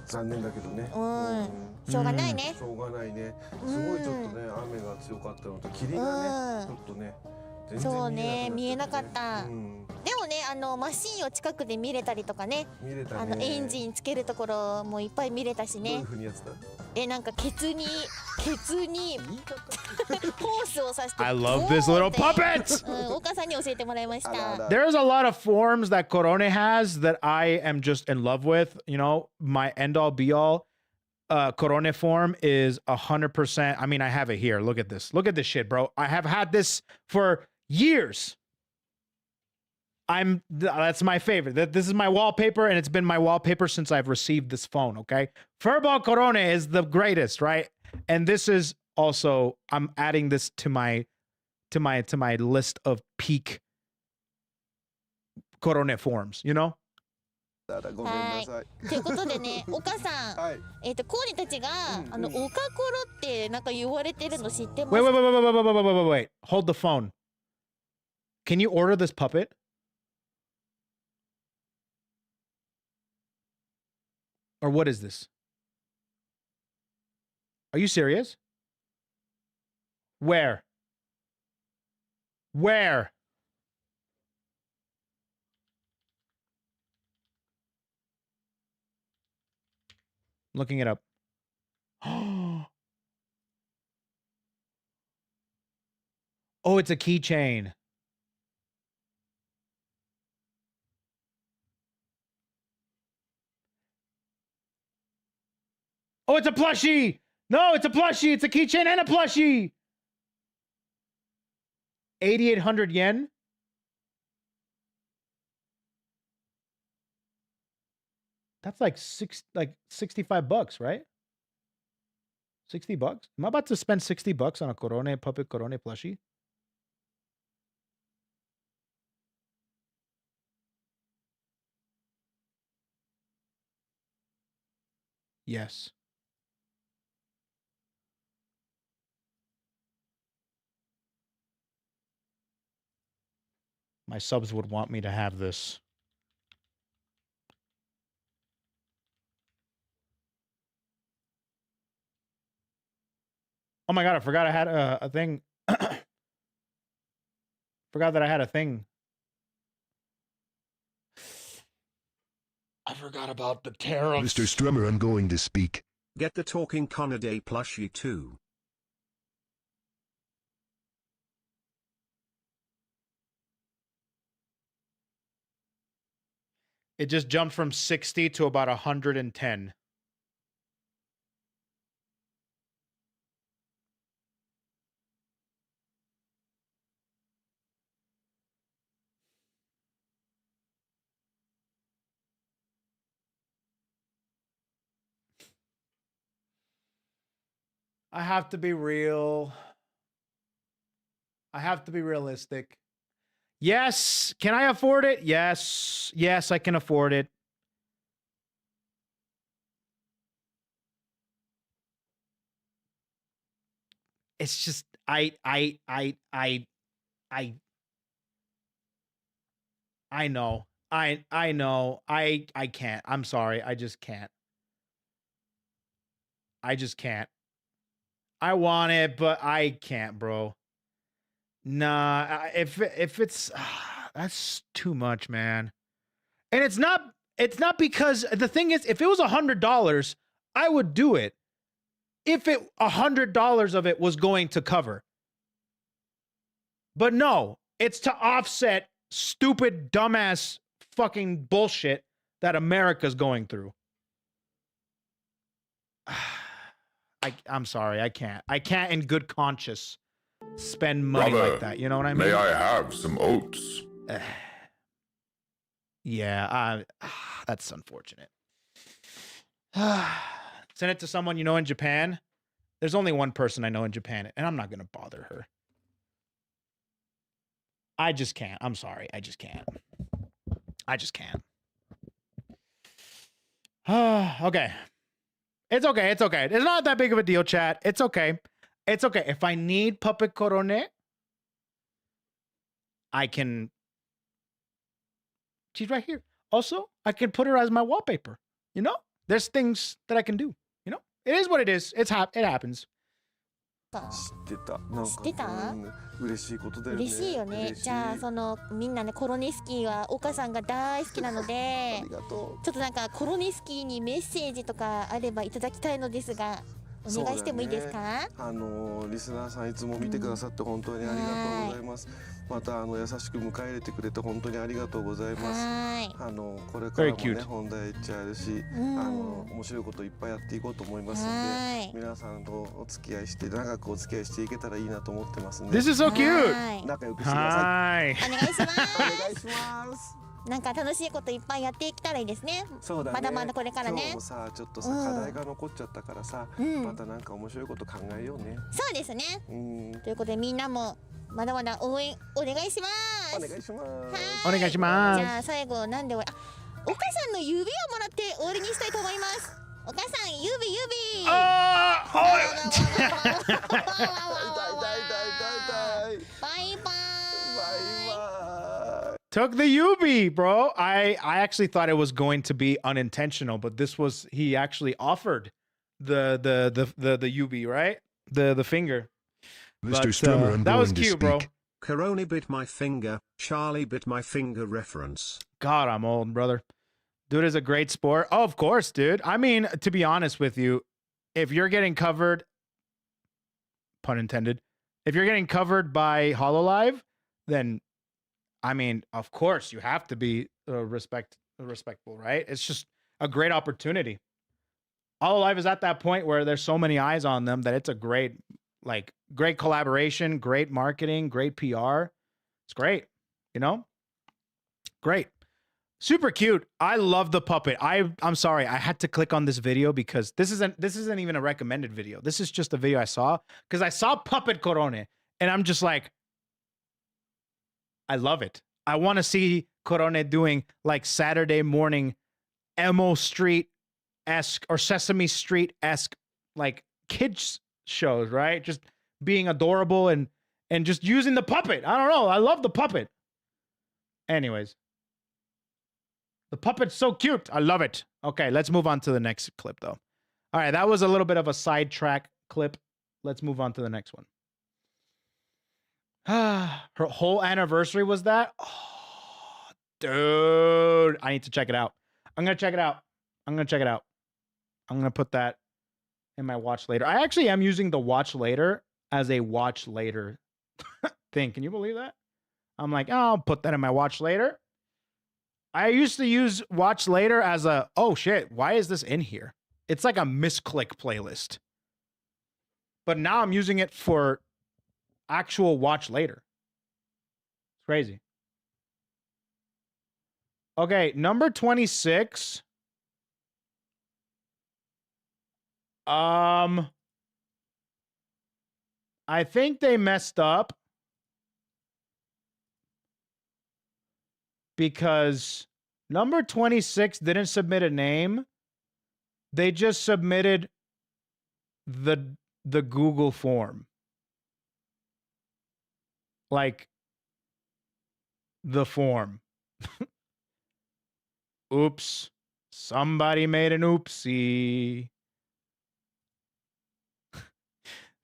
残念だけどね。しょうがないね。しょうがないね。すごいちょっとね、雨が強かったのと霧がね、ちょっとね。そうね、見えなかった。でもね、マシンを近くで見れたりとかね、エンジンつけるところもいっぱい見れたしね。どういう風にやってた？なんかケツにホースを刺して。I love this little puppet! お母さんに教えてもらいました。There's a lot of forms that Korone has that I am just in love with. You know, my end-all be-all Korone form is 100%. I mean, I have it here. Look at this. Look at this shit, bro. I have had this for years. That's my favorite. This is my wallpaper, and it's been my wallpaper since I've received this phone. Okay, Furball Korone is the greatest, right? And this is also, I'm adding this to my list of peak Korone forms. You know. はい。ということでね、お母さん、コーニたちがオカコロってなんか言われてるの知ってます？ Wait. Hold the phone. Can you order this puppet? Or what is this? Are you serious? Where? Where? Looking it up. Oh, it's a keychain. Oh, it's a plushie. No, it's a plushie. It's a keychain and a plushie. 8,800 yen. That's like 65 bucks, right? 60 bucks? Am I about to spend 60 bucks on a Korone puppet Korone plushie? Yes. My subs would want me to have this. Oh my god, I forgot I had a thing. Forgot that I had a thing. I forgot about the tariffs. Mr. Strummer, I'm going to speak. Get the Talking Conaday plushie too. It just jumped from 60 to about 110. I have to be real. I have to be realistic. Yes. Can I afford it? Yes. Yes, I can afford it. It's just I know. I know. I can't. I'm sorry. I just can't. I just can't. I want it, but I can't, bro. Nah, if it's that's too much, man. And it's not because the thing is, if it was $100, I would do it. If it $100 of it was going to cover. But no, it's to offset stupid, dumbass fucking bullshit that America's going through. I'm sorry, I can't. I can't in good conscience spend money Brother, like that. You know what I mean? May I have some oats? Yeah, that's unfortunate. Send it to someone you know in Japan. There's only one person I know in Japan, and I'm not going to bother her. I just can't. I'm sorry. I just can't. I just can't. Okay. It's okay. It's okay. It's not that big of a deal, chat. It's okay. It's okay. If I need Puppet Korone, I can... She's right here. Also, I can put her as my wallpaper. You know? There's things that I can do. You know? It is what it is. It happens. 知ってた。なんか知ってた？嬉しいことだよね。嬉しいよね。じゃあそのみんなねコロネスキーは岡さんが大好きなので、ありがとちょっとなんかコロネスキーにメッセージとかあればいただきたいのですが、お願いしてもいいですか？リスナーさんいつも見てくださって本当にありがとうございます。また優しく迎え入れてくれて本当にありがとうございます。これからもね本題いっちゃうし、面白いこといっぱいやっていこうと思いますので、皆さんとお付き合いして長くお付き合いしていけたらいいなと思ってますね。This is so cute. 仲良くしてください。お願いします。お願いします。なんか楽しいこといっぱいやっていけたらいいですね。そうだね。まだまだこれからね。今日もさちょっとさ課題が残っちゃったからさ、またなんか面白いこと考えようね。そうですね。ということでみんなもまだまだ応援お願いします。お願いします。お願いします。じゃあ最後なんで岡さんの指をもらって終わりにしたいと思います。岡さん指。バイバイ。Took the Yubi, bro. I actually thought it was going to be unintentional, but this was he actually offered the Yubi, right? The finger. Mr. Strummer, I'm that was going to cute, bro. speak. Corona bit my finger, Charlie bit my finger reference. God, I'm old, brother. Dude is a great sport. Oh, of course, dude. I mean, to be honest with you, if you're getting covered, pun intended, if you're getting covered by HoloLive, then I mean, of course, you have to be respectful, right? It's just a great opportunity. HoloLive is at that point where there's so many eyes on them that it's a great collaboration, great marketing, great PR. It's great, you know? Great. Super cute. I love the puppet. I'm sorry, I had to click on this video because this isn't even a recommended video. This is just a video I saw because I saw Puppet Korone and I'm just like, I love it. I want to see Korone doing like Saturday morning Emo Street-esque or Sesame Street-esque like kids shows, right? Just being adorable and just using the puppet. I don't know. I love the puppet. Anyways. The puppet's so cute. I love it. Okay, let's move on to the next clip though. All right, that was a little bit of a sidetrack clip. Let's move on to the next one. Her whole anniversary was that? Oh, dude. I need to check it out. I'm going to check it out. I'm going to put that in my watch later. I actually am using the watch later as a watch later thing. Can you believe that? I'm like, oh, I'll put that in my watch later. I used to use watch later as a, oh shit, why is this in here? It's like a misclick playlist. But now I'm using it for actual watch later. It's crazy. Okay, number 26. I think they messed up because number 26 didn't submit a name. They just submitted the Google form. Like the form. Oops. Somebody made an oopsie.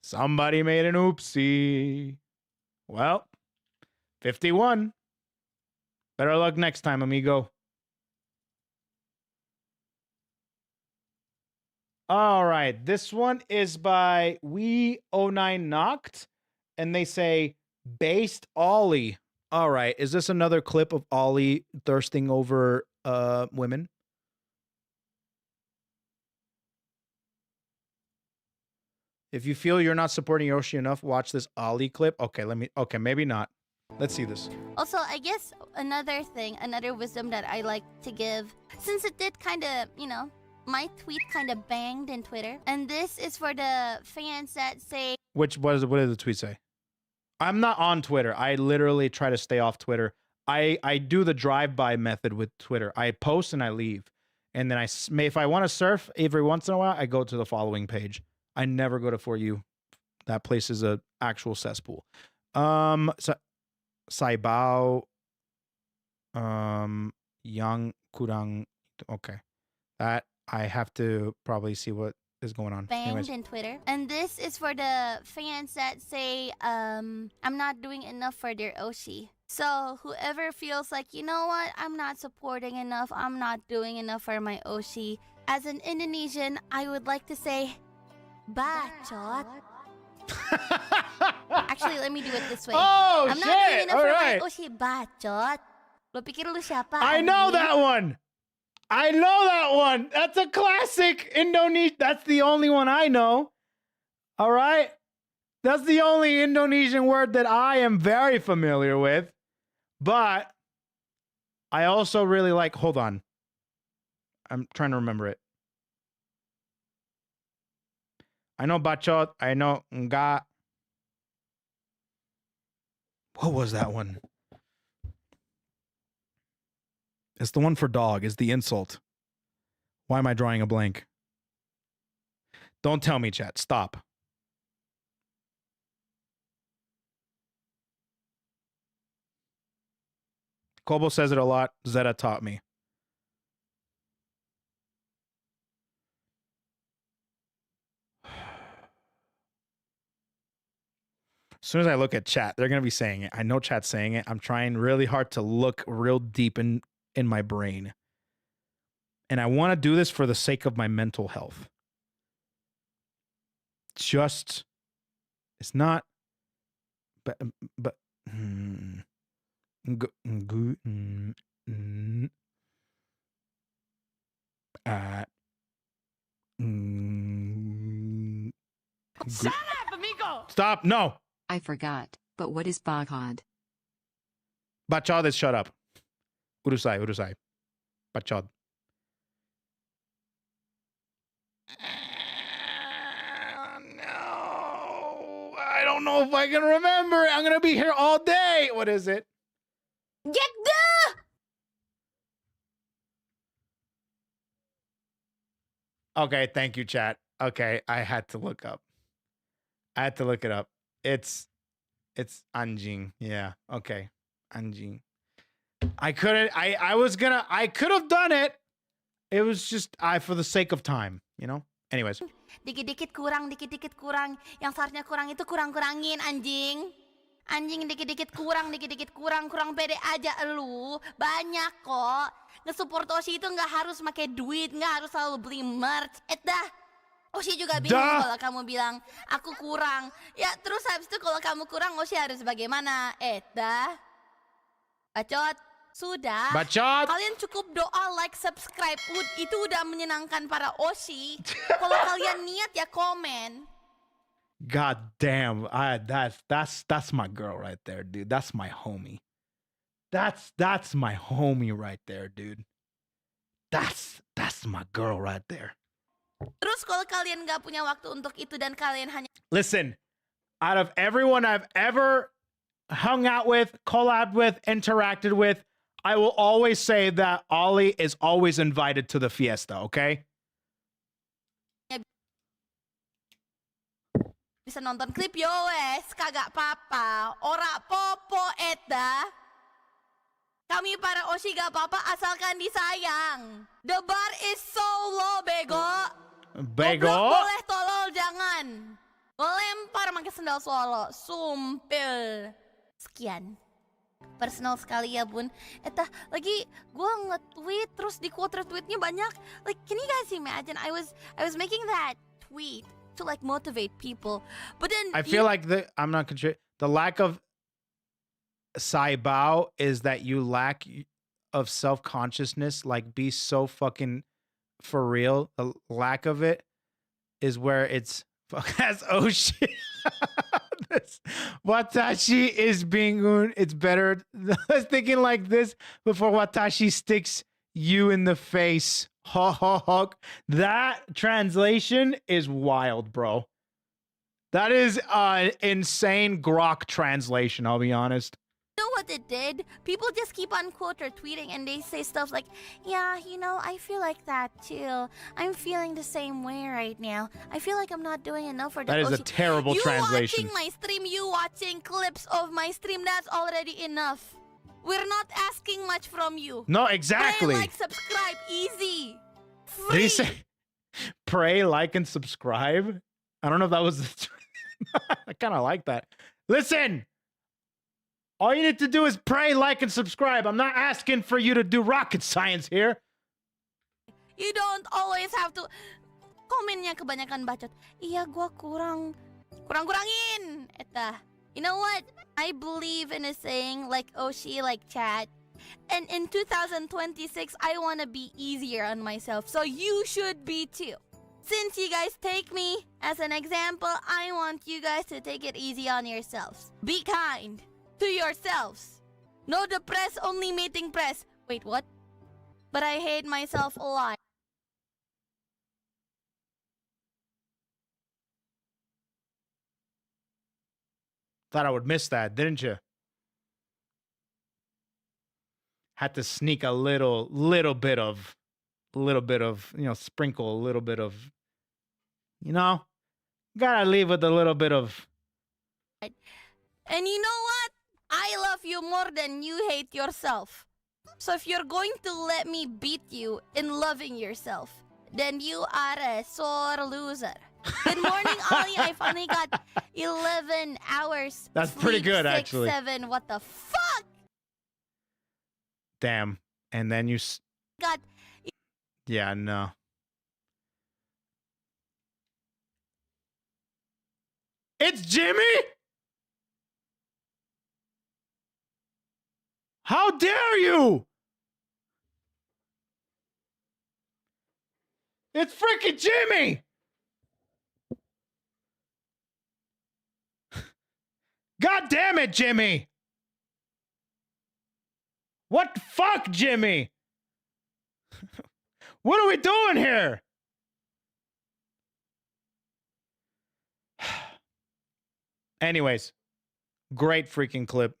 Somebody made an oopsie. Well, 51. Better luck next time, amigo. All right. This one is by We09 Knocked. And they say, based Ollie. All right. Is this another clip of Ollie thirsting over women? If you feel you're not supporting Yoshi enough, watch this Ollie clip. Okay, okay, maybe not. Let's see this. Also, I guess another thing, another wisdom that I like to give, since it did kind of, you know, my tweet kind of banged in Twitter, and this is for the fans that say... What did the tweet say? I'm not on Twitter. I literally try to stay off Twitter. I do the drive-by method with Twitter. I post and I leave. And then if I want to surf every once in a while, I go to the following page. I never go to For You. That place is a actual cesspool. Saibao, Yang Kurang. Okay, that I have to probably see what is going on. Banged in Twitter, and this is for the fans that say, I'm not doing enough for their Oshi. So whoever feels like, you know what, I'm not supporting enough, I'm not doing enough for my Oshi. As an Indonesian, I would like to say, bacot. Actually, let me do it this way. Oh, I'm shit! not doing enough All for right. my Oshi, bacot. Lo pikir lu siapa? I know that one. I know that one. That's a classic Indonesian. That's the only one I know. All right. That's the only Indonesian word that I am very familiar with. But I also really like, hold on. I'm trying to remember it. I know bacot. I know enggak. What was that one? It's the one for dog. It's the insult. Why am I drawing a blank? Don't tell me, chat. Stop. Kobo says it a lot. Zeta taught me. As soon as I look at chat, they're going to be saying it. I know chat's saying it. I'm trying really hard to look real deep in my brain. And I want to do this for the sake of my mental health. It's not, but, Shut up, amigo! Stop, no! I forgot, but what is Bachod? Bachod is shut up. Urusai. Bachod. No, I don't know if I can remember it. I'm going to be here all day. What is it? Get the... Okay, thank you, chat. Okay, I had to look up. I had to look it up. It's anjing. Yeah, okay. Anjing. I could have done it. It was just for the sake of time, you know? Anyways. Dikit-dikit kurang. Yang seharusnya kurang itu kurang-kurangin, anjing. Anjing dikit-dikit kurang. Kurang pede aja elu. Banyak kok. Nge-support Oshi itu nggak harus pakai duit, nggak harus selalu beli merch. Dah. Oshi juga bingung kalau kamu bilang aku kurang. Ya terus habis itu kalau kamu kurang Oshi harus bagaimana? Dah. Bacot. Sudah. Bacot. Kalian cukup doa, like, subscribe. Itu udah menyenangkan para Oshi. Kalau kalian niat ya komen. God damn. That's my girl right there, dude. That's my homie. That's my homie right there, dude. That's my girl right there. Terus kalau kalian nggak punya waktu untuk itu dan kalian hanya... Listen, out of everyone I've ever hung out with, collabed with, interacted with, I will always say that Ollie is always invited to the fiesta, okay? Bisa nonton klip yo wes, kagak papa. Ora popo eta. Kami para Oshi gak apa-apa asalkan disayang. The bar is so low, bego. Bego? Goblok boleh, tolol jangan. Lempar pakai sendal solo. Sumpil. Sekian. Personal sekali ya bun. Eta lagi gue nge-tweet terus di quote retweetnya banyak. Like, can you guys imagine? I was making that tweet to like motivate people, but then I feel like the lack of Saibao is that you lack of self-consciousness. Like, be so fucking for real. The lack of it is where it's that's oh shit. Watashi is being it's better. I was thinking like this before Watashi sticks you in the face. Ho ho ho. That translation is wild, bro. That is an insane grok translation, I'll be honest. You know what it did? People just keep on quote or tweeting and they say stuff like, yeah, you know, I feel like that too. I'm feeling the same way right now. I feel like I'm not doing enough for the That is a terrible translation. You watching my stream, you watching clips of my stream, that's already enough. We're not asking much from you. No, exactly. Pray, like, subscribe, easy. Free. Did he say pray, like, and subscribe? I don't know if that was I kind of like that. Listen, all you need to do is pray, like, and subscribe. I'm not asking for you to do rocket science here. You don't always have to. Komennya kebanyakan bacot. Iya, gua kurangin. Eta. You know what? I believe in a saying like Oshi, like chat. And in 2026, I want to be easier on myself. So you should be too. Since you guys take me as an example, I want you guys to take it easy on yourselves. Be kind to yourselves. No depress, only mating press. Wait, what? But I hate myself a lot. Thought I would miss that, didn't you? Had to sneak a little bit of, you know, sprinkle a little bit of, you know, gotta leave with a little bit of. And you know what? I love you more than you hate yourself. So if you're going to let me beat you in loving yourself, then you are a sore loser. Good morning, Ollie. I finally got 11 hours. That's sleep, pretty good, 6, actually. 7. What the fuck? Damn. And then you Got. Yeah, no. It's Jimmy? How dare you? It's freaking Jimmy! God damn it, Jimmy! What the fuck, Jimmy? What are we doing here? Anyways, great freaking clip.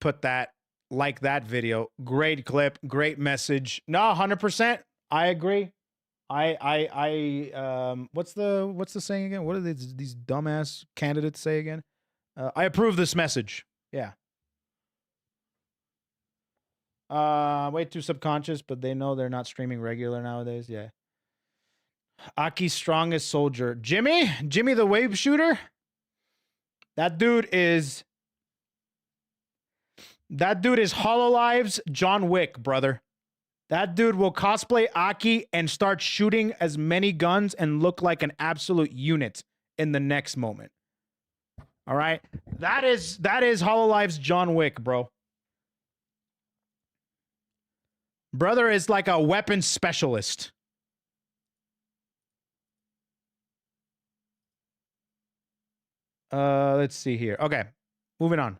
Put that, like that video. Great clip, great message. No, 100%. I agree. What's the saying again? What do these dumbass candidates say again? I approve this message. Yeah. Way too subconscious, but they know they're not streaming regular nowadays. Yeah. Aki's strongest soldier. Jimmy the wave shooter. That dude is HoloLive's John Wick, brother. That dude will cosplay Aki and start shooting as many guns and look like an absolute unit in the next moment. All right? That is HoloLive's John Wick, bro. Brother is like a weapons specialist. Let's see here. Okay. Moving on.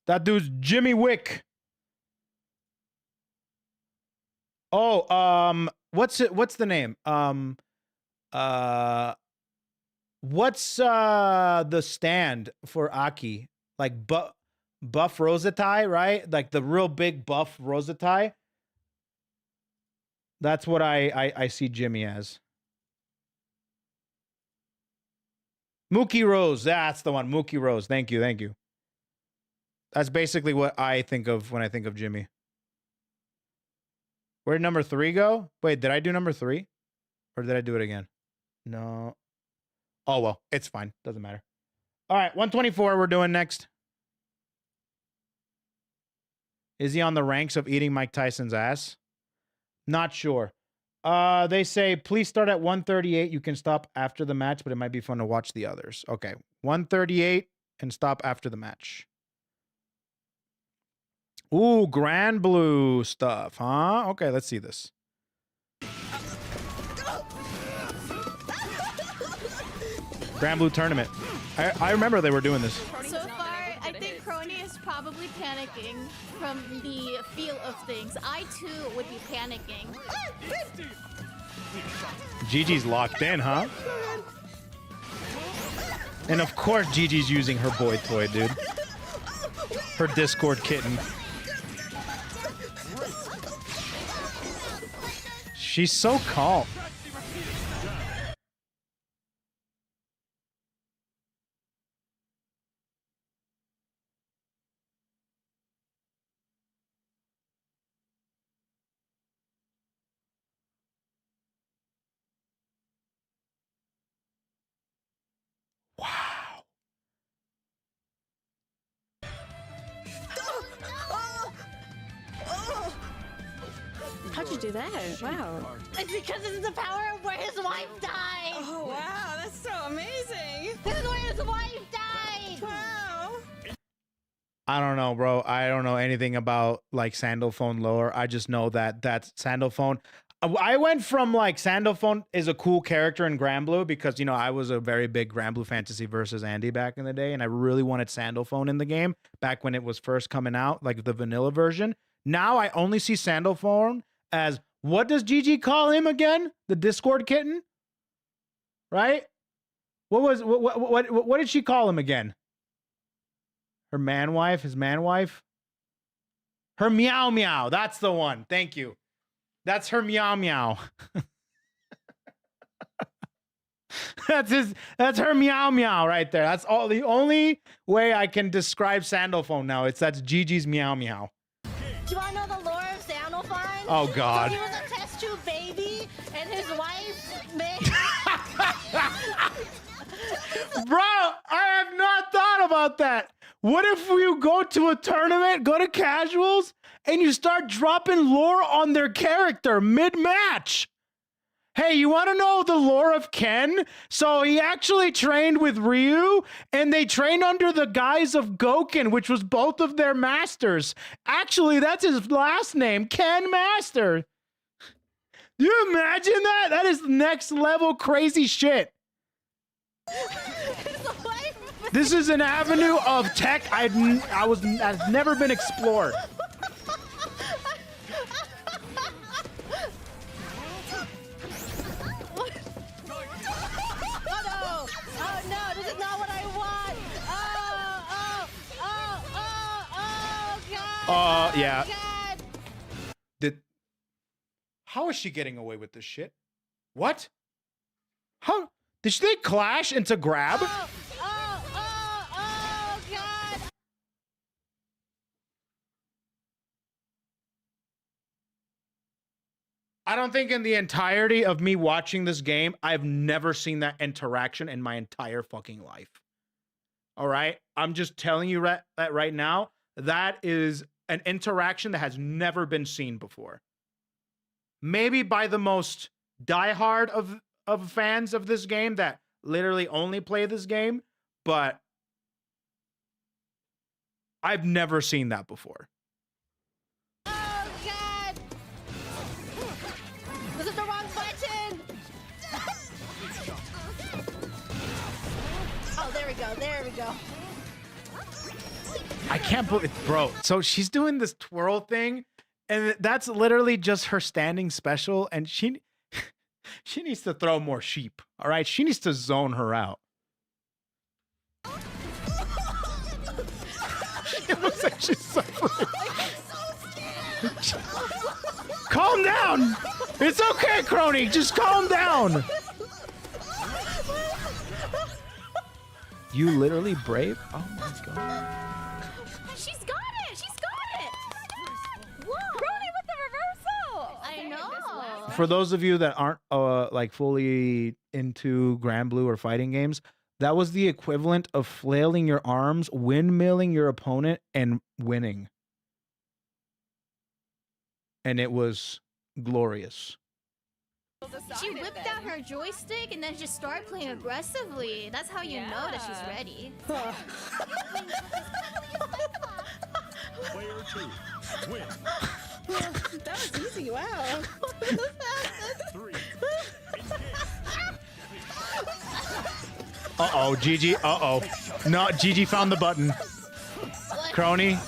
That dude's Jimmy Wick. Oh, what's the name? What's the stand for Aki? Like buff Rosatai, right? Like the real big buff Rosatai. That's what I see Jimmy as. Mookie Rose, that's the one. Mookie Rose. Thank you, thank you. That's basically what I think of when I think of Jimmy. Where did number 3 go? Wait, did I do number 3? Or did I do it again? No. Oh, well, it's fine. Doesn't matter. All right, 124 we're doing next. Is he on the ranks of eating Mike Tyson's ass? Not sure. They say, please start at 138. You can stop after the match, but it might be fun to watch the others. Okay, 138 and stop after the match. Ooh, Grand Blue stuff, huh? Okay, let's see this. Grand Blue tournament. I remember they were doing this. So far, I think Crony is probably panicking from the feel of things. I too would be panicking. Gigi's locked in, huh? And of course Gigi's using her boy toy, dude. Her Discord kitten. She's so calm. How'd you do that? Wow. It's because it's the power of where his wife died. Oh, wow. That's so amazing. This is where his wife died. Wow. I don't know, bro. I don't know anything about like Sandalphone lore. I just know that that's Sandalphone. I went from like Sandalphone is a cool character in Granblue because, you know, I was a very big Granblue Fantasy versus Andy back in the day. And I really wanted Sandalphone in the game back when it was first coming out, like the vanilla version. Now I only see Sandalphone as, what does Gigi call him again? The Discord kitten? Right? What did she call him again? Her man wife? His man wife? Her meow meow. That's the one. Thank you. That's her meow meow. That's her meow meow right there. That's all the only way I can describe Sandalphone now. That's Gigi's meow meow. Do you want to know the lore of Sandalphone? Oh God. So he was a test tube baby, and his wife made. Bro, I have not thought about that. What if you go to a tournament, go to casuals, and you start dropping lore on their character mid-match? Hey, you want to know the lore of Ken? So he actually trained with Ryu, and they trained under the guise of Gouken, which was both of their masters. Actually, that's his last name, Ken Master. Do you imagine that? That is next level crazy shit. This is an avenue of tech has never been explored. Oh no, this is not what I want. God. Yeah. God. How is she getting away with this shit? What? How did they clash into grab? God. I don't think in the entirety of me watching this game, I've never seen that interaction in my entire fucking life. All right? I'm just telling you that right now, that is an interaction that has never been seen before. Maybe by the most diehard of fans of this game that literally only play this game, but I've never seen that before. Oh God! This is the wrong button. Oh, there we go. There we go. I can't believe, bro. So she's doing this twirl thing, and that's literally just her standing special. And She needs to throw more sheep. All right, she needs to zone her out. It looks like she's suffering. Calm down. It's okay, Crony. Just calm down. You literally brave? Oh my god. She's got it! She's got it! Whoa! Crony with the reversal! I know! For those of you that aren't like fully into Grand Blue or fighting games, that was the equivalent of flailing your arms, windmilling your opponent, and winning. And it was glorious. She whipped out her joystick and then just started playing aggressively. That's how you know that she's ready. Player 2, win. That was easy, wow. 3, Uh-oh, Gigi, uh-oh. No, Gigi found the button. Crony,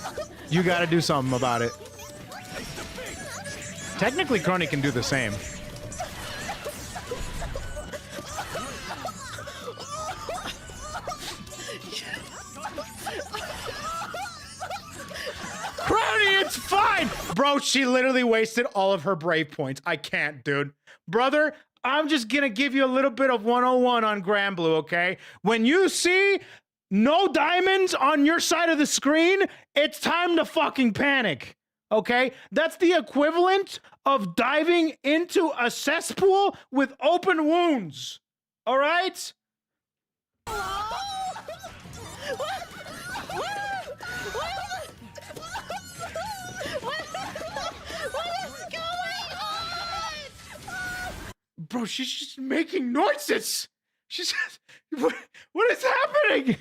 you gotta do something about it. Technically, Crony can do the same. Crony, it's fine! Bro, she literally wasted all of her brave points. I can't, dude. Brother, I'm just gonna give you a little bit of 101 on Grand Blue, okay? When you see no diamonds on your side of the screen, it's time to fucking panic, okay? That's the equivalent of diving into a cesspool with open wounds, all right? Bro, she's just making noises. She's what is happening?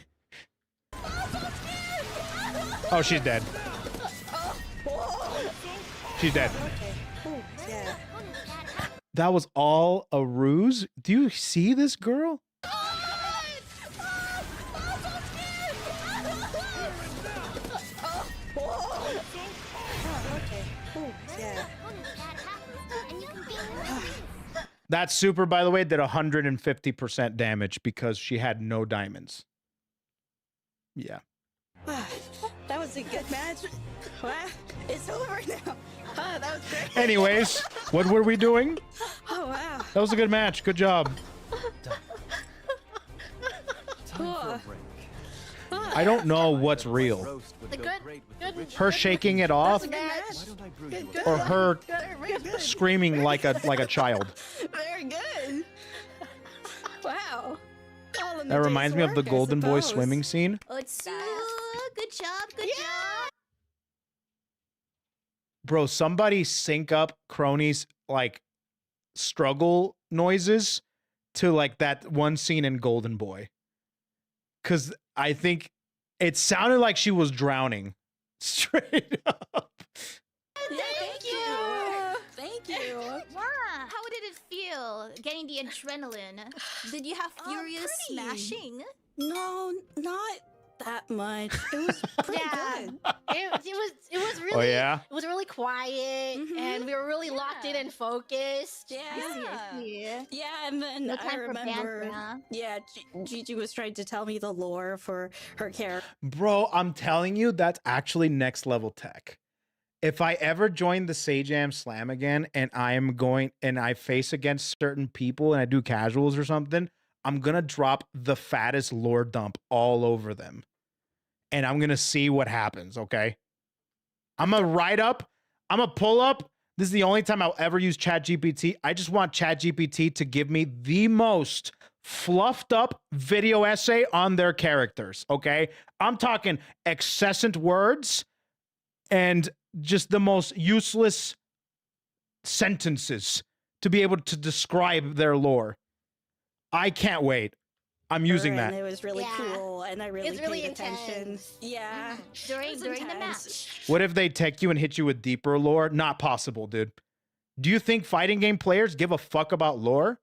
Oh, she's dead. She's dead. That was all a ruse. Do you see this girl? That super, by the way, did 150% damage because she had no diamonds. Yeah. That was a good match. Wow, it's over now. Oh, that was great. Anyways, what were we doing? Oh, wow. That was a good match. Good job. Cool. I don't know what's real. The good. Her shaking it off, Good. or her Good. screaming like a child. Very good. Wow. All in the That reminds day's me of the work, I Golden Boy suppose. swimming scene. Otsu, good job, good job. Bro, somebody sync up Crony's like struggle noises to like that one scene in Golden Boy. Cause I think it sounded like she was drowning. Straight up. Thank you. Thank you. How did it feel getting the adrenaline? Did you have furious pretty. smashing? No, not that much. It was pretty good. It was really Oh yeah? it was really quiet and we were really locked in and focused. Yeah. Yeah, and then No I time for remember. banter. Yeah, Gigi was trying to tell me the lore for her character. Bro, I'm telling you, that's actually next level tech. If I ever join the Sajam Slam again and I face against certain people and I do casuals or something, I'm gonna drop the fattest lore dump all over them. And I'm gonna see what happens, okay? I'm gonna write up, I'm gonna pull up. This is the only time I'll ever use ChatGPT. I just want ChatGPT to give me the most fluffed up video essay on their characters, okay? I'm talking excessant words and just the most useless sentences to be able to describe their lore. I can't wait. I'm using that. And it was really cool, and I really It's really paid attention. intense. Yeah. During It's the intense. match. What if they take you and hit you with deeper lore? Not possible, dude. Do you think fighting game players give a fuck about lore?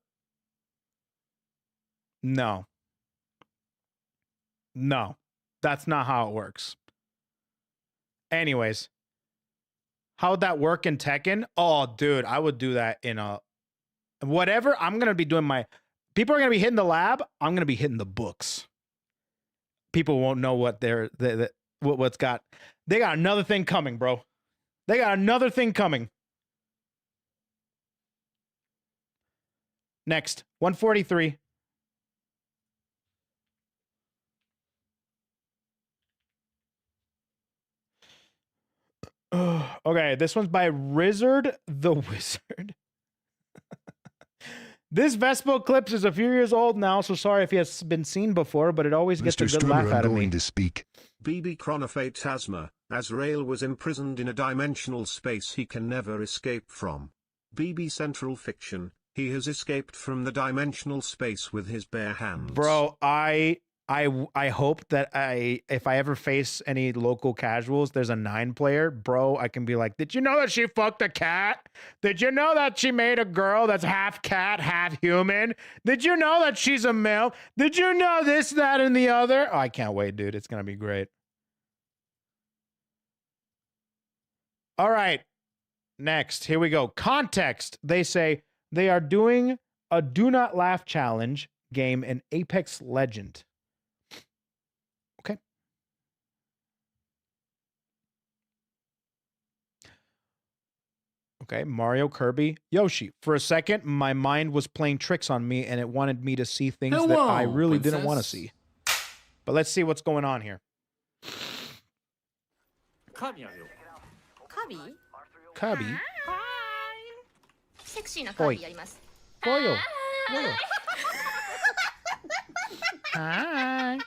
No. No. That's not how it works. Anyways, how would that work in Tekken? Oh, dude, I would do that in a Whatever, I'm gonna be doing my. People are gonna be hitting the lab. I'm gonna be hitting the books. People won't know what what's got. They got another thing coming, bro. They got another thing coming. Next, 143. Okay, this one's by Rizzard the Wizard. This Vespa Eclipse is a few years old now, so sorry if he has been seen before, but it always gets a good laugh out of me. Going to speak. BB Chronophates Asthma, Azrael was imprisoned in a dimensional space he can never escape from. BB Central Fiction, he has escaped from the dimensional space with his bare hands. Bro, I hope that if I ever face any local casuals, there's a 9-player, bro, I can be like, did you know that she fucked a cat? Did you know that she made a girl that's half cat, half human? Did you know that she's a male? Did you know this, that, and the other? Oh, I can't wait, dude. It's going to be great. All right. Next, here we go. Context. They say they are doing a Do Not Laugh challenge game in Apex Legend. Okay, Mario, Kirby, Yoshi. For a second, my mind was playing tricks on me, and it wanted me to see things that I really didn't want to see. But let's see what's going on here. Kirby? Kirby? Sexy na Kirby やります。Foyo. Foyo. Hi.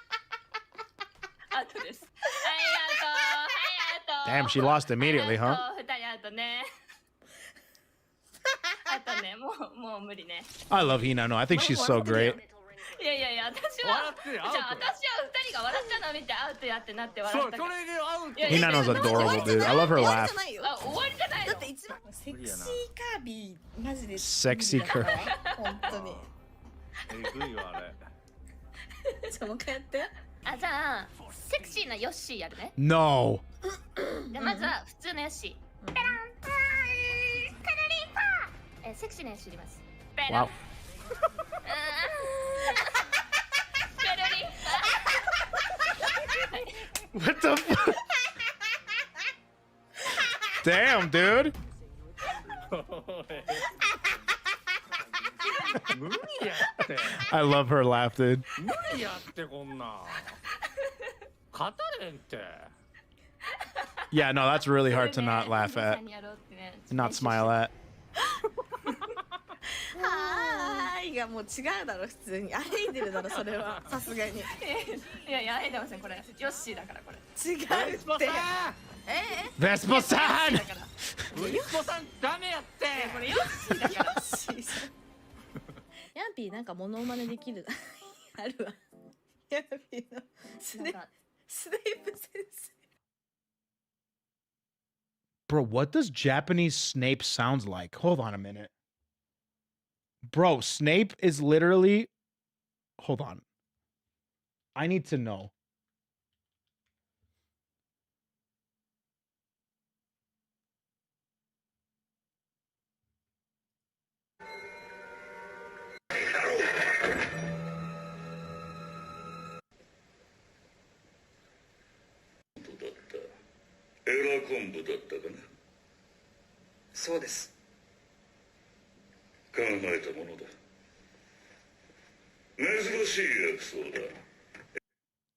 Damn, she lost immediately, huh? I love Hinano. I think she's so great. Hinano's adorable, dude. I love her laugh. Sexy Kirby. No. Wow. What the fuck? Damn, dude. I love her laugh, dude. Yeah, no, that's really hard to not laugh at. And not smile at. はーいがもう違うだろ普通に歩いてるだろそれはさすがにいやいや歩いてませんこれヨッシーだからこれ違うってベスポさんベスポさんダメやってこれヨッシーだからヤンピーなんかモノマネできるあるわヤンピーのスネープ先生 Bro, what does Japanese Snape sounds like? Hold on a minute. Bro, Snape is literally... Hold on. I need to know.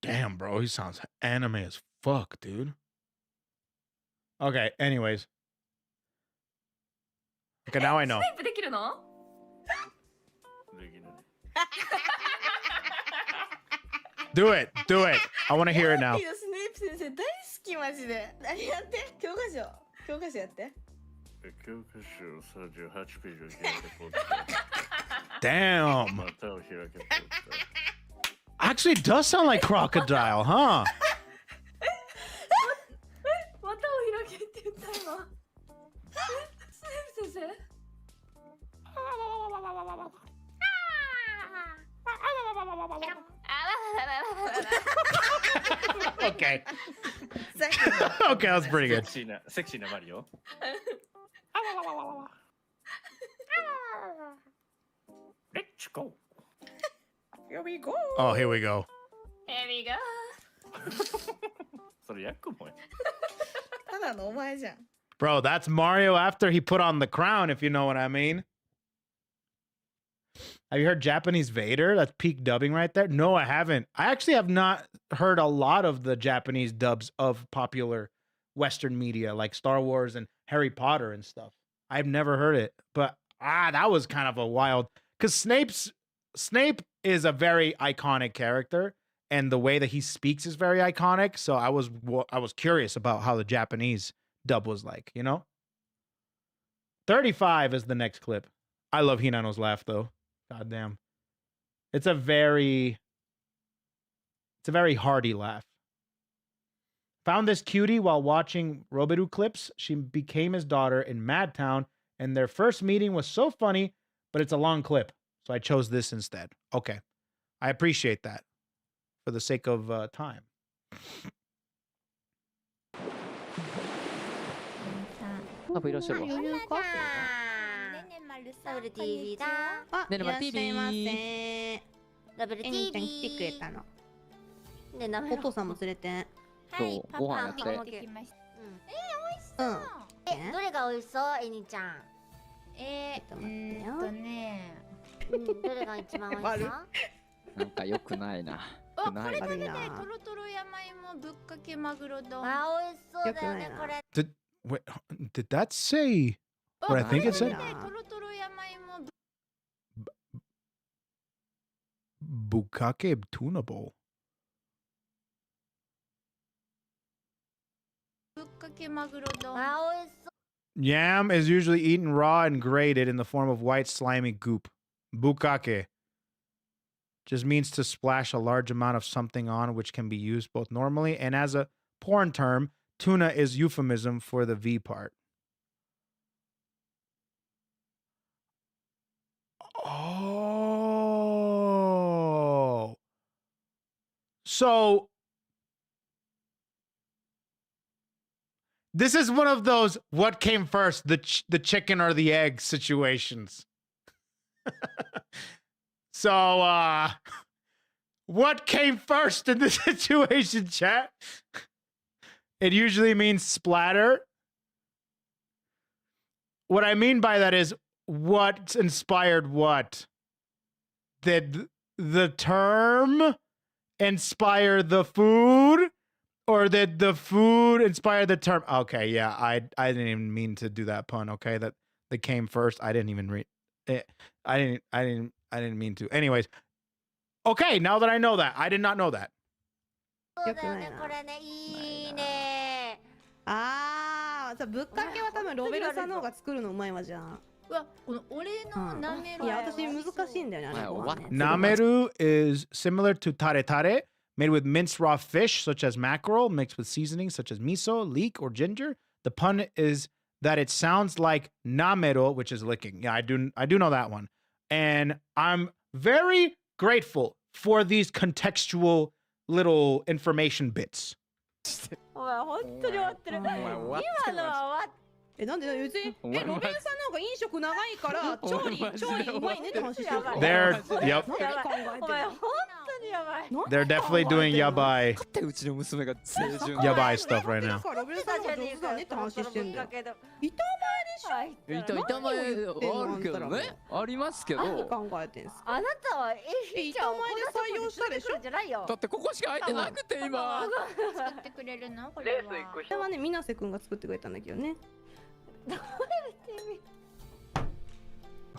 Damn, bro, he sounds anime as fuck, dude. Okay, anyways. Okay, now I know. Do it, do it. I want to hear it now. Damn. Actually, it does sound like crocodile, huh? Okay. Okay, that was pretty good. go. Here we go. Oh, here we go. Here we go. それヤクモや。ただのお前じゃん。 Bro, that's Mario after he put on the crown, if you know what I mean. Have you heard Japanese Vader? That's peak dubbing right there. No, I haven't. I actually have not heard a lot of the Japanese dubs of popular Western media like Star Wars and Harry Potter and stuff. I've never heard it, but that was kind of a wild, because Snape is a very iconic character, and the way that he speaks is very iconic. So I was curious about how the Japanese dub was like, you know. 35 is the next clip. I love Hinano's laugh though. God damn. It's a very hearty laugh. Found this cutie while watching Robiru clips. She became his daughter in Madtown, and their first meeting was so funny, but it's a long clip, so I chose this instead. Okay. I appreciate that for the sake of time. パパいらっしゃるわ。ねねまるさん。ラブル TV だ。あ、ねねまるいらっしゃいませ。ラブルえにちゃん TV。来てくれたの。ねなめろ。お父さんも連れて。はい、パパご飯やって持ってきました。うん。どれが美味しそう、えにちゃん。どれが一番美味しそう？なんか良くないな。これない。食べたい。トロトロ山芋ぶっかけマグロ丼。あ、美味しそうだよねこれ。 Did that say what I think it said? トロトロ山芋 Bukake tuna bowl. ぶっかけマグロ丼。あ、美味しそう。 Yam is usually eaten raw and grated in the form of white slimy goop. Bukake just means to splash a large amount of something on, which can be used both normally and as a porn term. Tuna is euphemism for the V part. Oh. So this is one of those what came first, the chicken or the egg situations. So what came first in this situation, chat? It usually means splatter. What I mean by that is what inspired what? Did the term inspire the food, or did the food inspire the term? Okay, yeah, I didn't even mean to do that pun. Okay, that came first. I didn't even read it. I didn't mean to. Anyways, okay, now that I know that, I did not know that. そうだよねこれねいいね。ああ、じゃあぶっかけは多分ロベルさんの方が作るのうまいわじゃん。うわ、この俺のなめろ。いや、私難しいんだよね、あれご飯ね。 Nameru is similar to tare tare, made with minced raw fish such as mackerel, mixed with seasonings such as miso, leek, or ginger. The pun is that it sounds like namero, which is licking. Yeah, I do know that one. And I'm very grateful for these contextual little information bits. お前本当に終わってる。今のは終わっえ、なんで別にロベルさんなんか飲食長いから調理うまいねって話してる。 They're yep. お前本当にやばい。 They're definitely doing yabai うちの娘が清純。 yabai stuff right now. ロベルさんの方が上手だねって話してんだよ。板前あるけどね。ありますけど。何考えてんすか。あなたは板前で採用したでしょ。じゃないよ。だってここしか入ってなくて今。作ってくれるのこれは。レース行くこれはね、水瀬くんが作ってくれたんだけどね。お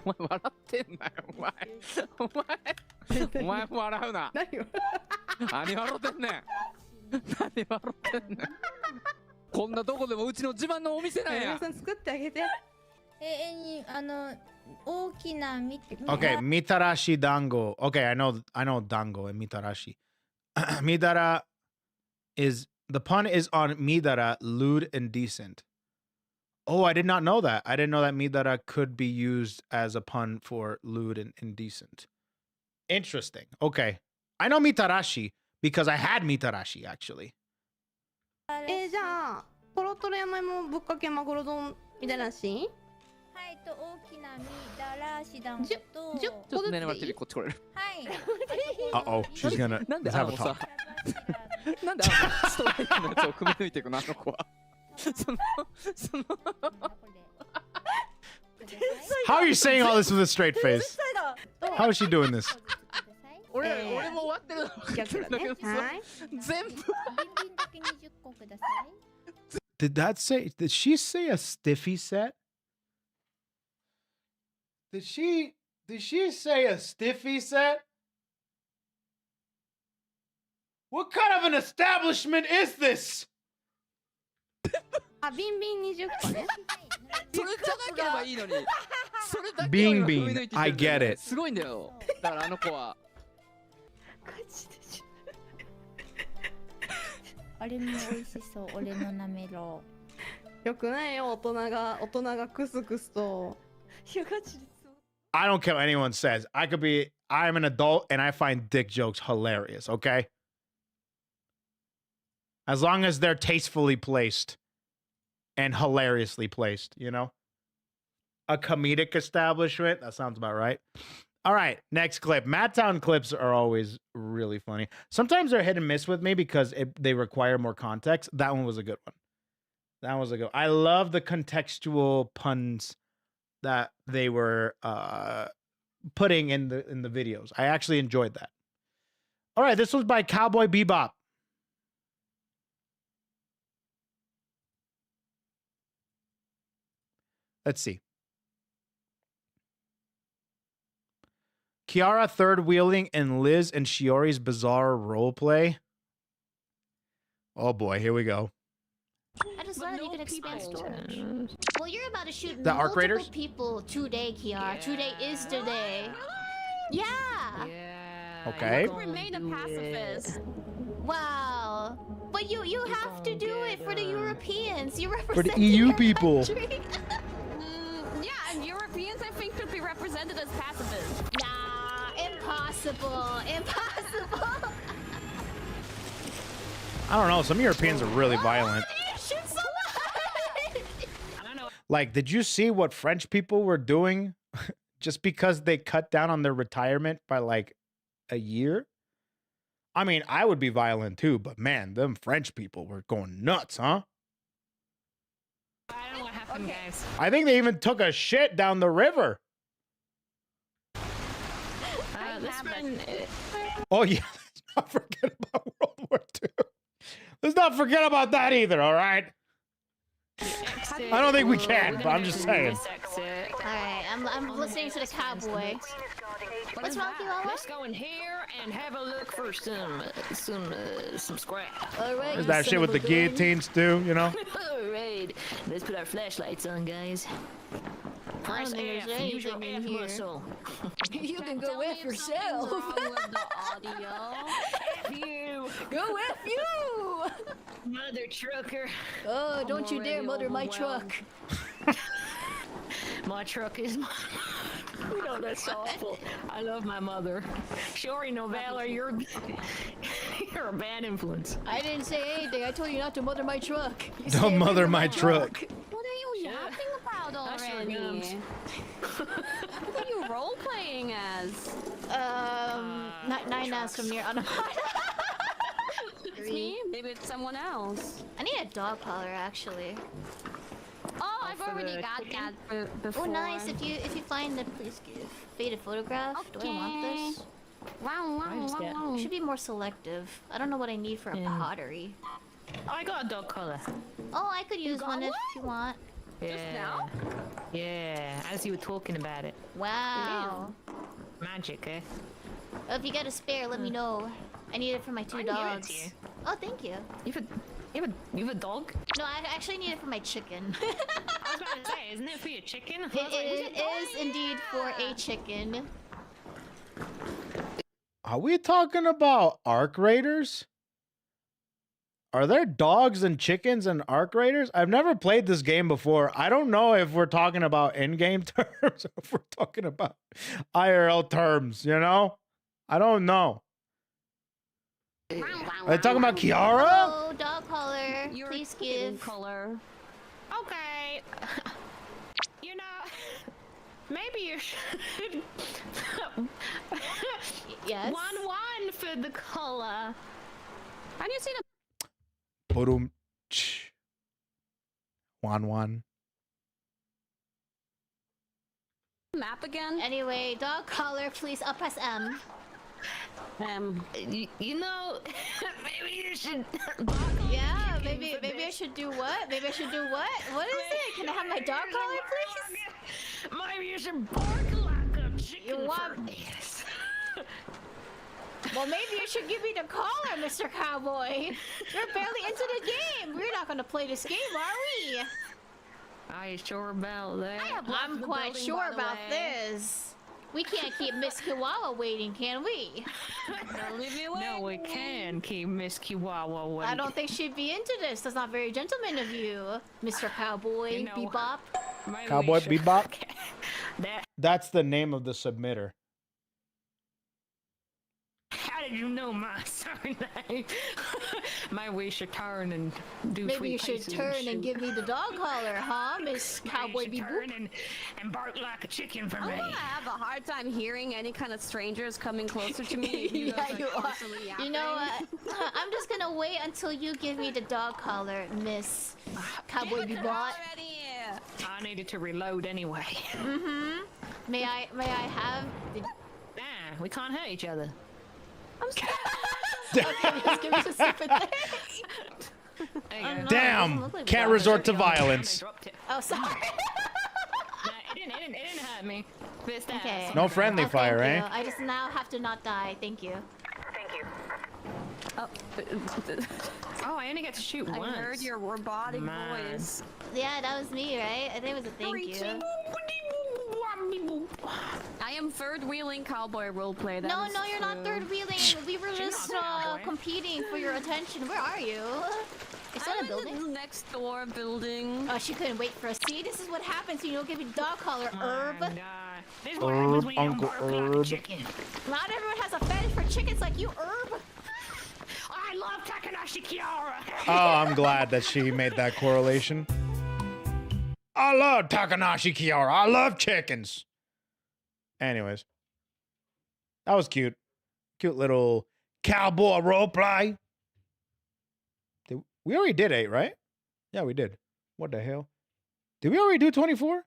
前笑ってんなよお前。お前も笑うな。何を。何笑ってんねん。何笑ってんねん。こんなどこでもうちの自慢のお店なんや。さん作ってあげて。大きな見て。 Okay, mitarashi dango. Okay, I know dango and mitarashi. Midara is the pun is on midara, lewd and decent. Oh, I did not know that. I didn't know that midara could be used as a pun for lewd and indecent. Interesting. Okay. I know mitarashi because I had mitarashi actually. じゃあトロトロ山芋ぶっかけマグロ丼みたいなシーンはいと大きな実だらし団子とちょっと狙われてるこっち来れる。はい Uh-oh, she's gonna なんで let's have a さ talk. なんでストライクのやつを組み抜いていくのあの子は。その How are you saying all this with a straight face? How is she doing this? 俺も終わってるの分かってるんだけどさ全部。ビンビンだけ20個ください Did that say? Did she say a stiffy set? Did she say a stiffy set? What kind of an establishment is this? あ、ビンビン20個ね。それじゃなければいいのに。それだけをビンビン組み抜いてきてるんだよ I get it すごいんだよ。だからあの子は。あれも美味しそう俺のなめろよくないよ、大人がクスクスと。いやガチでそう。 I don't care what anyone says. I'm an adult and I find dick jokes hilarious, okay? As long as they're tastefully placed and hilariously placed, you know? A comedic establishment, that sounds about right. All right, next clip. Madtown clips are always really funny. Sometimes they're hit and miss with me because they require more context. That one was a good one. That was a good one. I love the contextual puns that they were putting in the videos. I actually enjoyed that. All right, this was by Cowboy Bebop. Let's see. Kiara third wheeling in Liz and Shiori's bizarre roleplay. Oh boy, here we go. I just learned you can expand storage. Well, you're about to shoot The arc multiple raiders? people today, Kiara. Today is today. Yeah. Okay. You remain a pacifist. Wow. But you have to do it for the Europeans. You For represent the EU your people. country. Yeah, and Europeans I think should be represented as pacifists. Nah, impossible. Impossible. I don't know. Some Europeans are really violent. Like, did you see what French people were doing just because they cut down on their retirement by like a year? I mean, I would be violent too, but man, them French people were going nuts, huh? I don't know what happened, guys. I think they even took a shit down the river. This one, Oh yeah, let's not forget about World War II. Let's not forget about that either, all right? I don't think we can, but I'm just saying. Alright, I'm listening to the cowboy. What's wrong, Kiwawa? Let's go in here and have a look for some scrap. Alright. There's that shit with the guillotines too, you know? Alright, let's put our flashlights on, guys. I don't think there's anything in here. Muscle. You can go with yourself. You. Go with you! Mother trucker. Oh, don't you dare mother my truck. My truck is my... No, that's awful. I love my mother. Shori Novella, you're a bad influence. I didn't say anything. I told you not to mother my truck. You Don't say mother my truck. What are you yapping about already? What are you role-playing as? Not 9 hours from here. It's me? Maybe it's someone else. I need a dog collar actually. Oh, I've already got that before. Oh, nice. If you find the please give faded photograph. Do I want this? Wow. Should be more selective. I don't know what I need for a pottery. Oh, I got a dog collar. Oh, I could use one if you want. Just now? Yeah, as you were talking about it. Wow. Magic, eh? Oh, if you got a spare, let me know. I need it for my 2 dogs. Give it to you. Oh, thank you. You have a dog? No, I actually need it for my chicken. I was about to say, isn't it for your chicken? It is indeed for a chicken. Are we talking about Arc Raiders? Are there dogs and chickens in Arc Raiders? I've never played this game before. I don't know if we're talking about in-game terms or if we're talking about IRL terms, you know? I don't know. Are they talking about Kiara? Oh, dog collar. Please give. Color. Okay. You know, Maybe you should. Yes. 1-1 for the color. Have you seen a Boom. 1-1. map again? Anyway, dog collar, please up press M. You know, maybe you should. Yeah, maybe I should do what? Maybe I should do what? What is it? Can I have my dog collar, please? Maybe you should bark like a chicken. You want? Well, maybe you should give me the collar, Mr. Cowboy. You're barely into the game. We're not gonna play this game, are we? Are you sure about that? I'm quite sure about this. We can't keep Miss Chihuahua waiting, can we? No, we can keep Miss Chihuahua waiting. I don't think she'd be into this. That's not very gentleman of you, Mr. Cowboy. You know, Bebop. Cowboy Bebop? That. That's the name of the submitter. How did you know my surname? Maybe we should turn and do Maybe three you should paces turn and give me the dog collar, huh, Miss Cowboy Maybe you should Bebop? turn and bark like a chicken for Oh, me. I have a hard time hearing any kind of strangers coming closer to me. Yeah, you are. You know what? I'm just gonna wait until you give me the dog collar, Miss Cowboy Bebop. I needed to reload anyway. Mm-hmm. May I have the... Nah, we can't hurt each other. I'm scared. Okay, just give me a stupid thing. Damn! Like Can't resort to violence. Oh, sorry. It didn't hurt me. Okay. No friendly Oh, fire, thank eh? you. I just now have to not die. Thank you. Oh, oh, I only get to shoot once. I heard your robotic voice. Yeah, that was me, right? I think it was a thank you. I am third wheeling cowboy roleplay. No, you're not third wheeling. We were just competing for your attention. Where are you? Is that a building? In the next door building. Oh, she couldn't wait for us. See, this is what happens when you don't give me dog collar, Herb. Herb, Uncle Herb. Not everyone has a fetish for chickens like you, Herb. I love Takanashi Kiara. Oh, I'm glad that she made that correlation. I love Takanashi Kiara. I love chickens. Anyways. That was cute. Cute little cowboy roleplay. We already did 8, right? Yeah, we did. What the hell? Did we already do 24?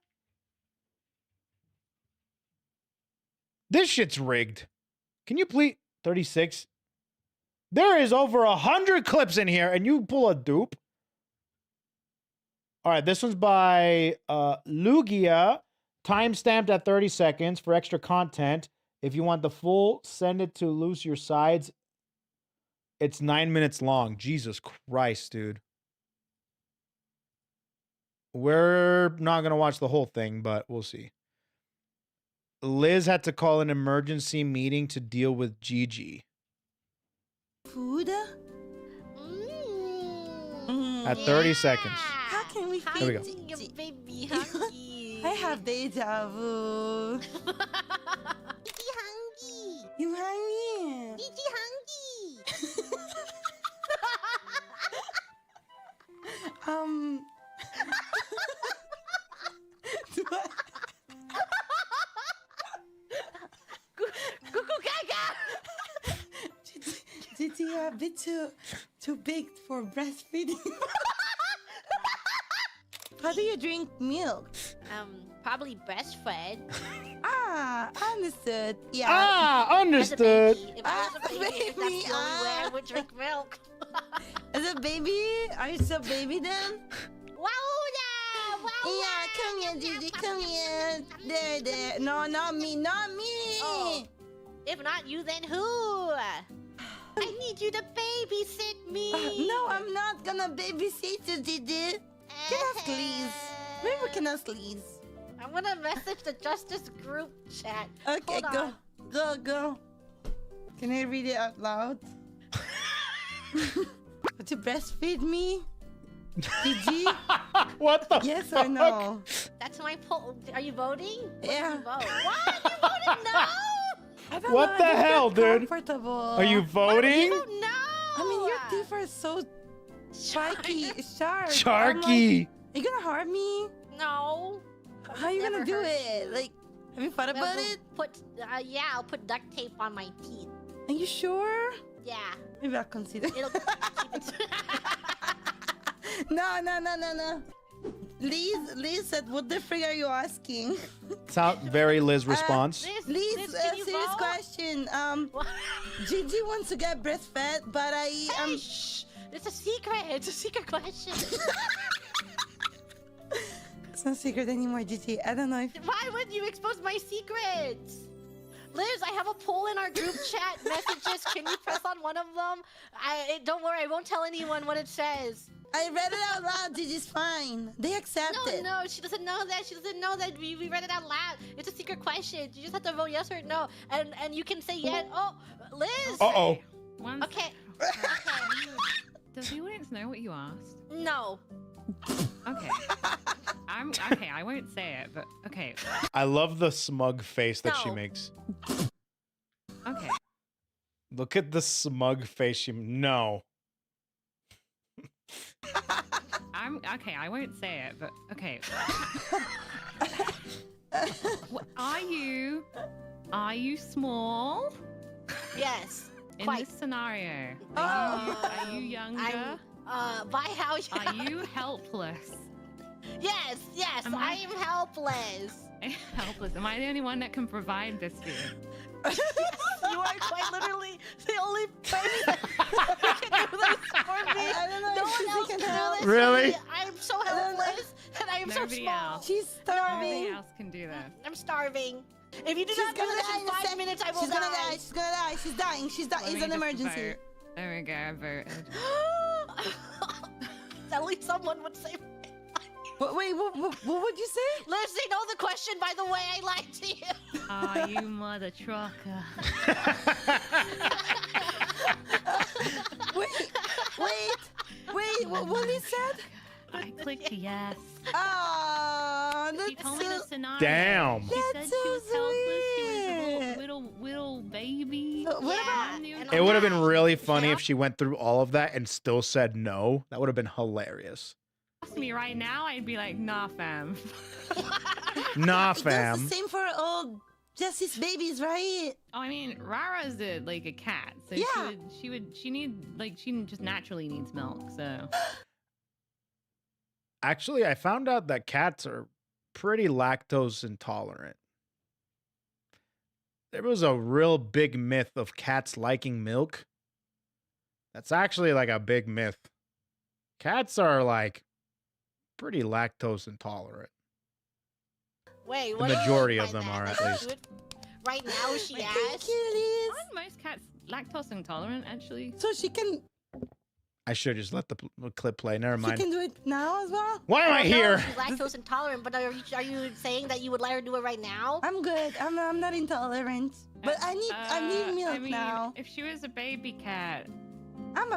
This shit's rigged. Can you please... 36? There is over 100 clips in here, and you pull a dupe. All right, this one's by Lugia, timestamped at 30 seconds for extra content. If you want the full, send it to Loose Your Sides. It's 9 minutes long. Jesus Christ, dude. We're not going to watch the whole thing, but we'll see. Liz had to call an emergency meeting to deal with Gigi. Food? At 30 seconds. How can we Here we go. Your baby hungry. I have deja vu. Gigi hungry. You hungry? Gigi hungry. Gigi, you're a bit too big for breastfeeding. How do you drink milk? Probably breastfed. Ah, understood. Yeah. Ah, understood. If I was a baby, that's the only way I would drink milk. As a baby? Are you still baby then? Wow! Yeah, come here, Gigi, come here. There. No, not me. Oh, if not you, then who? I need you to babysit me. No, I'm not gonna babysit you, Gigi. Can I please? Maybe can I please? I'm gonna message the Justice group chat. Okay, Hold on. go. Can I read it out loud? Would you breastfeed me? Gigi? What the Yes fuck? or no? That's my poll. Are you voting? Yeah. Vote. What? You voted no? What the hell, dude? Comfortable. Are you voting? No. I mean, your teeth are so spiky, sharp. Sharky. Are you gonna harm me? No. How are you gonna do it? Like, Have you thought about it? Yeah, I'll put duct tape on my teeth. Are you sure? Yeah. Maybe I'll consider. It'll keep it. No. Liz said, what the frig are you asking? It's how very Liz response. Liz, serious question. Gigi wants to get breastfed, but Shh! It's a secret. It's a secret question. It's not secret anymore, Gigi. I don't know if... Why would you expose my secrets? Liz, I have a poll in our group chat messages. Can you press on one of them? Don't worry, I won't tell anyone what it says. I read it out loud, Gigi's fine. They accept it. No, she doesn't know that. She doesn't know that we read it out loud. It's a secret question. You just have to vote yes or no. And you can say yes. Oh, Liz! Uh-oh. Okay. Does the audience know what you asked? No. Okay. Okay, I won't say it, but okay. I love the smug face that she makes. Okay. Look at the smug face she... No. Okay, I won't say it, but okay. Are you small? Yes. In quite. this scenario, are you younger? By how young? Are you helpless? Yes, I am helpless. Helpless. Am I the only one that can provide this for you? You are quite literally the only person who can do this for me. I don't know no if one else can can help. do this Really? for me. I am so helpless and I am so Nobody small. else. She's starving. Nobody else can do this. I'm starving. If you do not do this in 5 minutes, I will She's gonna die. She's gonna die. She's dying. She's dying. Let It's me an just emergency. vote. There we go. I voted. At least someone would say. Wait, what would you say? Liz, they know the question, by the way. I lied to you. Are you mother trucker? Wait, what he said? I clicked yes. Oh, She told me the scenario. Damn. She said she was helpless. She was a little baby. It would have been really funny if she went through all of that and still said no. That would have been hilarious. Ask me right now, I'd be like, nah, fam. Nah, That's fam. the same for all Jesse's babies, right? Oh, I mean, Rara's a cat, so Yeah. she just naturally needs milk, so. Actually, I found out that cats are pretty lactose intolerant. There was a real big myth of cats liking milk. That's actually like a big myth. Cats are like pretty lactose intolerant. Wait, The what? majority of them are, at least. Right now, she asked. Aren't most cats lactose intolerant, actually? So she can I should just let the clip play. Never mind. She can do it now as well. Why am I here? She's lactose intolerant, but are you saying that you would let her do it right now? I'm good. I'm not intolerant, but I need milk now. If she was a baby cat.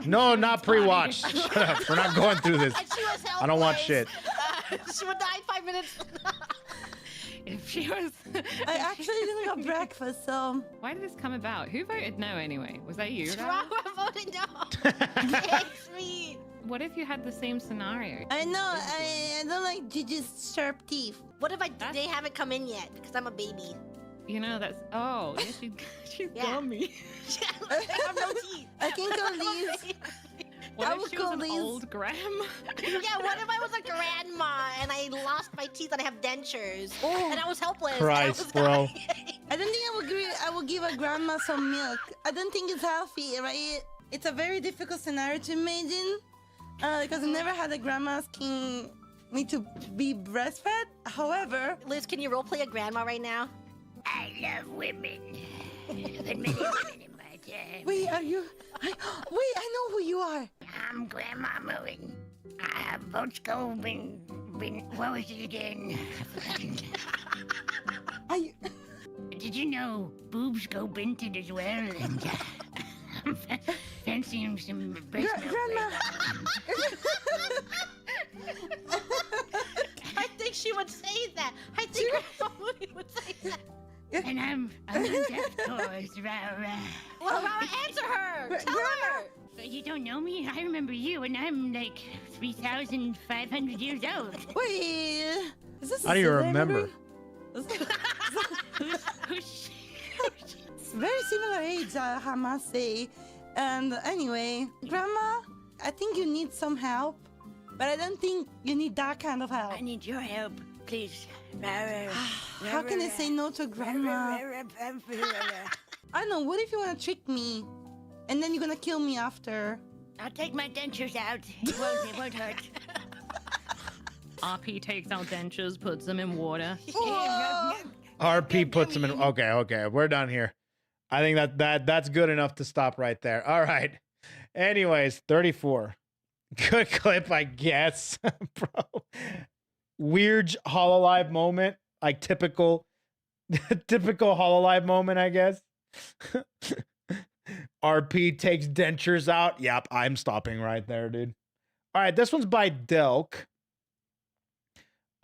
No, not pre-watch. Shut up. We're not going through this. I don't want shit. She would die in 5 minutes. If she was... I actually didn't have breakfast, so... Why did this come about? Who voted no anyway? Was that you? Rara voted no. It's me. What if you had the same scenario? I know. I don't like Gigi's sharp teeth. What if they haven't come in yet? Because I'm a baby. You know, that's... Oh, yeah, she's got me. I have no teeth. I can go leave. What if she was an old grandma? Yeah, what if I was a grandma and I lost my teeth and I have dentures and I was helpless? Christ, bro. I don't think I will give a grandma some milk. I don't think it's healthy, right? It's a very difficult scenario to imagine because I never had a grandma asking me to be breastfed. However, Liz, can you roleplay a grandma right now? I love women. I've had many women in my time. Wait, are you? Wait, I know who you are. I'm Grandma Mullen. Votes go been. What was it again? Did you know boobs go binted as well? And I'm fancying some breast milk. Grandma. I think she would say that. I think Grandma would say that. And I'm on death doors, Rara. Well, Rara, answer her. Tell her. You don't know me? I remember you, and I'm like 3,500 years old. Wait, is this How do you remember? Very similar age, I must say. And anyway, Grandma, I think you need some help, but I don't think you need that kind of help. I need your help, please. How can I say no to Grandma? I don't know, what if you want to trick me? And then you're gonna kill me after? I'll take my dentures out. It won't hurt. RP takes out dentures, puts them in water. RP puts them in. Okay, we're done here. I think that's good enough to stop right there. All right. Anyways, 34. Good clip, I guess, bro. Weird HoloLive moment, like typical HoloLive moment, I guess. RP takes dentures out. Yep, I'm stopping right there, dude. All right, this one's by Delk.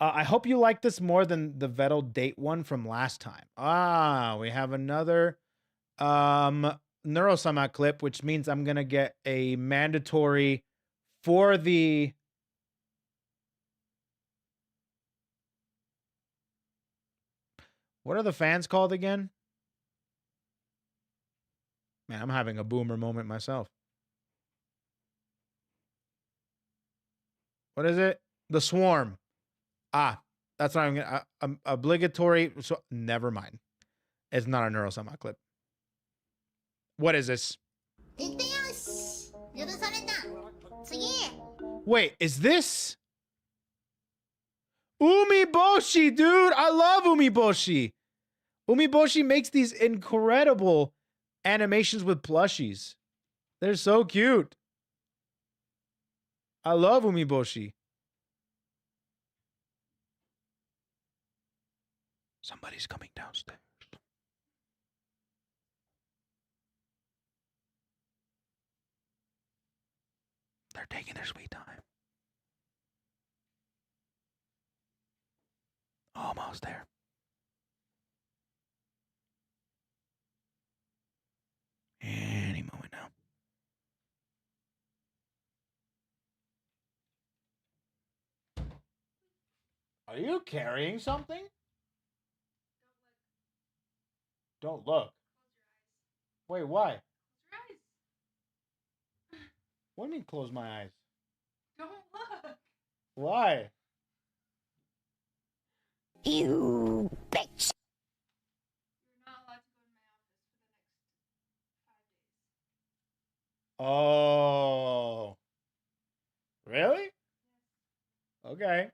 I hope you like this more than the Vettel date one from last time. We have another Neurosama clip, which means I'm gonna get a mandatory for the what are the fans called again? Man, I'm having a boomer moment myself. What is it? The Swarm. That's what I'm gonna obligatory. So never mind. It's not a Neurosama clip. What is this? Wait, is this Umiboshi, dude? I love Umiboshi. Umiboshi makes these incredible animations with plushies. They're so cute. I love Umiboshi. Somebody's coming downstairs. They're taking their sweet time. Almost there. Any moment now. Are you carrying something? Don't look. Wait, why? What do you mean close my eyes? Don't look. Why? You bitch. You're not allowed to go to my office for the next 5 days. Oh. Really? Okay.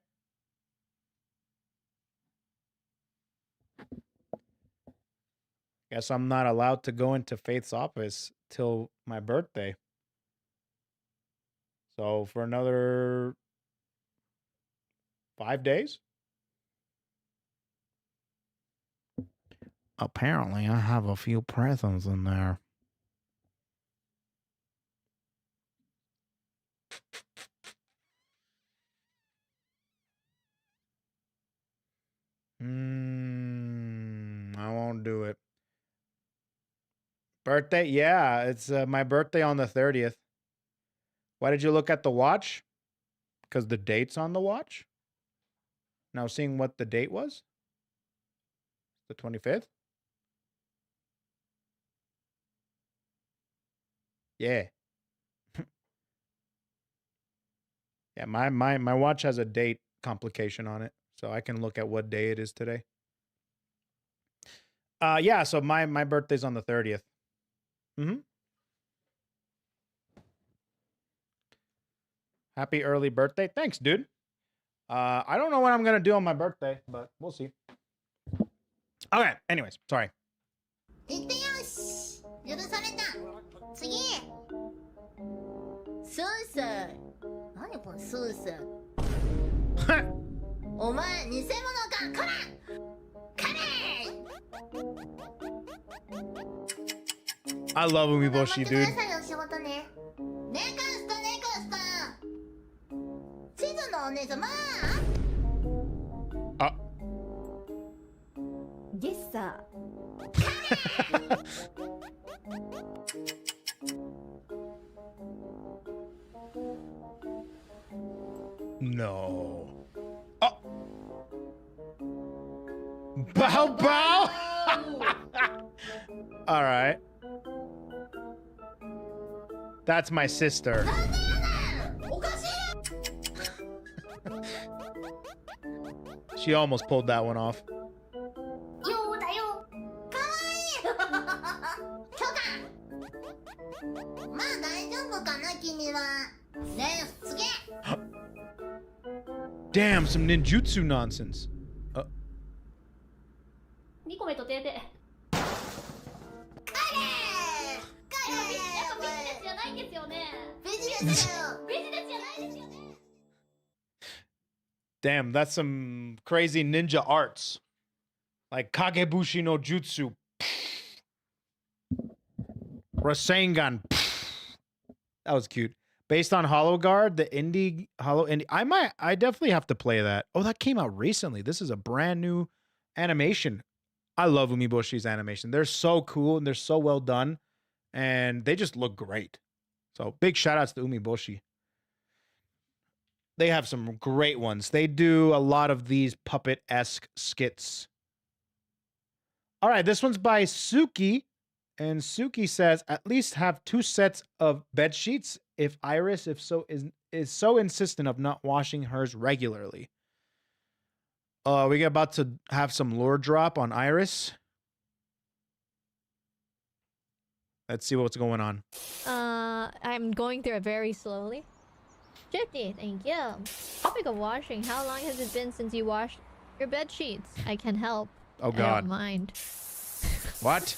Guess I'm not allowed to go into Faith's office till my birthday. So for another 5 days? Apparently, I have a few presents in there. I won't do it. Birthday? Yeah, it's my birthday on the 30th. Why did you look at the watch? Because the date's on the watch? Now seeing what the date was? The 25th? Yeah. Yeah, my watch has a date complication on it, so I can look at what day it is today. Yeah, so my birthday's on the 30th. Happy early birthday. Thanks, dude. I don't know what I'm gonna do on my birthday, but we'll see. Okay, anyways, sorry. I love Umiboshi, dude. No. Oh. Bow bow. All right. That's my sister. She almost pulled that one off. Damn, some ninjutsu nonsense. 2個目と出て。Damn, that's some crazy ninja arts. Like Kagebushi no Jutsu. Rasengan. That was cute. Based on Hollow Guard, the indie Hollow Indie. I definitely have to play that. Oh, that came out recently. This is a brand new animation. I love Umiboshi's animation. They're so cool and they're so well done. And they just look great. So big shout outs to Umiboshi. They have some great ones. They do a lot of these puppet-esque skits. All right, this one's by Suki. And Suki says, at least have 2 sets of bed sheets if Iris is so insistent of not washing hers regularly. We get about to have some lore drop on Iris. Let's see what's going on. I'm going through it very slowly. 50, thank you. Topic of washing. How long has it been since you washed your bed sheets? I can help. Oh God. I don't mind. What?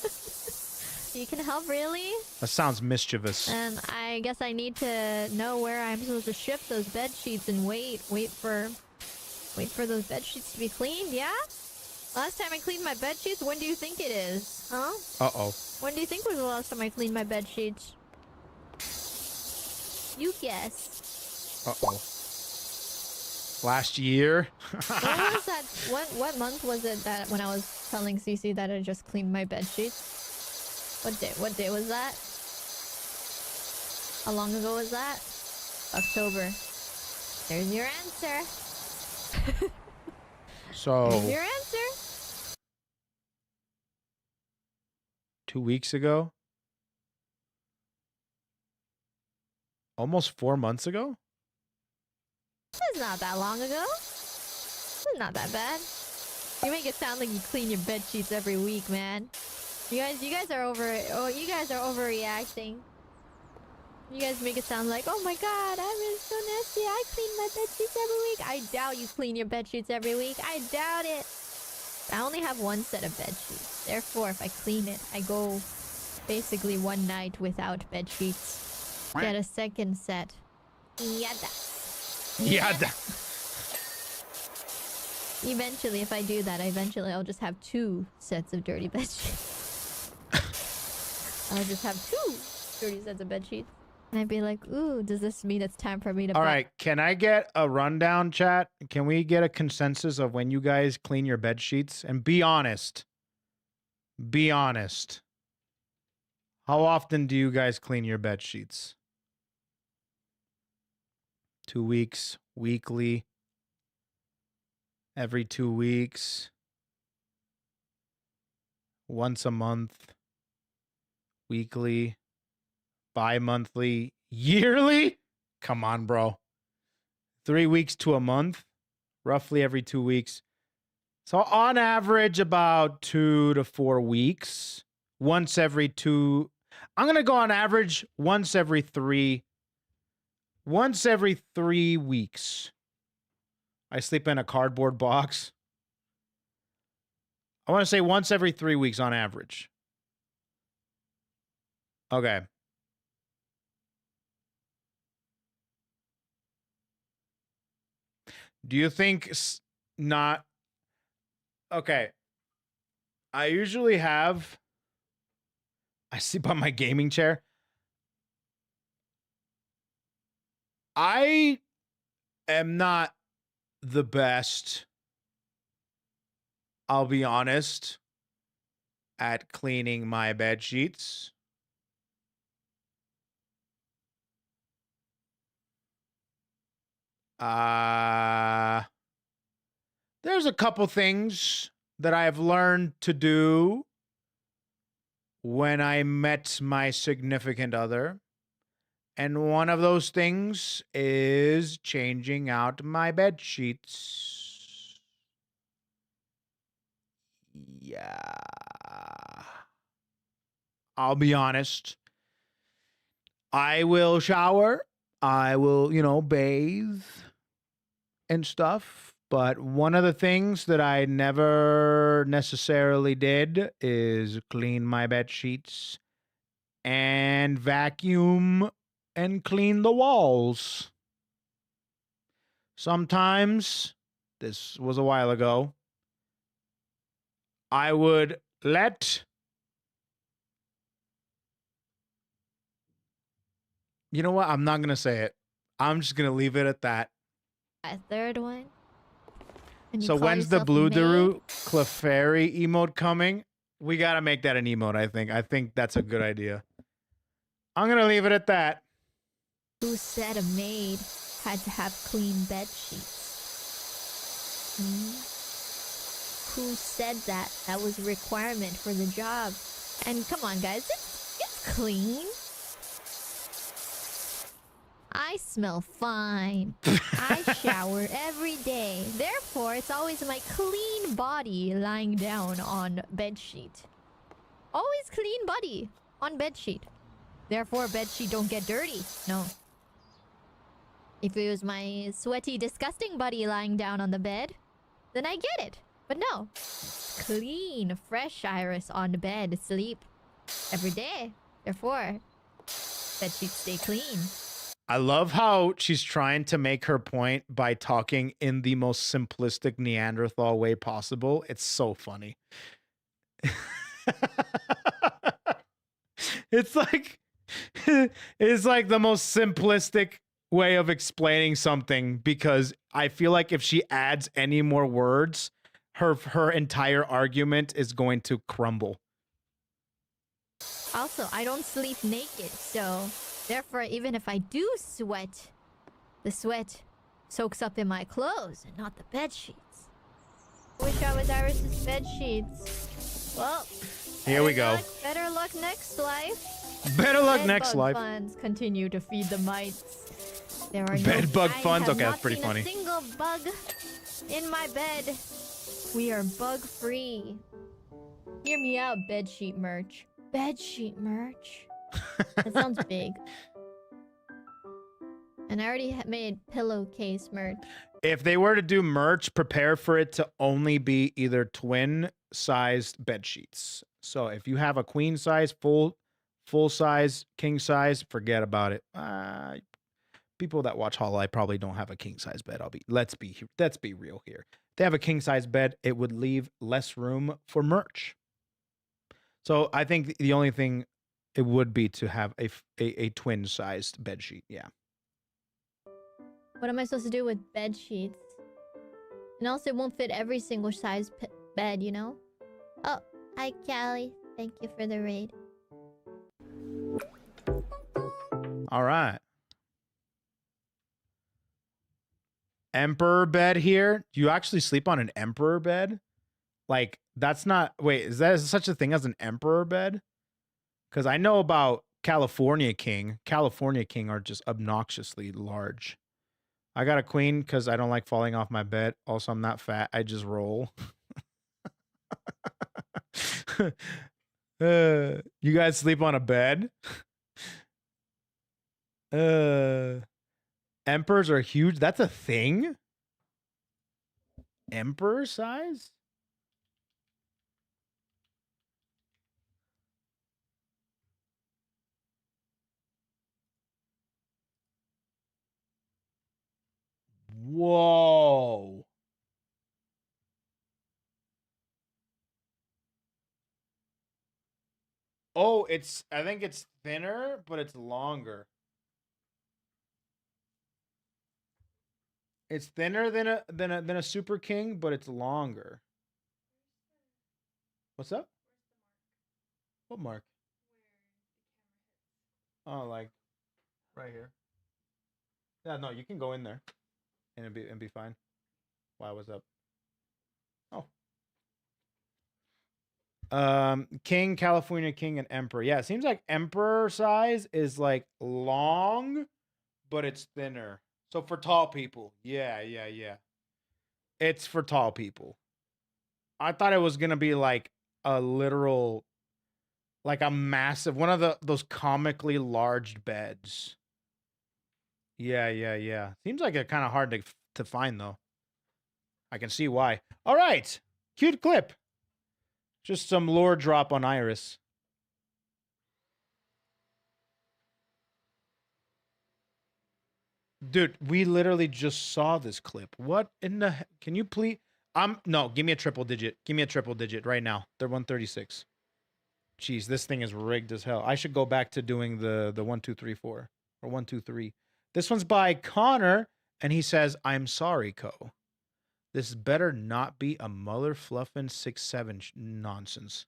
You can help, really? That sounds mischievous. And I guess I need to know where I'm supposed to shift those bed sheets and wait for those bed sheets to be cleaned. Yeah. Last time I cleaned my bed sheets. When do you think it is? Huh? Uh-oh. When do you think was the last time I cleaned my bed sheets? You guess. Uh-oh. Last year? What was that? What month was it that when I was telling Cece that I just cleaned my bed sheets? What day was that? How long ago was that? October. There's your answer. So There's your answer. 2 weeks ago? Almost 4 months ago? It's not that long ago. It's not that bad. You make it sound like you clean your bed sheets every week, man. You guys are overreacting. You guys make it sound like, oh my God, I'm so nasty. I clean my bed sheets every week. I doubt you clean your bed sheets every week. I doubt it. I only have 1 set of bed sheets. Therefore, if I clean it, I go basically 1 night without bed sheets. Get a second set. Yada. Yada. Eventually, if I do that, I'll just have 2 sets of dirty bed sheets. I'll just have 2 dirty sets of bed sheets. And I'd be like, ooh, does this mean it's time for me to All right, can I get a rundown, chat? Can we get a consensus of when you guys clean your bed sheets? And be honest. Be honest. How often do you guys clean your bed sheets? 2 weeks, weekly, every 2 weeks, once a month, weekly, bi-monthly, yearly? Come on, bro. 3 weeks to a month, roughly every 2 weeks. So on average, about 2 to 4 weeks. Once every 2. I'm going to go on average once every 3 weeks. I sleep in a cardboard box. I want to say once every 3 weeks on average. Okay. Do you think not? Okay. I usually have. I sleep on my gaming chair. I am not the best, I'll be honest, at cleaning my bed sheets. There's a couple things that I've learned to do when I met my significant other. And one of those things is changing out my bed sheets. Yeah. I'll be honest. I will shower. I will, you know, bathe and stuff. But one of the things that I never necessarily did is clean my bed sheets and vacuum and clean the walls. Sometimes, this was a while ago, I would let... You know what? I'm not going to say it. I'm just going to leave it at that. A third one. So when's the Blue Daru Clefairy emote coming? We got to make that an emote, I think. I think that's a good idea. I'm going to leave it at that. Who said a maid had to have clean bed sheets? Who said that? That was a requirement for the job. And come on, guys, it's clean. I smell fine. I shower every day. Therefore, it's always my clean body lying down on bedsheet. Always clean body on bedsheet. Therefore, bedsheet don't get dirty. No. If it was my sweaty, disgusting body lying down on the bed, then I get it. But no. Clean, fresh iris on the bed, sleep every day. Therefore, bedsheets stay clean. I love how she's trying to make her point by talking in the most simplistic Neanderthal way possible. It's so funny. It's like the most simplistic way of explaining something, because I feel like if she adds any more words, her entire argument is going to crumble. Also, I don't sleep naked, so therefore, even if I do sweat, the sweat soaks up in my clothes and not the bed sheets. Wish I was Iris's bed sheets. Well, here we go. Better luck next life. Better luck next life. Funds continue to feed the mites. There are bed bug funds. Okay, that's pretty seen funny. A single bug in my bed. We are bug free. Hear me out, bedsheet merch. Bedsheet merch. That sounds big. And I already made pillowcase merch. If they were to do merch, prepare for it to only be either twin-sized bed sheets. So if you have a queen size, full size, king size, forget about it. People that watch Hololive probably don't have a king size bed. Let's be real here. If they have a king size bed, it would leave less room for merch. So I think the only thing it would be to have a twin-sized bed sheet. Yeah. What am I supposed to do with bed sheets? And also, it won't fit every single size bed, you know? Oh, hi, Callie. Thank you for the raid. All right. Emperor bed here. Do you actually sleep on an emperor bed? Like, that's not... Wait, is there such a thing as an emperor bed? Because I know about California King. California King are just obnoxiously large. I got a queen because I don't like falling off my bed. Also, I'm not fat. I just roll. You guys sleep on a bed? Emperors are huge. That's a thing? Emperor size? Whoa. Oh, I think it's thinner, but it's longer. It's thinner than a Super King, but it's longer. What's up? What mark? Oh, like right here. Yeah, no, you can go in there and be fine. Why, what's up? Oh. King, California King, and Emperor. Yeah, it seems like Emperor size is like long, but it's thinner. So for tall people. Yeah. It's for tall people. I thought it was gonna be like a literal, like a massive one of those comically large beds. Yeah. Seems like it kind of hard to find though. I can see why. All right, cute clip. Just some lore drop on Iris. Dude, we literally just saw this clip. What in the heck? Can you please? No, give me a triple digit. Give me a triple digit right now. They're 136. Jeez, this thing is rigged as hell. I should go back to doing the 1, 2, 3, 4 or 1, 2, 3. This one's by Connor, and he says, "I'm sorry, Ko. This better not be a mother fluffin' 6'7" nonsense."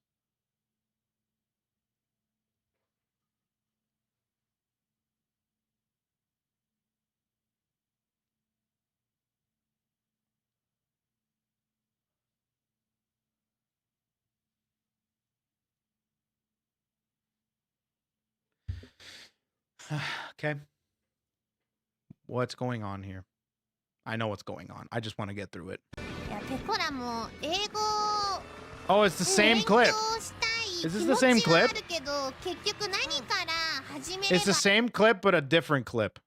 Okay. What's going on here? I know what's going on. I just want to get through it. Oh, it's the same clip. Is this the same clip? It's the same clip, but a different clip.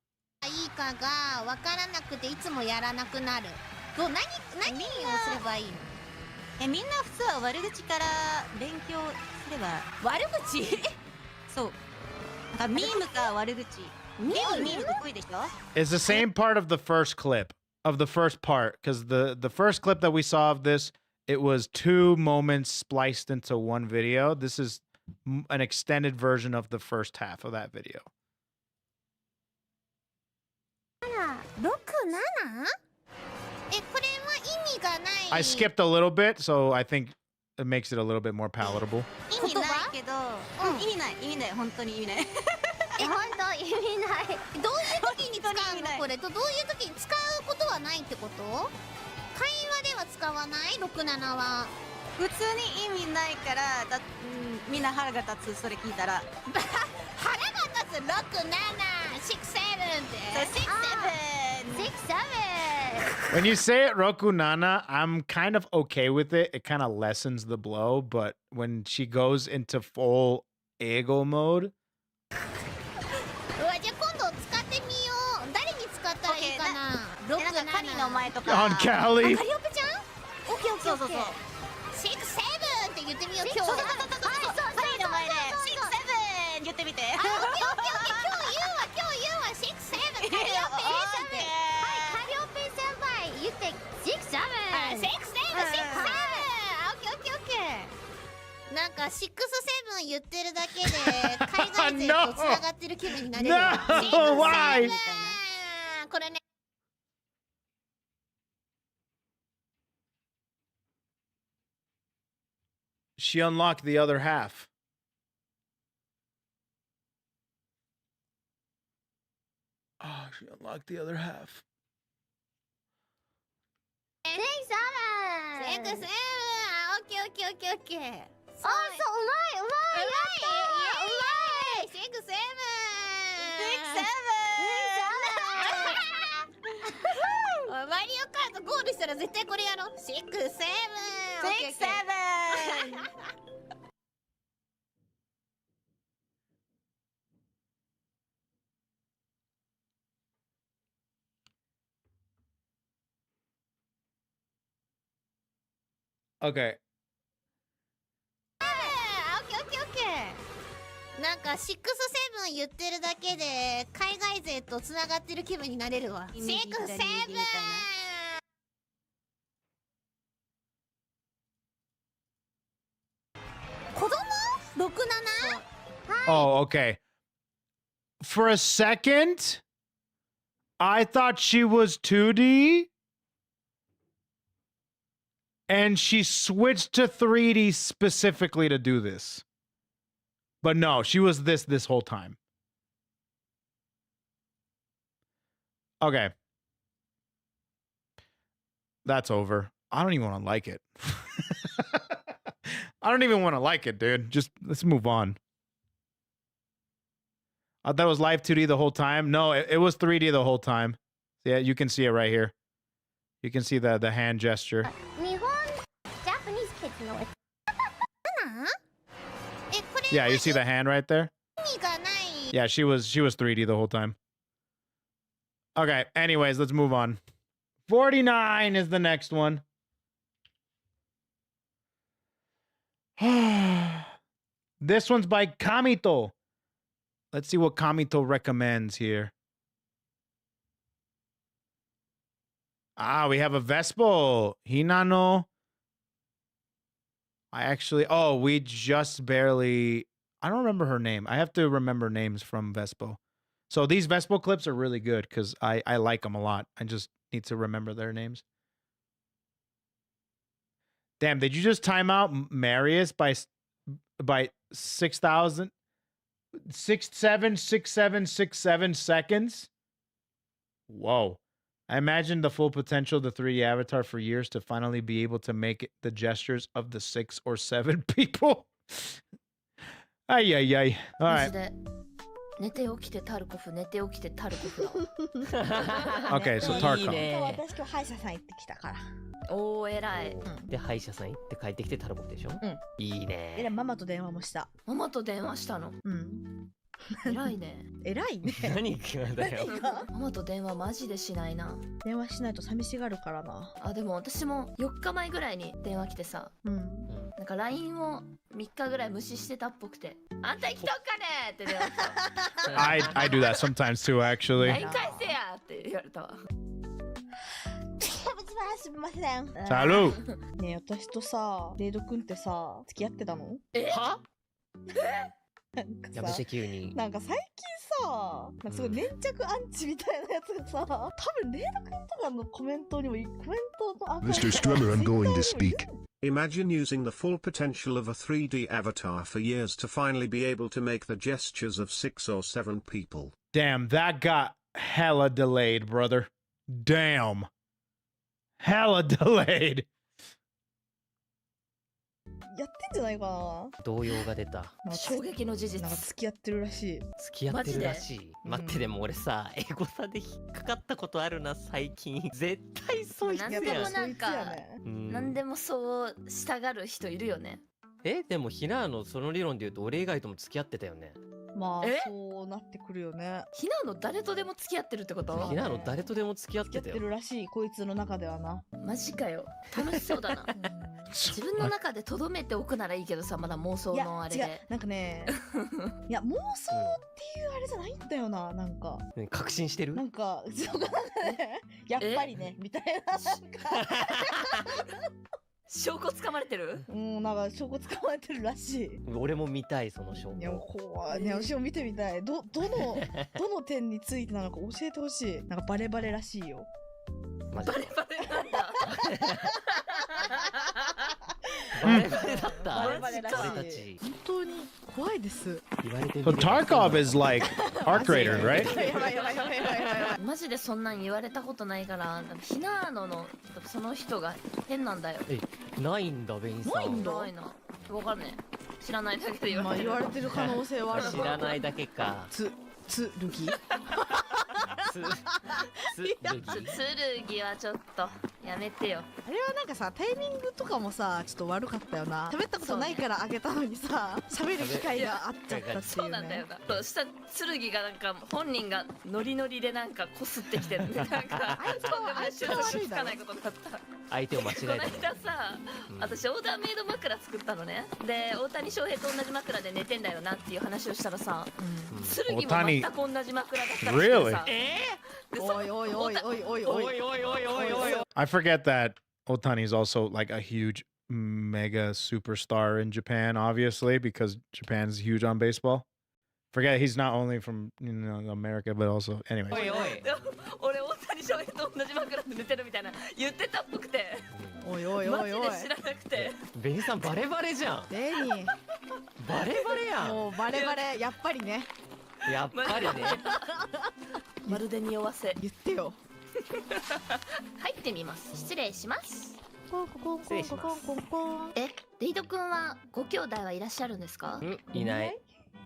It's the same part of the first clip, of the first part, because the first clip that we saw of this, it was 2 moments spliced into one video. This is an extended version of the first half of that video. I skipped a little bit, so I think it makes it a little bit more palatable. When you say it, Roku Nana, I'm kind of okay with it. It kind of lessens the blow, but when she goes into full ego mode, on Cali. No, why? She unlocked the other half. Oh, she unlocked the other half. Okay. なんか6、7言ってるだけで海外勢とつながってる気分になれるわ。6、7。子供？6、7？ Oh, okay. For a second, I thought she was 2D. And she switched to 3D specifically to do this. But no, she was this whole time. Okay. That's over. I don't even want to like it. I don't even want to like it, dude. Just let's move on. I thought it was live 2D the whole time. No, it was 3D the whole time. Yeah, you can see it right here. You can see the hand gesture. Japanese kids know it. Yeah, you see the hand right there? Yeah, she was 3D the whole time. Okay, anyways, let's move on. 49 is the next one. This one's by Kamito. Let's see what Kamito recommends here. Ah, we have a Vespo. Hinano. We just barely... I don't remember her name. I have to remember names from Vespo. So these Vespo clips are really good because I like them a lot. I just need to remember their names. Damn, did you just time out Marius by 6,000? 676767 seconds? Whoa. I imagined the full potential of the 3D avatar for years to finally be able to make the gestures of the 6 or 7 people. Ay, ay, ay. All right. Okay, so Tarkov. 私今日歯医者さん行ってきたから。おお、偉い。で、歯医者さん行って帰ってきてタルボでしょ。いいね。で、ママと電話もした。ママと電話したの。偉いね。偉いね。何がだよ。ママと電話マジでしないな。電話しないと寂しがるからな。あ、でも私も4日前ぐらいに電話来てさ。なんか LINE を3日ぐらい無視してたっぽくて。あんた生きとっかねって電話した。I do that sometimes too, actually. LINE 返せやって言われたわ。すみません。サルねえ、私とさ、デイドくんってさ、付き合ってたの？は？やめて急に。なんか最近さ、なんかすごい粘着アンチみたいなやつがさ、多分デイドくんとかのコメントにもコメントのMr. Strummer, I'm going to speak. Imagine using the full potential of a 3D avatar for years to finally be able to make the gestures of 6 or 7 people. Damn, that got hella delayed, brother. Damn. Hella delayed. やってんじゃないかな。動揺が出た。衝撃の事実。なんか付き合ってるらしい。付き合ってるらしい。待ってでも俺さ、エゴサで引っかかったことあるな最近。絶対そいつや。なんでもなんか、なんでもそうしたがる人いるよね。でもひなのその理論で言うと俺以外とも付き合ってたよね。まあそうなってくるよね。ひなの誰とでも付き合ってるってこと？ひなの誰とでも付き合ってたよ。付き合ってるらしい、こいつの中ではな。マジかよ。楽しそうだな。自分の中で留めておくならいいけどさ、まだ妄想のあれで。いや違う、なんかね、いや妄想っていうあれじゃないんだよな、なんか。確信してる？なんかやっぱりねみたいな、なんか。証拠つかまれてる？なんか証拠つかまれてるらしい。俺も見たいその証拠。いや怖いね、私も見てみたい。どの点についてなのか教えてほしい。なんかバレバレらしいよ。バレバレなんだ。バレバレだった。バレバレらしい。本当に怖いです。So Tarkov is like arc rated, right? マジでそんなん言われたことないから、ひなののその人が変なんだよ。ないんだベインさん。ないな。わかんねえ。知らないだけで言われてる。言われてる可能性はある。知らないだけか。つるぎ。剣はちょっとやめてよ。あれはなんかさ、タイミングとかもさ、ちょっと悪かったよな。喋ったことないからあげたのにさ、喋る機会があっちゃったっていうね。そうなんだよな。そうした剣がなんか本人がノリノリでなんかこすってきてる。なんかとんでもない収束つかないことだった。相手を間違えた。この間さ、私オーダーメイド枕作ったのね。で、大谷翔平と同じ枕で寝てんだよなっていう話をしたらさ、剣も全く同じ枕だったらしくてさ。おいおいおいおいおいおいおいおいおいおい。I forget that Otani is also like a huge mega superstar in Japan, obviously, because Japan's huge on baseball. Forget he's not only from America, but also anyways. 俺大谷翔平と同じ枕で寝てるみたいな言ってたっぽくて。おいおいおいおい。マジで知らなくて。ベニさんバレバレじゃん。ベニー。バレバレやん。もうバレバレやっぱりね。やっぱりね。まるで匂わせ。言ってよ。入ってみます。失礼します。失礼します。え、デイト君はご兄弟はいらっしゃるんですか？いない。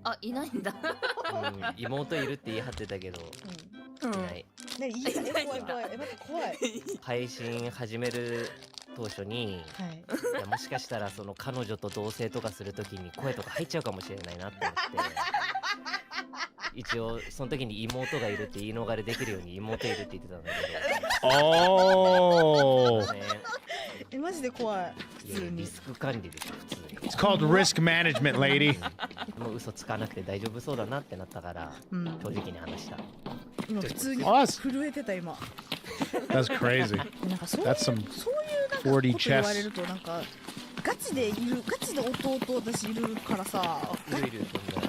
あ、いないんだ。妹いるって言い張ってたけど、いない。ね、いいね、怖い怖い。待って怖い。配信始める当初に、いやもしかしたらその彼女と同棲とかするときに声とか入っちゃうかもしれないなって思って一応その時に妹がいるって言い逃れできるように妹いるって言ってたんだけど。おー。え、マジで怖い。普通にリスク管理でしょ普通に。It's called risk management, lady. もう嘘つかなくて大丈夫そうだなってなったから、正直に話した。今普通に震えてた今。That's crazy. なんかそういう That's some そういうなんか 4D こと言われ chess. るとなんかガチで弟私いるからさ。いるそんな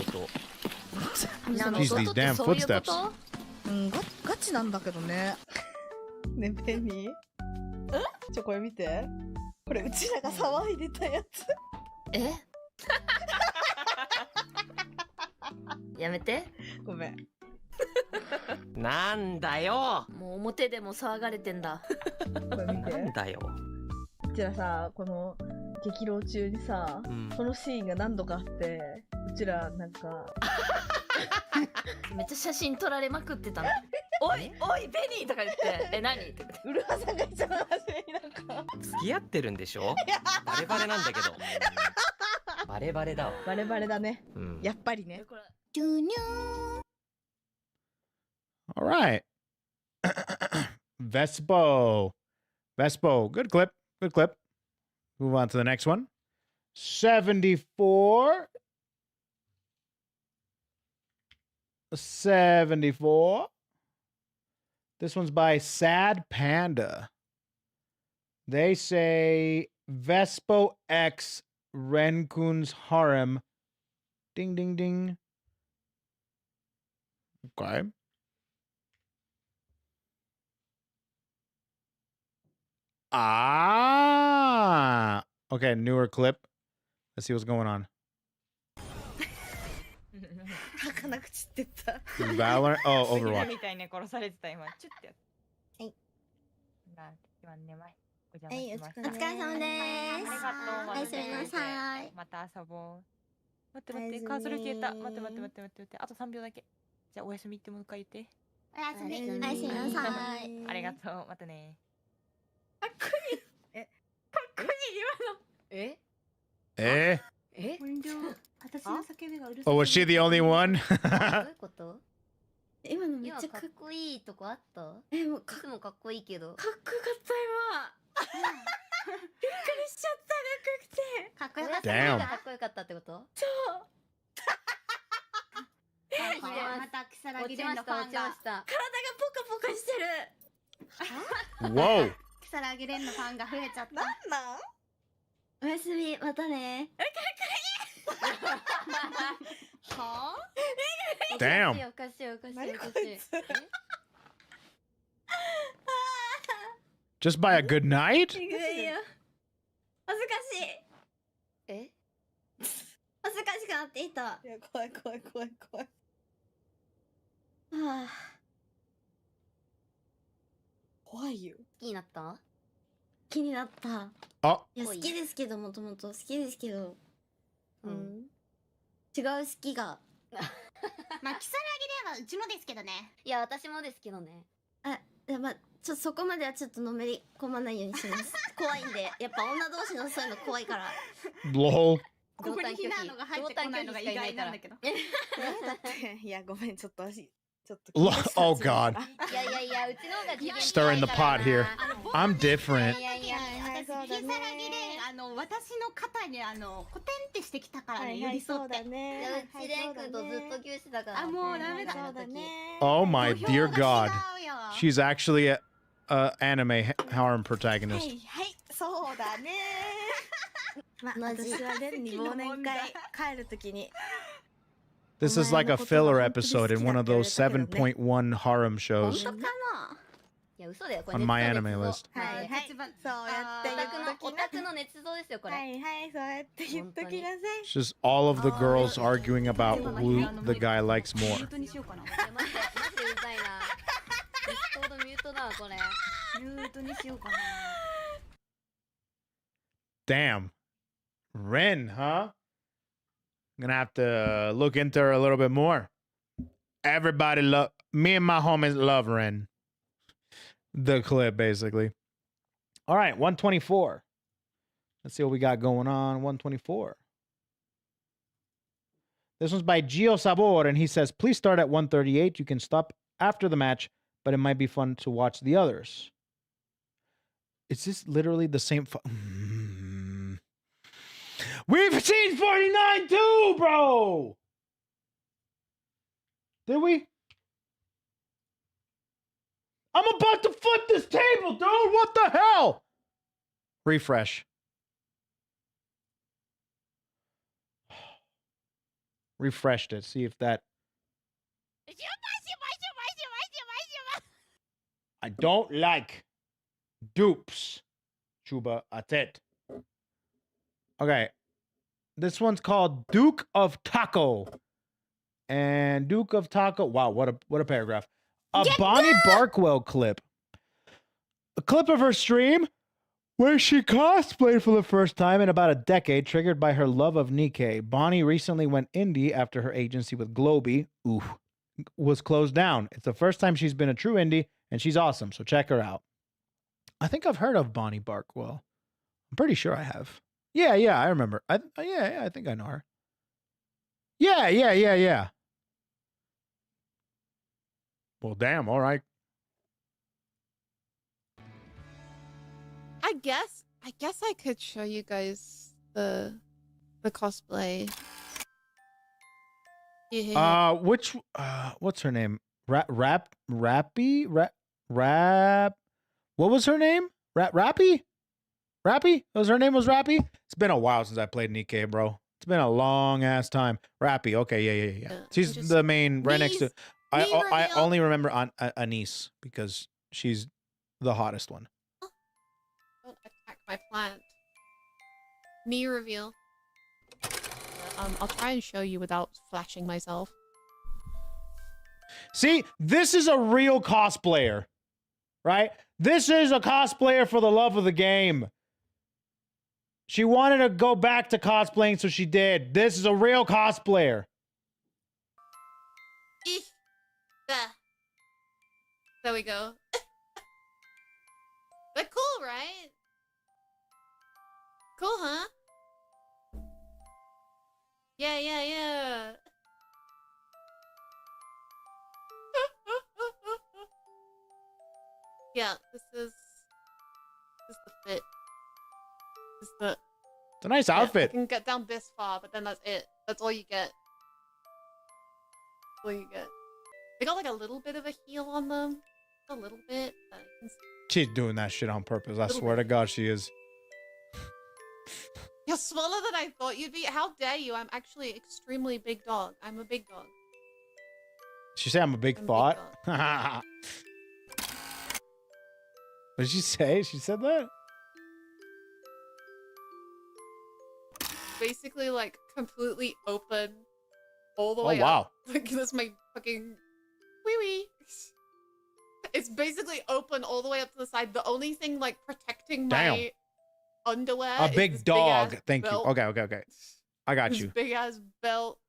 弟。Jeez, these damn footsteps. ガチなんだけどね。ね、ペニー。これ見て。これうちらが騒いでたやつ。え？やめて。ごめん。なんだよ。もう表でも騒がれてんだ。これ見て。なんだよ。うちらさ、この激浪中にさ、このシーンが何度かあって、うちらなんかめっちゃ写真撮られまくってたの。おいおいベニーとか言ってえ何ってウルハさんが一番初めになんか付き合ってるんでしょ。バレバレなんだけど。バレバレだわ。バレバレだね。やっぱりね。All right. Vespo. Vespo. Good clip. Good clip. Move on to the next one. 74. 74. This one's by Sad Panda. They say Vespo X Renkun's harem. Ding, ding, ding. Okay. Ah. Okay, newer clip. Let's see what's going on. Valorant? Oh, Overwatch. みたいに殺されてた今チュッてやってはい今寝まいお邪魔しますお疲れ様ですありがとうおやすみなさいまた遊ぼう待って待ってカーソル消えた待って待って待って待ってあと3秒だけじゃあおやすみってもう一回言っておやすみおやすみなさいありがとうまたねかっこいいえかっこいい今のえ Eh? え私の叫びがうるさい Oh, was she the only one? どういうこと今のめっちゃかっこいいとこあった？もういつもかっこいいけど。かっこよかった今。びっくりしちゃったかっこよくて。かっこよかった。Damn. かっこよかったってこと？そう。また草薙でのファンが体がポカポカしてる。Whoa. 草薙でのファンが増えちゃった。なんなん？おやすみまたね。かっこいい。はあ？ Damn. おかしいおかしいおかしい。Just by a good night? いやいや。恥ずかしい。え？恥ずかしくなっていた。いや怖い怖い怖い怖い。はあ。怖いよ。好きになった？気になった。あ。いや好きですけどもともと好きですけど。違う好きが。まあ、キサラギではうちもですけどね。いや、私もですけどね。まあ、そこまではちょっとのめり込まないようにします。怖いんで、やっぱ女同士のそういうの怖いから。LOL. ここにひなのが入ってこないのが意外なんだけど。だって、いや、ごめん、ちょっと足。Oh, God. いやいやいや、うちの方が次元 Stirring the pot here. I'm different. いやいや、私、キサラギで、私の肩に、コテンってしてきたからね、寄り添って。うちレン君とずっと牛脂だから。あ、もうダメだ。Oh, my dear God. She's actually a anime harem protagonist. はい、そうだね。まあ、私は年に忘年会帰るときに。This is like a filler episode in one of those 7.1 harem shows 本当かな？いや嘘だよこれ。on my anime list. はいはい。そうやってオタクの捏造ですよこれ。はいはいそうやって言っときなさい。It's just all of the girls arguing about who the guy likes more. マジでうざいな。ディスコードミュートだわこれ。ミュートにしようかな。Damn. Ren, huh? I'm gonna have to look into her a little bit more. Everybody love me and my homies love Ren. The clip, basically. All right, 124. Let's see what we got going on. 124. This one's by Gio Sabor, and he says, please start at 138. You can stop after the match, but it might be fun to watch the others. Is this literally the same? We've seen 49 too, bro. Did we? I'm about to flip this table, dude. What the hell? Refresh. Refreshed it. See if that. I don't like dupes. Chuba, that's it. Okay. This one's called Duke of Taco. And Duke of Taco. Wow, what a paragraph. A Bonnie Barkwell clip. A clip of her stream where she cosplayed for the first time in about a decade, triggered by her love of Nikkei. Bonnie recently went indie after her agency with Globee was closed down. It's the first time she's been a true indie, and she's awesome, so check her out. I think I've heard of Bonnie Barkwell. I'm pretty sure I have. Yeah, I remember. I think I know her. Yeah. Well, damn, all right. I guess I could show you guys the cosplay. Yeah. What's her name? Rappy? What was her name? Rappy? Her name was Rappy? It's been a while since I played Nikkei, bro. It's been a long ass time. Rappy. Okay, yeah. She's the main right next to. I only remember Anise because she's the hottest one. Don't attack my plant. Me reveal. I'll try and show you without flashing myself. See, this is a real cosplayer, right? This is a cosplayer for the love of the game. She wanted to go back to cosplaying, so she did. This is a real cosplayer. There we go. They're cool, right? Cool, huh? Yeah. Yeah, this is the fit. It's a nice outfit. I can get down this far, but then that's it. That's all you get. That's all you get. They got like a little bit of a heel on them. A little bit. She's doing that shit on purpose. I swear to God, she is. You're smaller than I thought you'd be. How dare you? I'm actually extremely big dog. I'm a big dog. She said I'm a big thought. What did she say? She said that? Basically, like, completely open all the way wow. up. Like, that's my fucking wee-wee. It's basically open all the way up to the side. The only thing, like, protecting my underwear a is big this dog. big-ass Thank belt. you. Okay. I got This you. big-ass belt.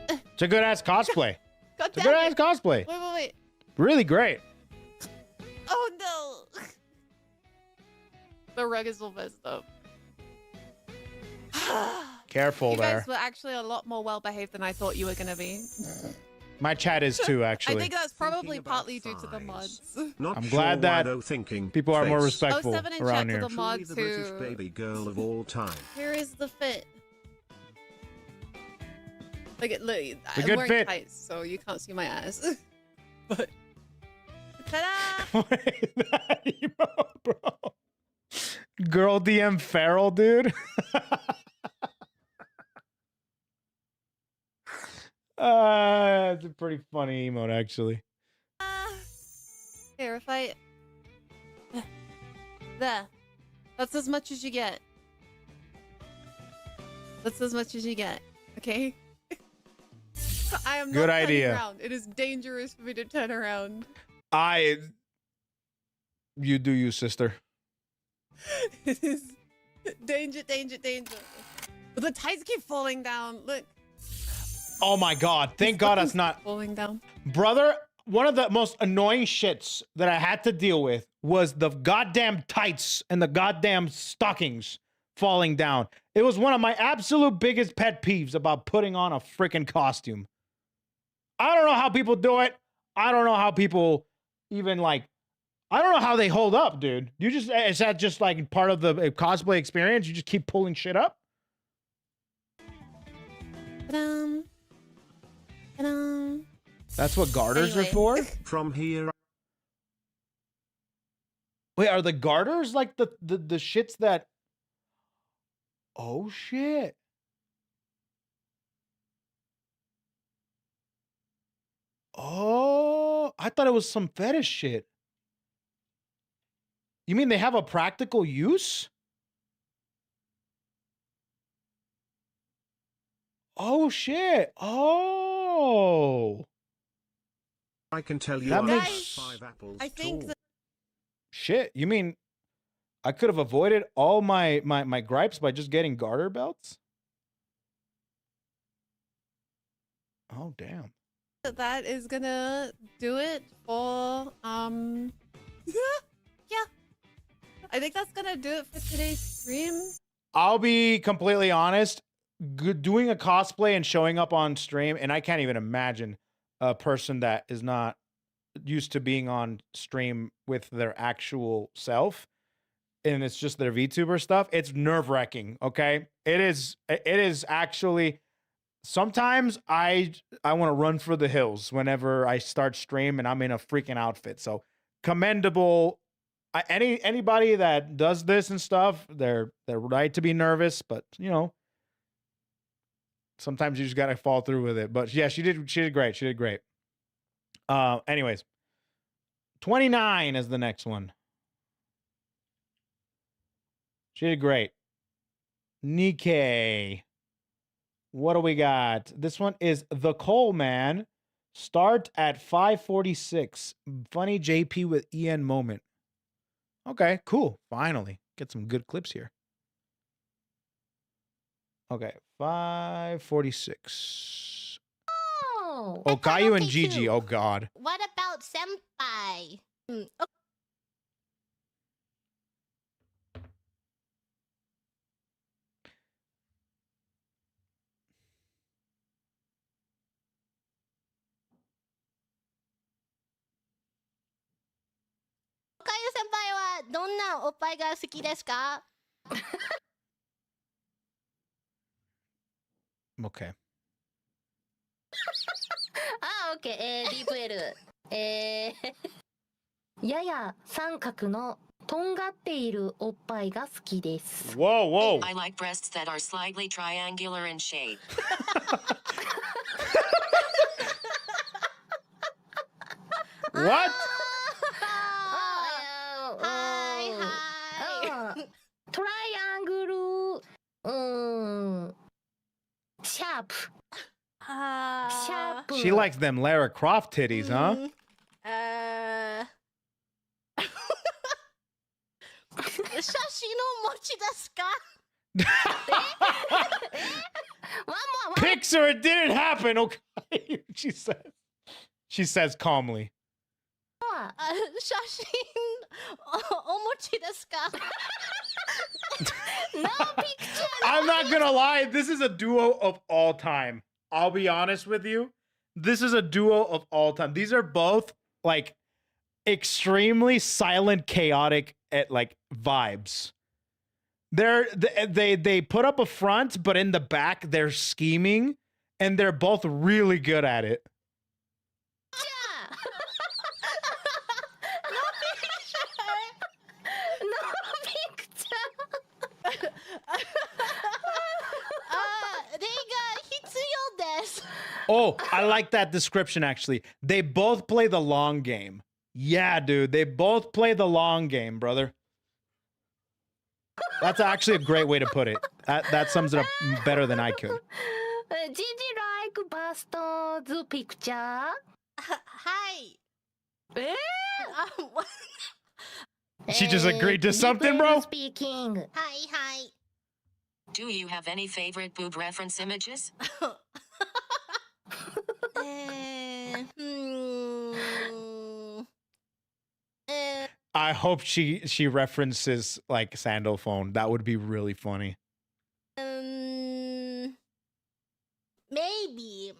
It's a good-ass cosplay. God It's a damn good-ass it. cosplay. Wait. Really great. Oh, no. The rug is all messed up. Careful You there. guys were actually a lot more well-behaved than I thought you were going to be. My chat is too, actually. I think that's probably partly due to the mods. I'm glad that people are more respectful 07 in around chat here. to the mods the British who... baby girl of all time. Here is the fit. Look, I'm good wearing fit. tights, so you can't see my ass. But... Ta-da! That emo, bro. Girl DM Feral, dude. It's a pretty funny emote, actually. Here, if I... There. That's as much as you get. That's as much as you get. Okay? I am Good not turning idea. around. It is dangerous for me to turn around. You do you, sister. It is danger, danger, danger. But the tides keep falling down. Look. Oh my God. Thank God that's not falling down. Brother, one of the most annoying shits that I had to deal with was the goddamn tights and the goddamn stockings falling down. It was one of my absolute biggest pet peeves about putting on a freaking costume. I don't know how people do it. I don't know how people even like, I don't know how they hold up, dude. You just, is that just like part of the cosplay experience? You just keep pulling shit up? That's what garters are for? From here. Wait, are the garters like the shits that... Oh, shit. Oh, I thought it was some fetish shit. You mean they have a practical use? Oh, shit. Oh. I can tell you That I makes... have 5 apples. I think that Shit, you mean I could have avoided all my gripes by just getting garter belts? Oh, damn. that is gonna do it for yeah. I think that's gonna do it for today's stream. I'll be completely honest, doing a cosplay and showing up on stream, and I can't even imagine a person that is not used to being on stream with their actual self, and it's just their VTuber stuff. It's nerve-wracking, okay? It is actually, sometimes I want to run for the hills whenever I start stream and I'm in a freaking outfit. So commendable. Anybody that does this and stuff, they're right to be nervous, but you know, sometimes you just gotta fall through with it. But yeah, she did great. She did great. Anyways, 29 is the next one. She did great. Nikkei. What do we got? This one is The Coal Man. Start at 546. Funny JP with EN moment. Okay, cool. Finally. Get some good clips here. Okay, 546. Oh, Caillou and Gigi. Oh, God. What about Senpai? Caillou senpai wa donna oppai ga suki desu ka? Okay. OK、ディープ L やや三角のとんがっているおっぱいが好きです。 Whoa, whoa. I like breasts that are slightly triangular in shape. What? Triangle sharp. Sharp. She likes them Lara Croft titties, huh? 写真を持ち出すか? Picture, it didn't happen. Okay, she says calmly. 写真お持ちですか? No picture. I'm not gonna lie, this is a duo of all time. I'll be honest with you. This is a duo of all time. These are both like extremely silent, chaotic at like vibes. They put up a front, but in the back they're scheming, and they're both really good at it. Oh, I like that description, actually. They both play the long game. Yeah, dude. They both play the long game, brother. That's actually a great way to put it. That sums it up better than I could. Did you like Bastards picture? はい。She just agreed to something, bro. Speaking. Hi, hi. Do you have any favorite boob reference images? I hope she references like Sandal phone. That would be really funny. Maybe.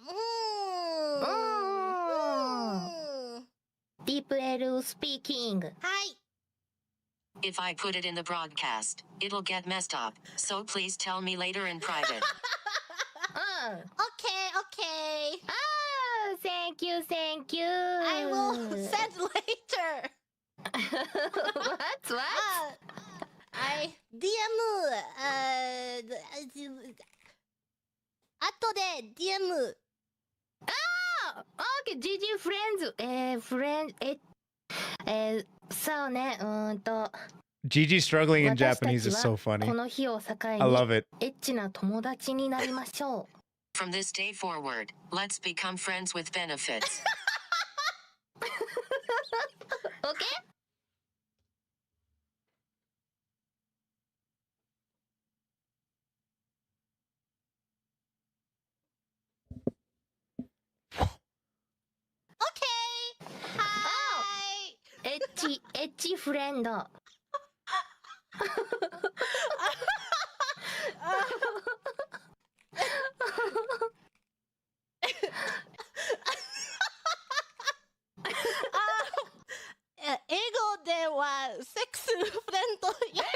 Deep L speaking. Hi. If I put it in the broadcast, it'll get messed up. So please tell me later in private. Okay. Oh, thank you. I will send later. What? I DM 後で DM. Okay, GG friends. So ね、Gigi struggling in Japanese is so funny. この日を境に I love it. エッチな友達になりましょう。From this day forward, let's become friends with benefits. Okay? Hi. エッチフレンド。英語ではセックスフレンド言ってます。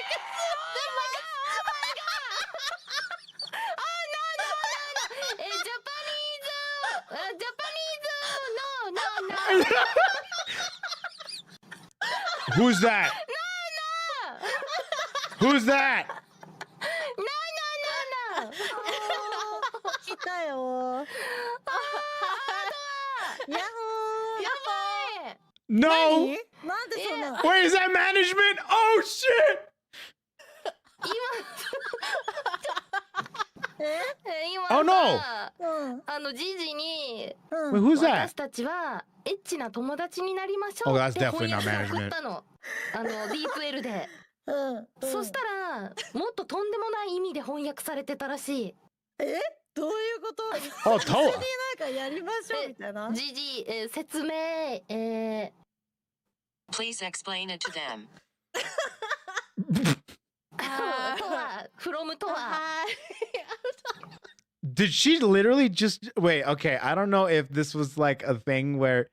Who's that? Who's that? No. 来たよ。ヤッホー。やばい。 No. なんでそんな。 Wait, is that management? Oh shit. 今 Oh no. ジジに Wait, who's that? 私たちはエッチな友達になりましょ Oh, う that's って definitely 翻 not 訳を送 management. ったの。ディープ L で。そしたらもっととんでもない意味で翻訳されてたらしい。どういうこと？Oh, 一緒になんかやりましょうみたいな。ジジ説明Please explain it to them. とは from とは。Did she literally just wait? Okay, I don't know if this was like a thing where.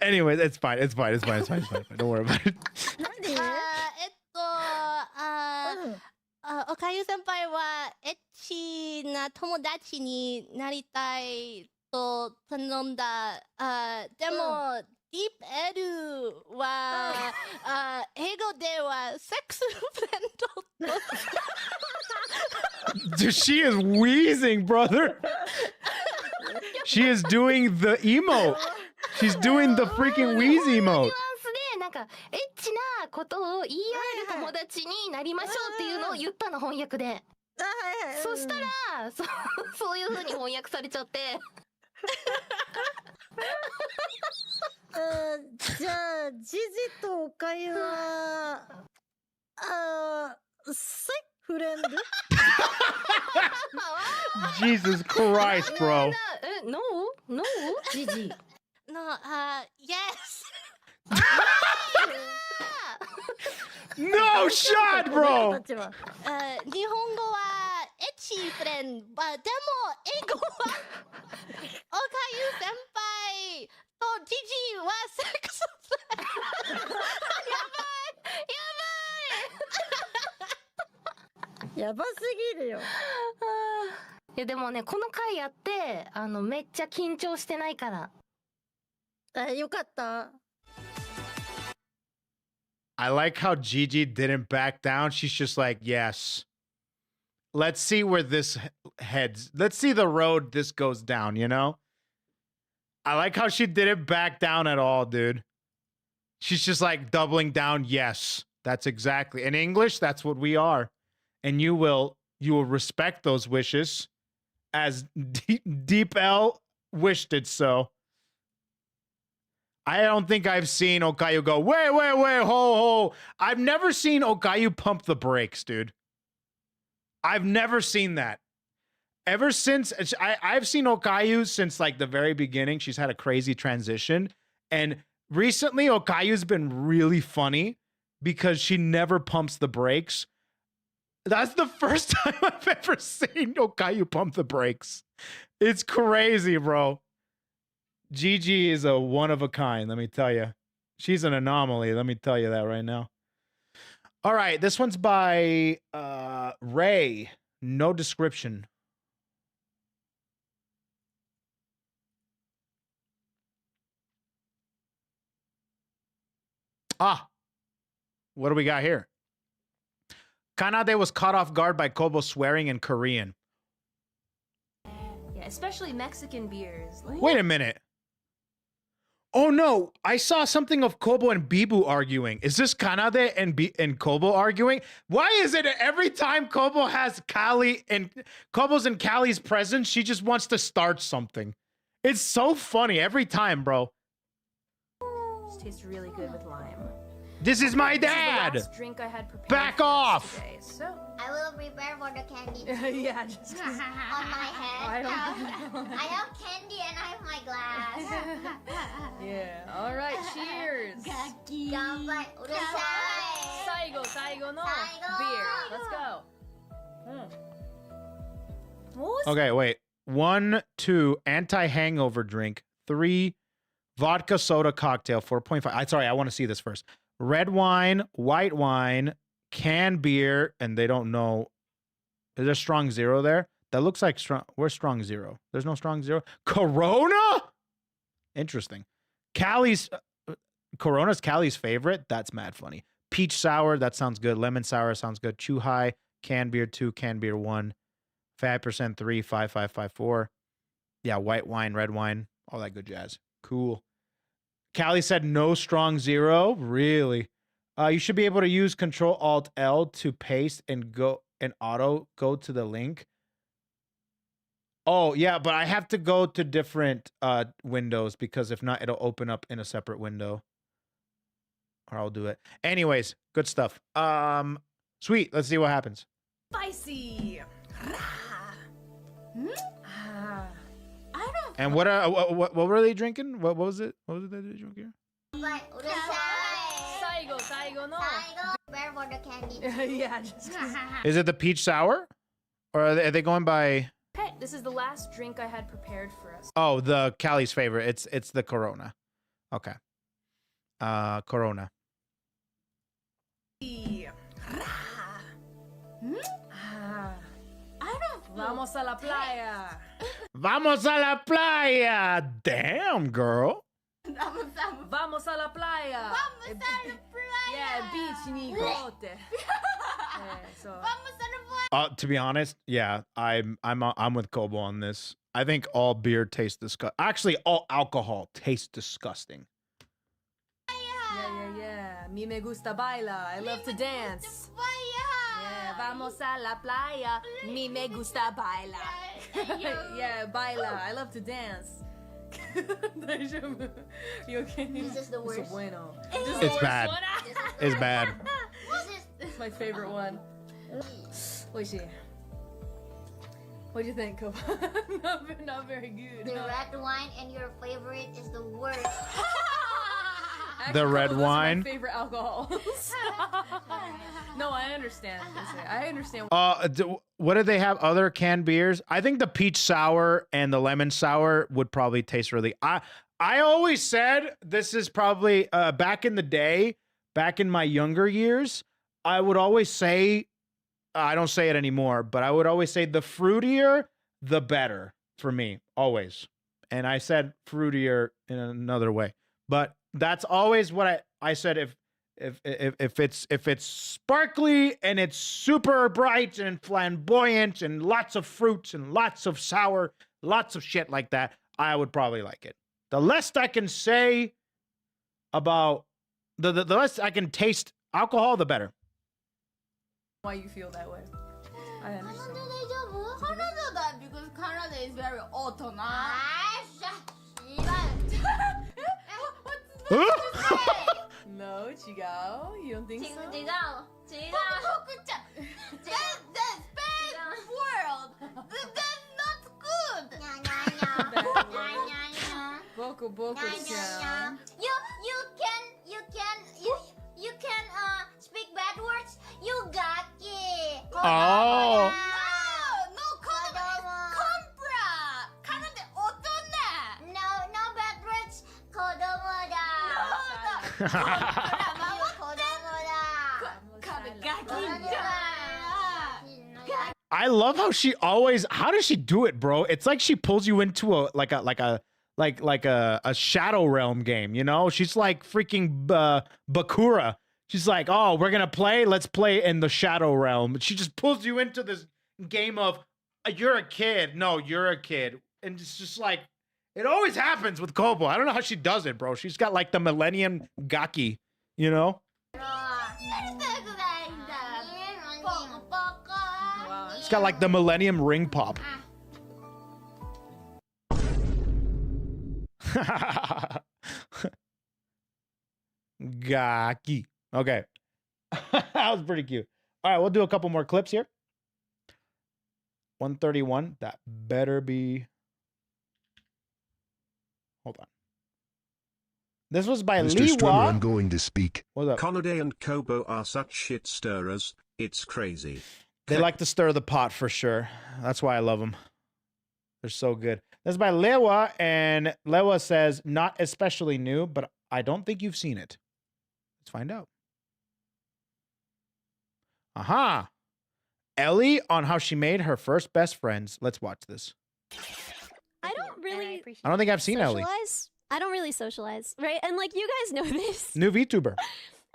Anyway, it's fine. Don't worry about it. おかゆ先輩はエッチな友達になりたいと頼んだ。でも、ディープ L は英語ではセックスフレンドと。Dude, she is wheezing, brother. She is doing the emote. She's doing the freaking wheeze emote. なんかエッチなことを言い合える友達になりましょうっていうのを言ったの翻訳で。そしたらそういう風に翻訳されちゃって。じゃあジジとおかゆはセフレンドJesus Christ, bro. No, Gigi. No, yes. No shot, bro. 日本語はエッチフレンド。でも英語はおかゆ先輩とジジはセックスフレンド。やばすぎるよ。いやでもねこの回やってめっちゃ緊張してないから。よかった。I like how Gigi didn't back down. She's just like, yes. Let's see where this heads. Let's see the road this goes down, you know? I like how she didn't back down at all, dude. She's just like doubling down, yes. That's exactly. In English, that's what we are. And you will respect those wishes as Deep L wished it so. I don't think I've seen Okayu go, wait, ho, ho. I've never seen Okayu pump the brakes, dude. I've never seen that. Ever since, I've seen Okayu since like the very beginning. She's had a crazy transition. And recently, Okayu's been really funny because she never pumps the brakes. That's the first time I've ever seen Okayu pump the brakes. It's crazy, bro. Gigi is a one of a kind, let me tell you. She's an anomaly, let me tell you that right now. All right, this one's by Ray. No description. Ah, what do we got here? Kanade was caught off guard by Kobo swearing in Korean. Yeah, especially Mexican beers. Like... Wait a minute. Oh no, I saw something of Kobo and Bibu arguing. Is this Kanade and Kobo arguing? Why is it every time Kobo has Kali and Kobo's in Kali's presence, she just wants to start something? It's so funny every time, bro. This tastes really good with lime. This is my dad. This is the last drink I had prepared Back off. Today, so I will prepare for the candy. yeah, just on my head. I have candy and I have my glass. yeah. All right. Cheers. Saigo no beer. Let's go. Okay, wait. 1, 2, anti-hangover drink. 3, vodka soda cocktail. 4.5. Sorry, I want to see this first. Red wine, white wine, canned beer, and they don't know. Is there strong zero there? That looks like strong. Where's strong zero? There's no strong zero. Corona? Interesting. Callie's Corona's Callie's favorite. That's mad funny. Peach sour, that sounds good. Lemon sour sounds good. Chew high, canned beer 2, canned beer 1, 5% 3, 5, 5, 5, 4. Yeah, white wine, red wine, all that good jazz. Cool. Callie said no strong zero. Really? You should be able to use Control-Alt-L to paste and go and auto go to the link. Oh, yeah, but I have to go to different windows because if not, it'll open up in a separate window. Or I'll do it. Anyways, good stuff. Sweet. Let's see what happens. Spicy. And what were they drinking? What was it? What was it that they drank here? Saigo no. Prepare for the candy. yeah, just Is it the peach sour? Or are they going by... Hey, this is the last drink I had prepared for us. Oh, the Callie's favorite. It's the Corona. Okay. Corona. Vamos a la playa. Vamos a la playa. Damn, girl. Vamos a la playa. Vamos a la playa. Yeah, beach ni gote. To be honest, yeah, I'm with Kobo on this. I think all beer tastes disgusting. Actually, all alcohol tastes disgusting. Yeah. Mi me gusta baila. I love to dance. Yeah, vamos a la playa. Mi me gusta baila. yeah, baila. I love to dance. You okay? This is the worst. Bueno. It's bad. It's bad. This is my favorite one. Oishi. What do you think, Kobo? not very good. The red wine and your favorite is the worst. Actually, the red Kobo, wine. my favorite alcohols. no, I understand. I understand. What do they have? Other canned beers? I think the peach sour and the lemon sour would probably taste really. I always said this is probably back in the day, back in my younger years. I would always say, I don't say it anymore, but I would always say the fruitier, the better for me, always. And I said fruitier in another way, but that's always what I said. If it's sparkly and it's super bright and flamboyant and lots of fruits and lots of sour, lots of shit like that, I would probably like it. The less I can say about the less I can taste alcohol, the better. Why you feel that way? I understand. Because Canada is very autonomous. No, Chigao. You don't think so? Chigao. That's bad world. That's not good. Boku-chan. You can speak bad words. You got it. Oh. No, Compra. Kanade otona. No bad words. Kodomo da. I love how she always. How does she do it, bro? It's like she pulls you into a shadow realm game. You know, she's like freaking Bakura. She's like, oh, we're gonna play. Let's play in the shadow realm. She just pulls you into this game of you're a kid. No, you're a kid, and it's just like it always happens with Kobo. I don't know how she does it, bro. She's got like the Millennium Gaki, you know. It's got like the Millennium Ring Pop. Gaki. Okay. That was pretty cute. All right, we'll do a couple more clips here. 131. That better be. Hold on. This was by Mr. Strummer, I'm Liwa. going to speak. What's up? Konoday and Kobo are such shit stirrers, it's crazy. They like to stir the pot for sure. That's why I love them. They're so good. This is by Lewa, and Lewa says, not especially new, but I don't think you've seen it. Let's find out. Aha. Ellie on how she made her first best friends. Let's watch this. I don't really. I don't think I've seen Ellie. I don't really socialize, right? And like you guys know this. New VTuber.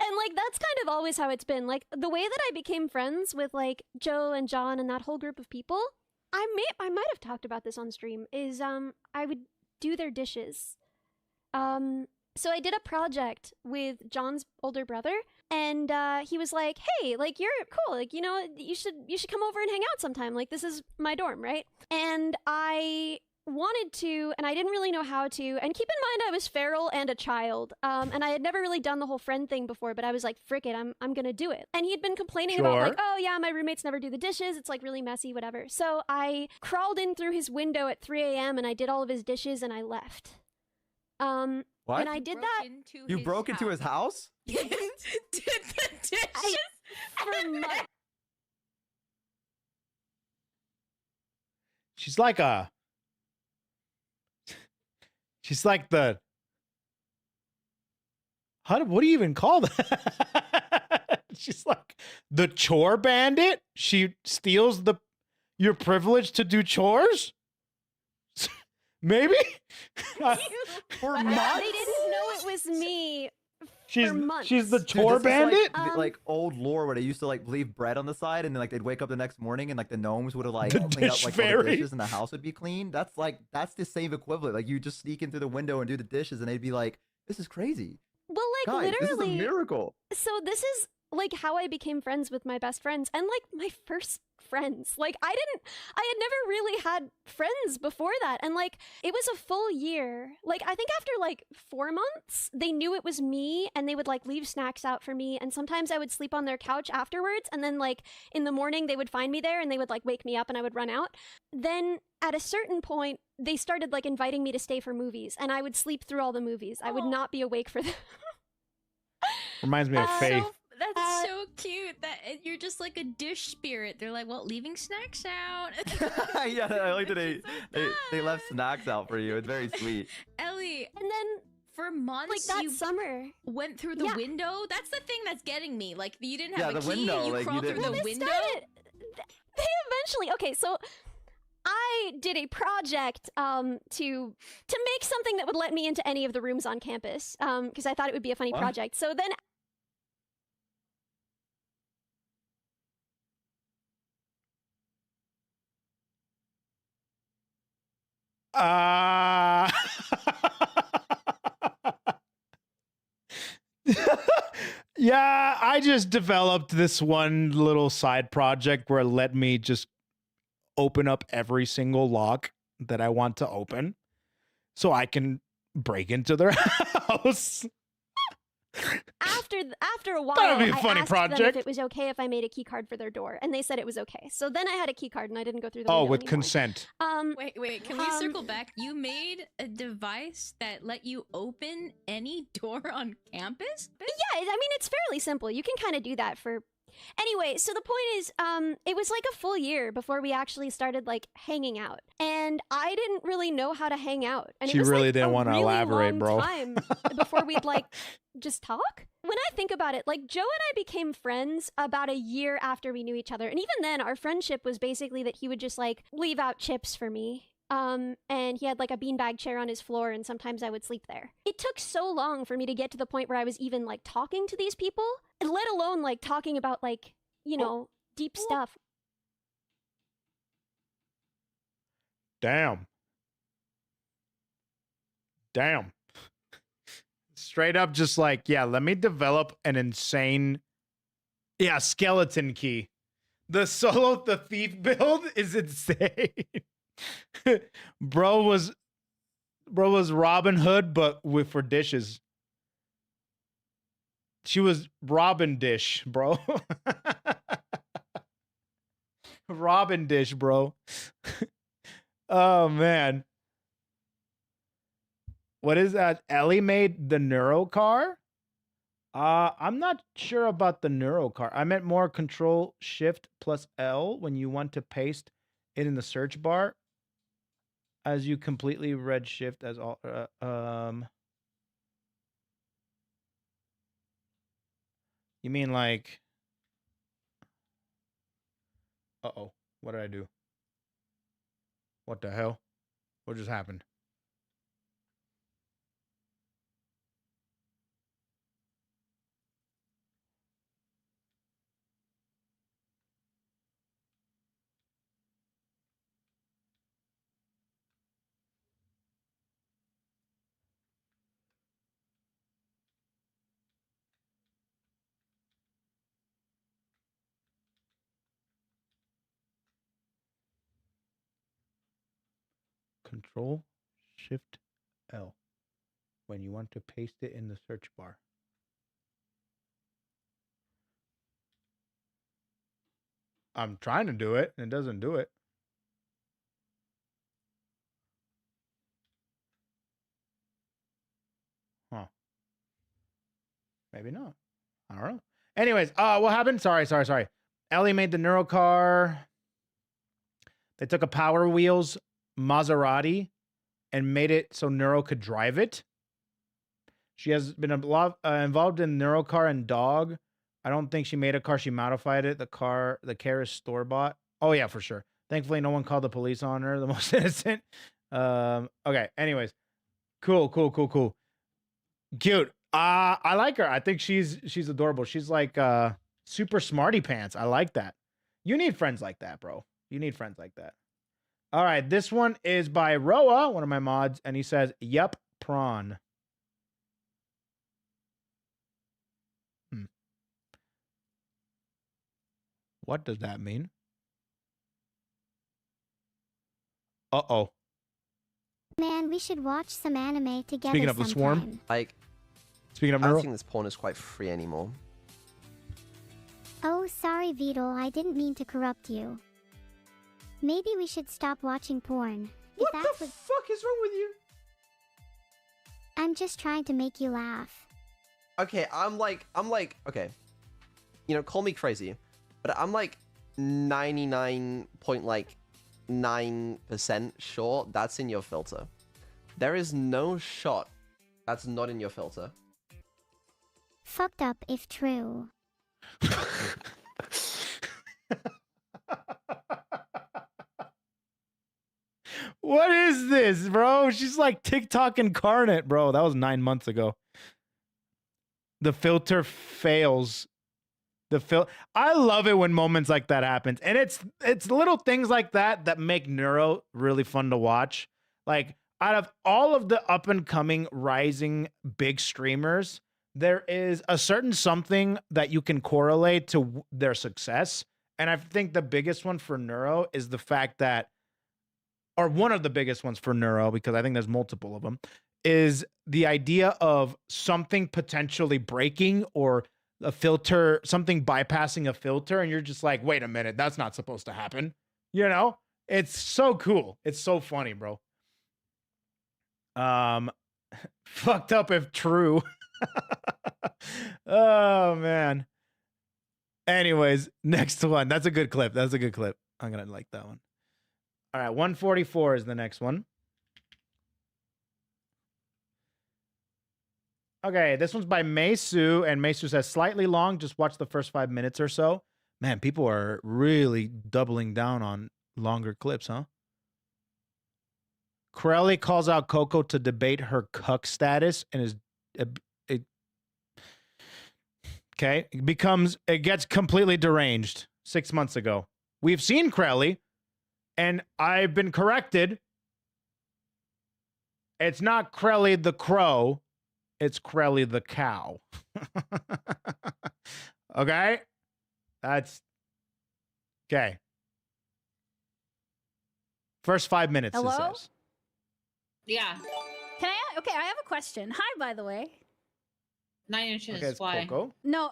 And like that's kind of always how it's been. Like the way that I became friends with like Joe and John and that whole group of people, I might have talked about this on stream, is I would do their dishes. So I did a project with John's older brother, and he was like, "Hey, like you're cool, like you know, you should come over and hang out sometime. Like this is my dorm, right?" And I wanted to, and I didn't really know how to. And keep in mind, I was feral and a child, and I had never really done the whole friend thing before. But I was like, "Frick it, I'm gonna do it." And he'd been complaining about like, "Oh yeah, my roommates never do the dishes. It's like really messy, whatever." So I crawled in through his window at 3 a.m. and I did all of his dishes and I left. What? And I did that. You broke into his house? Did the dishes for months. She's like a. She's like the. What do you even call that? She's like the chore bandit. She steals your privilege to do chores. Maybe. For They months? didn't know it was me. She's for months. she's the Dude, chore this is bandit. like old lore where they used to like leave bread on the side and then like they'd wake up the next morning and like the gnomes would have like The cleaned up dish like all the fairy. dishes and the house would be clean. That's the same equivalent. Like you just sneak in through the window and do the dishes and they'd be like, "This is crazy." Well, like Guys, literally. this is a miracle. So this is like how I became friends with my best friends and like my first friends. Like I had never really had friends before that. And like it was a full year. Like I think after like 4 months, they knew it was me and they would like leave snacks out for me. And sometimes I would sleep on their couch afterwards. And then like in the morning, they would find me there and they would like wake me up and I would run out. Then at a certain point, they started like inviting me to stay for movies and I would sleep through all the movies. I would not be awake for them. Reminds me of Faith. That's so cute that you're just like a dish spirit. They're like, well, leaving snacks out. Yeah, I like that they left snacks out for you. It's very sweet. Ellie, and then for months, like that you summer went through the window. That's the thing that's getting me. Like you didn't have Yeah, a the key. window, You like, crawled you through didn't- the They window. they eventually, okay, so I did a project to make something that would let me into any of the rooms on campus because I thought it would be a funny What? project. So then Yeah, I just developed this one little side project where it let me just open up every single lock that I want to open so I can break into their house. After a while, That'd be a I funny asked them if project. it was okay if I made a key card for their door, and they said it was okay. So then I had a key card, and I didn't go through the Oh, window with anymore. consent. Wait, can we circle back? You made a device that let you open any door on campus? Yeah, I mean, it's fairly simple. You can kind of do that for... Anyway, so the point is, it was like a full year before we actually started, like, hanging out. And I didn't really know how to hang out. And She it was, really like, didn't a wanna really elaborate, long bro. time before we'd, like, just talk. When I think about it, like, Joe and I became friends about a year after we knew each other. And even then, our friendship was basically that he would just, like, leave out chips for me. And he had like a beanbag chair on his floor, and sometimes I would sleep there. It took so long for me to get to the point where I was even like talking to these people, let alone like talking about like, you know, deep stuff. Damn. Straight up just like, yeah, let me develop an insane, skeleton key. The Solo the Thief build is insane. Bro was Robin Hood, but for dishes. She was Robin Dish, bro. Robin Dish, bro. Oh man. What is that? Ellie made the Neuro car? I'm not sure about the Neuro car. I meant more Control Shift plus L when you want to paste it in the search bar. As you completely red shift as all you mean like uh-oh, what did I do? What the hell? What just happened? Control Shift L when you want to paste it in the search bar. I'm trying to do it and it doesn't do it. Huh. Maybe not. I don't know. Anyways, what happened? Sorry. Ellie made the Neuro car. They took a Power Wheels Maserati and made it so Neuro could drive it. She has been involved in Neuro car and dog. I don't think she made a car. She modified it. The car is store-bought. Oh, yeah, for sure. Thankfully, no one called the police on her. The most innocent. Okay, anyways. Cool. Cute. I like her. I think she's adorable. She's like super smarty pants. I like that. You need friends like that, bro. You need friends like that. All right, this one is by Roa, one of my mods, and he says, "Yup, prawn." What does that mean? Uh-oh. Man, we should watch some anime together. Speaking of the swarm, sometime. Like, speaking of I don't neural, think this porn is quite free anymore. Oh, sorry, Beetle. I didn't mean to corrupt you. Maybe we should stop watching porn. What the fuck is wrong with you? I'm just trying to make you laugh. Okay, I'm like, okay. You know, call me crazy, but I'm like 99.9% sure that's in your filter. There is no shot that's not in your filter. Fucked up if true. What is this, bro? She's like TikTok incarnate, bro. That was 9 months ago. The filter fails. I love it when moments like that happens. And it's little things like that that make Neuro really fun to watch. Like, out of all of the up and coming rising big streamers, there is a certain something that you can correlate to their success. And I think the biggest one for Neuro is the fact that, or one of the biggest ones for Neuro, because I think there's multiple of them, is the idea of something potentially breaking or a filter, something bypassing a filter, and you're just like, wait a minute, that's not supposed to happen. You know? It's so cool. It's so funny, bro. Fucked up if true. Oh man. Anyways, next one. That's a good clip. That's a good clip. I'm gonna like that one. All right, 144 is the next one. Okay, this one's by Meisu, and Meisu says slightly long. Just watch the first 5 minutes or so. Man, people are really doubling down on longer clips, huh? Corelli calls out KoeKoe to debate her cuck status and is okay. It gets completely deranged 6 months ago. We've seen Corelli, and I've been corrected. It's not Corelli the crow. It's Corelli the cow. Okay? That's okay. First 5 minutes. Hello? It says. Yeah. Can I? Okay, I have a question. Hi, by the way. 9 inches. Okay, it's Why? KoeKoe. No.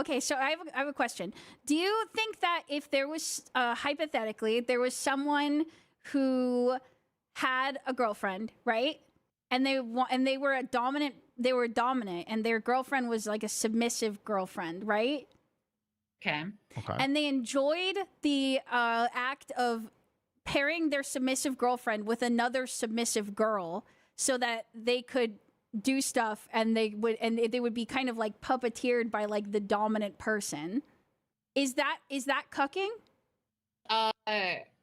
Okay, so I have a question. Do you think that if there was hypothetically there was someone who had a girlfriend, right? And they were dominant, and their girlfriend was like a submissive girlfriend, right? Okay. And they enjoyed the act of pairing their submissive girlfriend with another submissive girl so that they could do stuff and they would be kind of like puppeteered by like the dominant person. Is that cucking?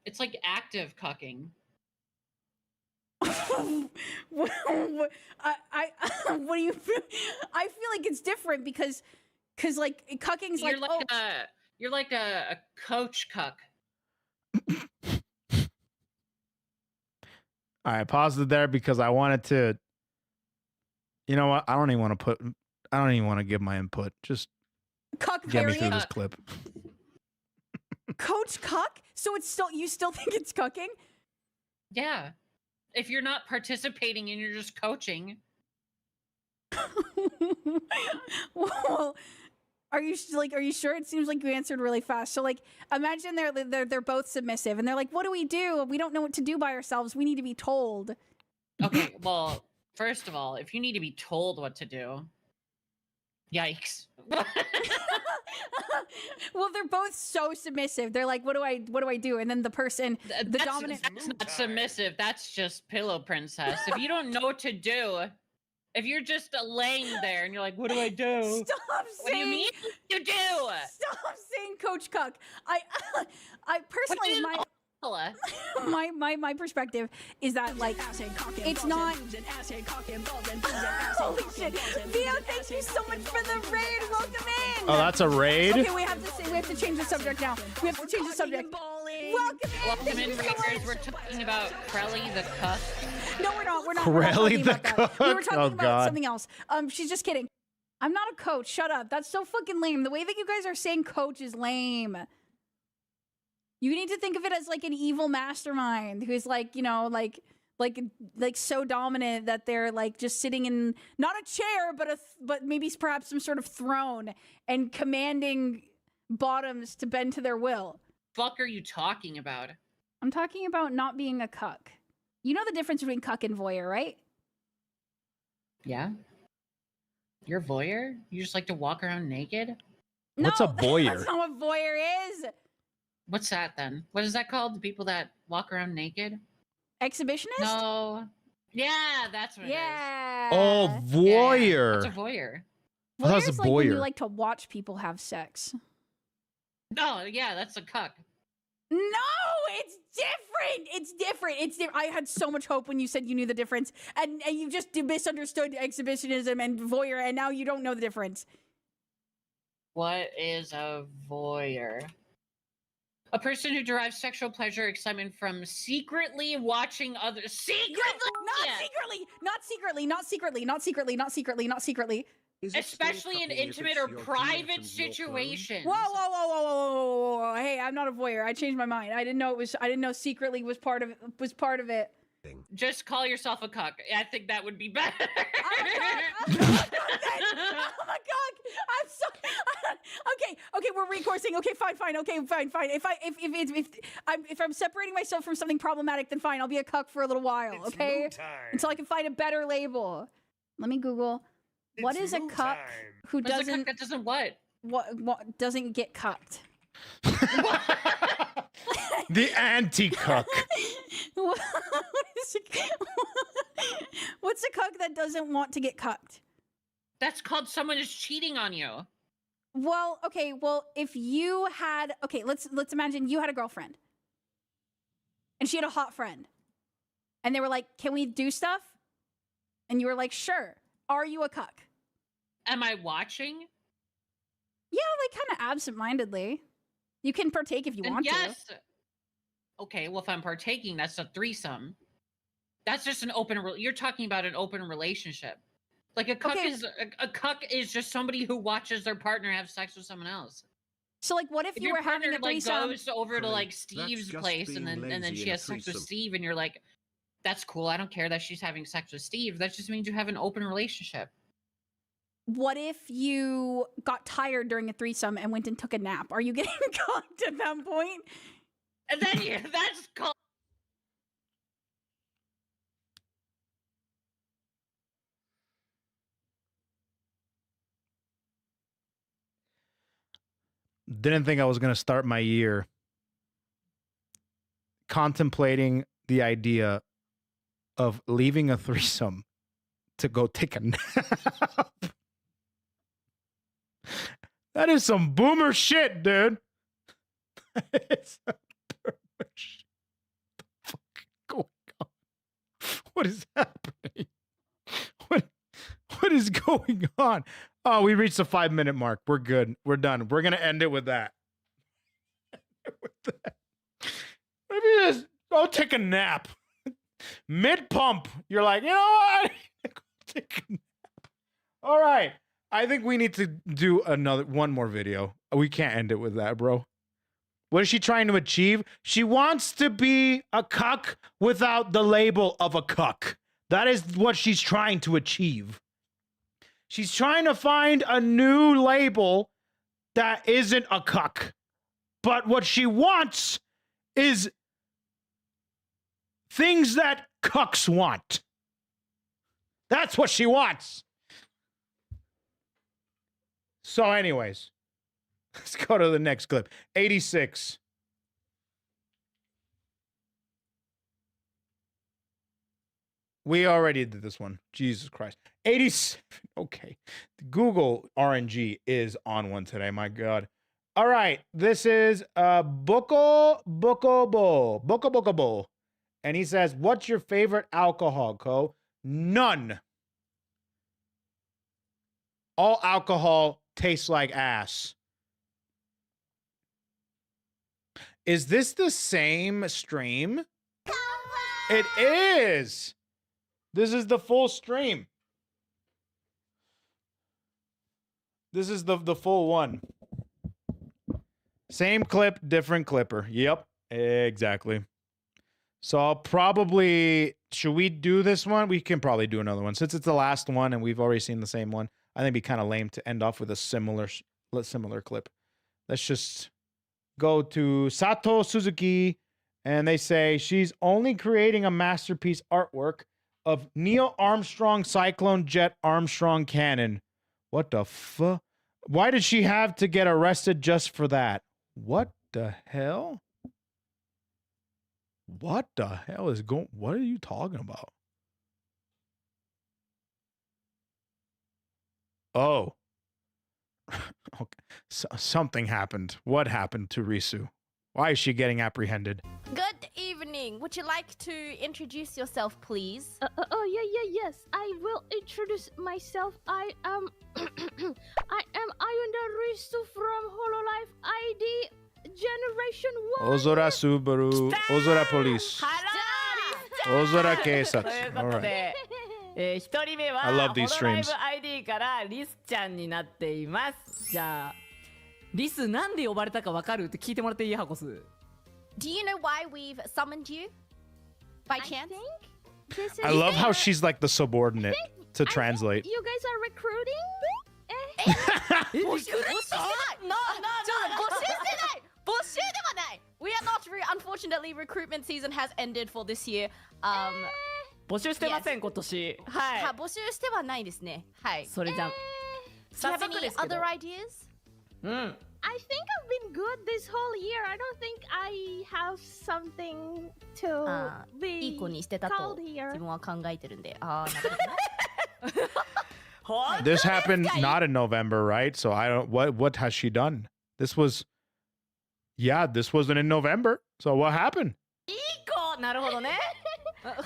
It's like active cucking. What do you feel? I feel like it's different because like cucking's like you're like a coach cuck. All right, paused it there because I wanted to. You know what? I don't even want to give my input. Just cuck get me through variant? this clip. Coach cuck? So you still think it's cucking? Yeah. If you're not participating and you're just coaching. Well, are you sure? It seems like you answered really fast. So like, imagine they're both submissive and they're like, "What do? We don't know what to do by ourselves. We need to be told." Okay, well, first of all, if you need to be told what to do, yikes. Well, they're both so submissive. They're like, "What do I do?" And then the person, dominant. That's not submissive. That's just pillow princess. If you don't know what to do. If you're just laying there and you're like, what do I do? Stop saying. What do you mean you do? Stop saying Coach Cuck. I personally, my perspective is that like it's not. Holy shit, Theo! Thank you so much for the raid. Welcome in. Oh, that's a raid. Okay, we have to change the subject now. We have to change the subject. Welcome in, Raiders. We're talking about Corelli the cuck. No, we're not. Corelli the cuck. We were talking about God. something else. She's just kidding. I'm not a coach. Shut up. That's so fucking lame. The way that you guys are saying coach is lame. You need to think of it as like an evil mastermind who's like, you know, like so dominant that they're like just sitting in not a chair, but maybe perhaps some sort of throne and commanding bottoms to bend to their will. Fuck are you talking about? I'm talking about not being a cuck. You know the difference between cuck and voyeur, right? Yeah. You're a voyeur? You just like to walk around naked? What's a voyeur? That's not what voyeur is. What's that then? What is that called? The people that walk around naked? Exhibitionist? No. Yeah, that's what it is. Oh, voyeur. What's a voyeur? Voyeur is like when you like to watch people have sex. Oh, yeah, that's a cuck. No, it's different. It's different. I had so much hope when you said you knew the difference, and you just misunderstood exhibitionism and voyeur, and now you don't know the difference. What is a voyeur? A person who derives sexual pleasure or excitement from secretly watching others. Not secretly. Especially in intimate or private situations. Whoa. Hey, I'm not a voyeur. I changed my mind. I didn't know secretly was part of it. Just call yourself a cuck. I think that would be better. Oh my god! I'm so okay. We're recoursing. Okay, fine. Okay, fine. If I'm separating myself from something problematic, then fine. I'll be a cuck for a little while. Okay, until I can find a better label. Let me Google. What is a cuck who doesn't? That doesn't what? What doesn't get cucked? The anti-cuck. What's a cuck that doesn't want to get cucked? That's called someone is cheating on you. Well, okay. Well, if you had let's imagine you had a girlfriend, and she had a hot friend, and they were like, "Can we do stuff?" And you were like, "Sure." Are you a cuck? Am I watching? Yeah, like kind of absent-mindedly. You can partake if you want to. Okay, well, if I'm partaking, that's a threesome. That's just an open. You're talking about an open relationship. Like a cuck is just somebody who watches their partner have sex with someone else. So, like, what if you were having a threesome? Goes over to like Steve's place, and then she has sex with Steve, and you're like, "That's cool. I don't care that she's having sex with Steve. That just means you have an open relationship." What if you got tired during a threesome and went and took a nap? Are you getting cucked at that point? And then that's called. Didn't think I was going to start my year contemplating the idea of leaving a threesome to go take a nap. That is some boomer shit, dude. That is some boomer shit. What the fuck is going on? What is happening? What is going on? Oh, we reached the 5-minute mark. We're good. We're done. We're going to end it with that. Maybe just go take a nap. Mid-pump. You're like, you know what? Go take a nap. All right. I think we need to do one more video. We can't end it with that, bro. What is she trying to achieve? She wants to be a cuck without the label of a cuck. That is what she's trying to achieve. She's trying to find a new label that isn't a cuck. But what she wants is things that cucks want. That's what she wants. So anyways, let's go to the next clip. 86. We already did this one. Jesus Christ. 87. Okay. Google RNG is on one today. My God. All right. This is Boko Bo. And he says, what's your favorite alcohol, Ko? None. All alcohol tastes like ass. Is this the same stream? It is. This is the full stream. This is the full one. Same clip, different clipper. Yep, exactly. So I'll probably, should we do this one? We can probably do another one. Since it's the last one and we've already seen the same one, I think it'd be kind of lame to end off with a similar clip. Let's just go to Sato Suzuki, and they say she's only creating a masterpiece artwork of Neil Armstrong Cyclone Jet Armstrong cannon. What the fuck? Why did she have to get arrested just for that? What the hell? What the hell is going? What are you talking about? Oh. Okay. So, something happened. What happened to Risu? Why is she getting apprehended? Good evening. Would you like to introduce yourself, please? Yes. I will introduce myself. I am Ayunda Risu from Hololive ID Generation 1. Ozora Subaru, Ozora Police, Ozora Keisatsu. All right. 1人目は I love these ホロライ streams. ブ ID からリスちゃんになっています。じゃあリスなんで呼ばれたかわかるって聞いてもらっていいハコス。 Do you know why we've summoned you? By chance? This is I love how she's like the subordinate to translate. You guys are recruiting? We are not. Unfortunately, recruitment season has ended for this year. 募集してません、今年。はい。募集してはないですね。はい。それじゃあ、 Do you have any other ideas? うん。 I think I've been good this whole year. I don't think I have something to be いい子にしてたと called here. 自分は考えてるんで。なるほどね。 This happened not in November, right? So I don't. What has she done? This was. Yeah, this wasn't in November. So what happened? いい子なるほどね。いい子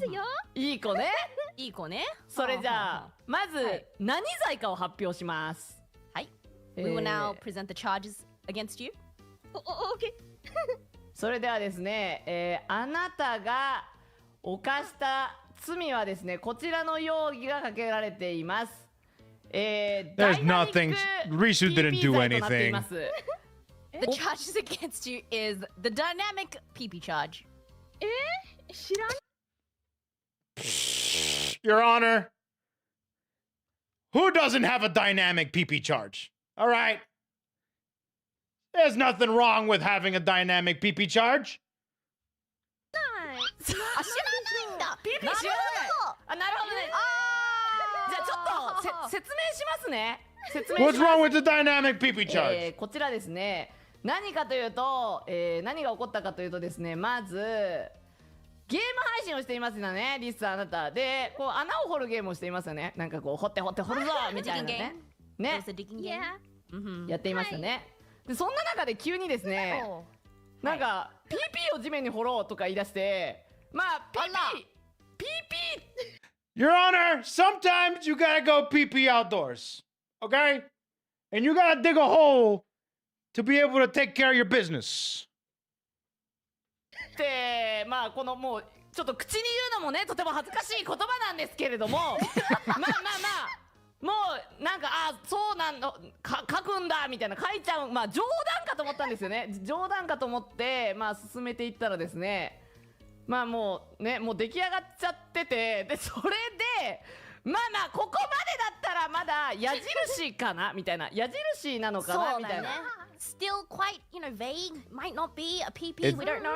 ですよ。いい子ね。いい子ね。それじゃあ、まず何罪かを発表します。はい。We will now present the charges against you. Okay. それではですね、あなたが犯した罪はですね、こちらの容疑がかけられています。There's nothing. Risu didn't do anything. The charges against you is the dynamic PP charge. Your Honor, who doesn't have a dynamic PP charge? All right. There's nothing wrong with having a dynamic PP charge. 知らないんだ。PP 知らない。あ、なるほどね。じゃあちょっと説明しますね。What's wrong with the dynamic PP charge? こちらですね。何かというと、何が起こったかというとですね、まずゲーム配信をしていますよね、リスさんあなた。で、こう穴を掘るゲームをしていますよね。なんかこう掘って掘って掘るぞみたいなね。ね。やっていましたね。で、そんな中で急にですね、なんか PP を地面に掘ろうとか言い出して、まあ PP Your Honor, sometimes you gotta go PP outdoors, okay? And you gotta dig a hole to be able to take care of your business. で、まあこのもうちょっと口に言うのもねとても恥ずかしい言葉なんですけれども、まあもうなんかそうなんの書くんだみたいな書いちゃう、まあ冗談かと思ったんですよね。冗談かと思ってまあ進めていったらですね、まあもうねもう出来上がっちゃってて、でそれでまあここまでだったらまだ矢印かなみたいな、矢印なのかなみたいな。Still quite, vague. Might not be a PP. We don't know.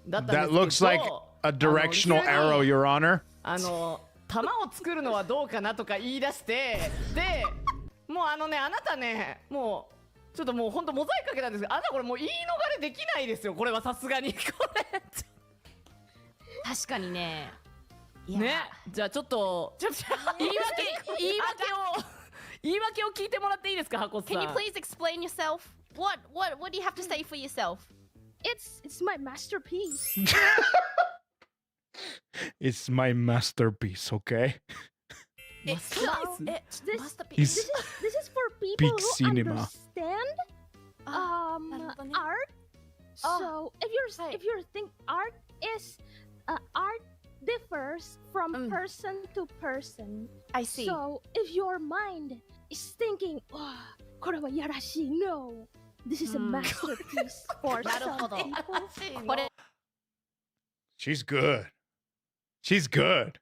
That looks like a directional arrow, Your Honor. 弾を作るのはどうかなとか言い出して、でもうあなたね、もうちょっともう本当モザイクかけたんですけど、あなたこれもう言い逃れできないですよ。これはさすがにこれ確かにね。ね、じゃあちょっと言い訳を聞いてもらっていいですか、箱さん。 Can you please explain yourself? What do you have to say for yourself? It's my masterpiece. It's my masterpiece, okay? This Masterpiece. This is for people Big who cinema. understand art. So if you think art is art differs from person to person. I see. So if your mind is thinking, oh, これはやらしい no, this is a masterpiece for some people. She's good. She's good.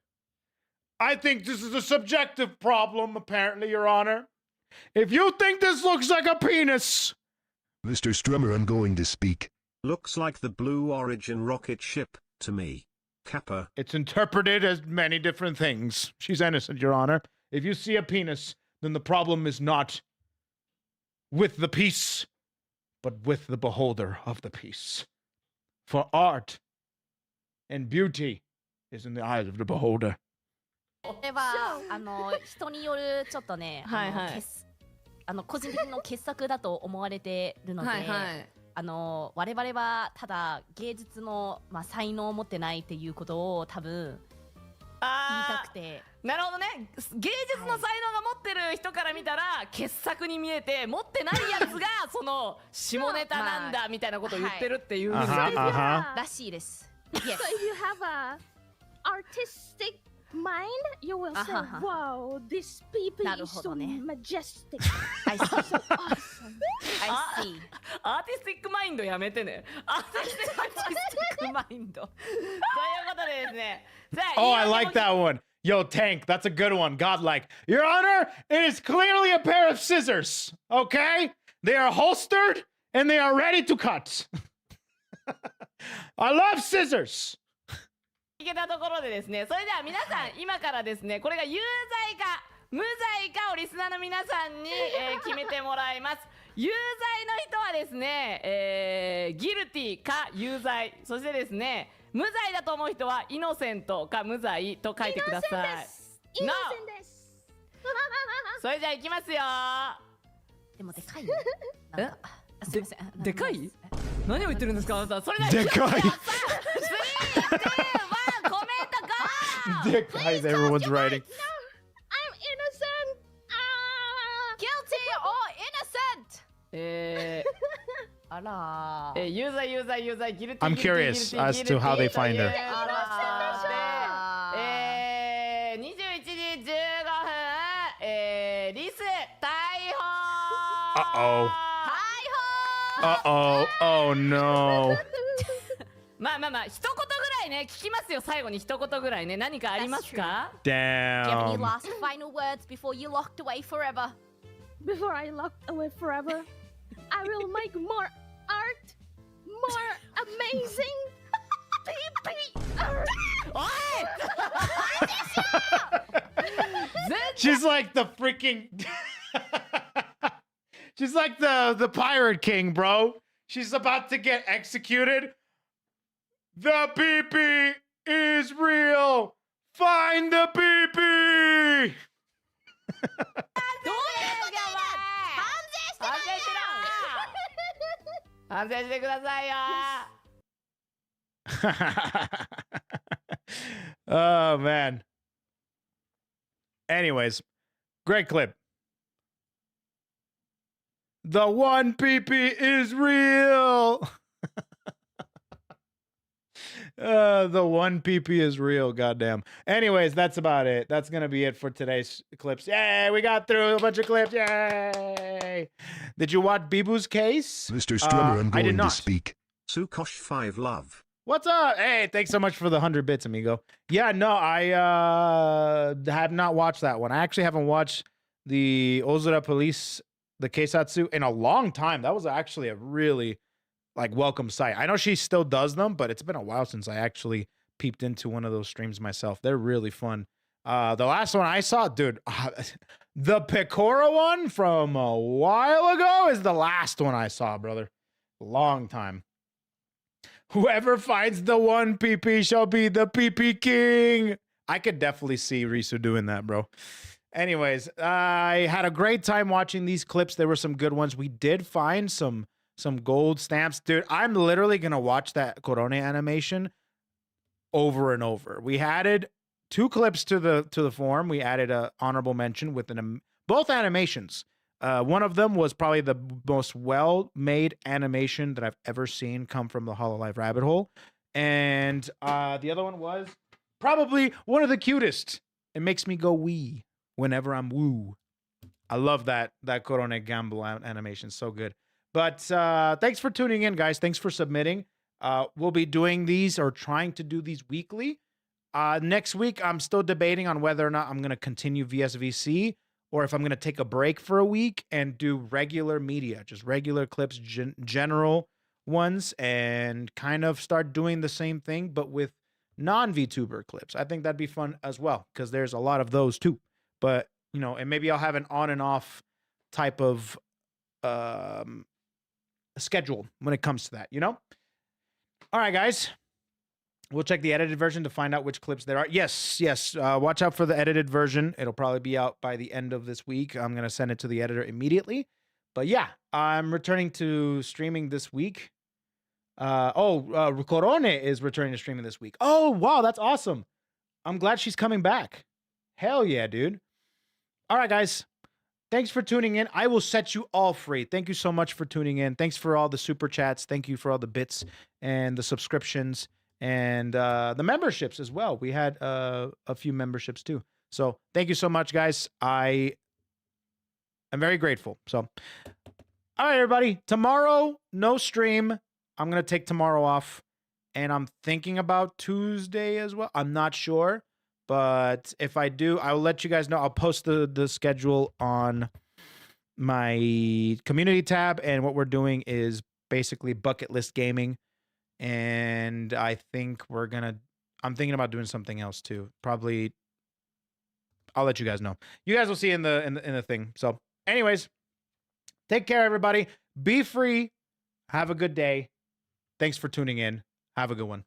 I think this is a subjective problem, apparently, Your Honor. If you think this looks like a penis... Mr. Strummer, I'm going to speak. Looks like the Blue Origin rocket ship, to me. Kappa. It's interpreted as many different things. She's innocent, Your Honor. If you see a penis, then the problem is not with the piece, but with the beholder of the piece. For art and beauty is in the eyes of the beholder. これは人によるちょっとね、個人的の傑作だと思われてるので、我々はただ芸術の才能を持ってないっていうことを多分言いたくて。なるほどね。芸術の才能が持ってる人から見たら傑作に見えて、持ってないやつがその下ネタなんだみたいなことを言ってるっていうらしいです。So if you have a artistic mind, you will say, wow, this PP is so majestic. So awesome. I see. アーティスティックマインドやめてね。アーティスティックマインド。ということでですね。さあ、 Oh, I like that one. Yo, Tank, that's a good one. Godlike. Your Honor, it is clearly a pair of scissors. Okay? They are holstered and they are ready to cut. I love scissors. いけたところでですね、それでは皆さん、今からですね、これが有罪か無罪かをリスナーの皆さんに、決めてもらいます。有罪の人はですね、ギルティか有罪、そしてですね、無罪だと思う人はイノセントか無罪と書いてください。イノセンです。イノセンです。それじゃあいきますよ。でもでかいよ。なんかすいません。でかい？何を言ってるんですかあなた。それだけ。でかい。3、2、1、コメントゴー。でかい everyone's writing. I'm innocent. Guilty or innocent? あら。有罪有罪有罪ギルティ。 I'm curious as to how they find her. 21時15分、リス逮捕。Uh-oh. Uh-oh. Oh no. まあまあまあ、一言ぐらいね、聞きますよ、最後に一言ぐらいね。何かありますか？ Do you have any Damn. last final words before you locked away forever? Before I locked away forever, I will make more art, more amazing PP art. She's like the freaking She's like the pirate king, bro. She's about to get executed. The PP is real. Find the PP. 反省してくださいよ。Oh man. Anyways, great clip. The one PP is real. The one PP is real, goddamn. Anyways, that's about it. That's gonna be it for today's clips. Yay, we got through a bunch of clips. Yay! Did you watch Bibu's case? Mr. Strummer, I'm I did going to not. speak. Sukosh 5 love. What's up? Hey, thanks so much for the 100 bits, amigo. Yeah, no, I have not watched that one. I actually haven't watched the Ozura Police, the Keisatsu, in a long time. That was actually a really like welcome sight. I know she still does them, but it's been a while since I actually peeped into one of those streams myself. They're really fun. The last one I saw, dude, the Pecora one from a while ago is the last one I saw, brother. Long time. Whoever finds the one PP shall be the PP king. I could definitely see Risu doing that, bro. Anyways, I had a great time watching these clips. There were some good ones. We did find some gold stamps. Dude, I'm literally going to watch that Korone animation over and over. We added 2 clips to the forum. We added a honorable mention with both animations. One of them was probably the most well-made animation that I've ever seen come from the Hololive rabbit hole. And the other one was probably one of the cutest. It makes me go wee whenever I'm woo. I love that Korone Gamble animation. So good. But thanks for tuning in, guys. Thanks for submitting. We'll be doing these or trying to do these weekly. Next week, I'm still debating on whether or not I'm going to continue VSVC or if I'm going to take a break for a week and do regular media, just regular clips, general ones, and kind of start doing the same thing, but with non-VTuber clips. I think that'd be fun as well, because there's a lot of those too. But, you know, and maybe I'll have an on and off type of schedule when it comes to that, you know? All right, guys. We'll check the edited version to find out which clips there are. Yes. Watch out for the edited version. It'll probably be out by the end of this week. I'm going to send it to the editor immediately. But yeah, I'm returning to streaming this week. Korone is returning to streaming this week. Oh, wow, that's awesome. I'm glad she's coming back. Hell yeah, dude. All right, guys. Thanks for tuning in. I will set you all free. Thank you so much for tuning in. Thanks for all the super chats. Thank you for all the bits and the subscriptions. And the memberships as well. We had a few memberships too. So thank you so much, guys. I am very grateful. So, all All right, everybody. Tomorrow, no stream. I'm going to take tomorrow off. And I'm thinking about Tuesday as well. I'm not sure. But if I do, I'll let you guys know. I'll post the schedule on my community tab. And what we're doing is basically bucket list gaming. And I think I'm thinking about doing something else too. Probably, I'll let you guys know. You guys will see in the thing. So anyways, take care, everybody. Be free. Have a good day. Thanks for tuning in. Have a good one.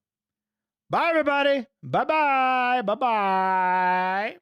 Bye, everybody. Bye-bye. Bye-bye.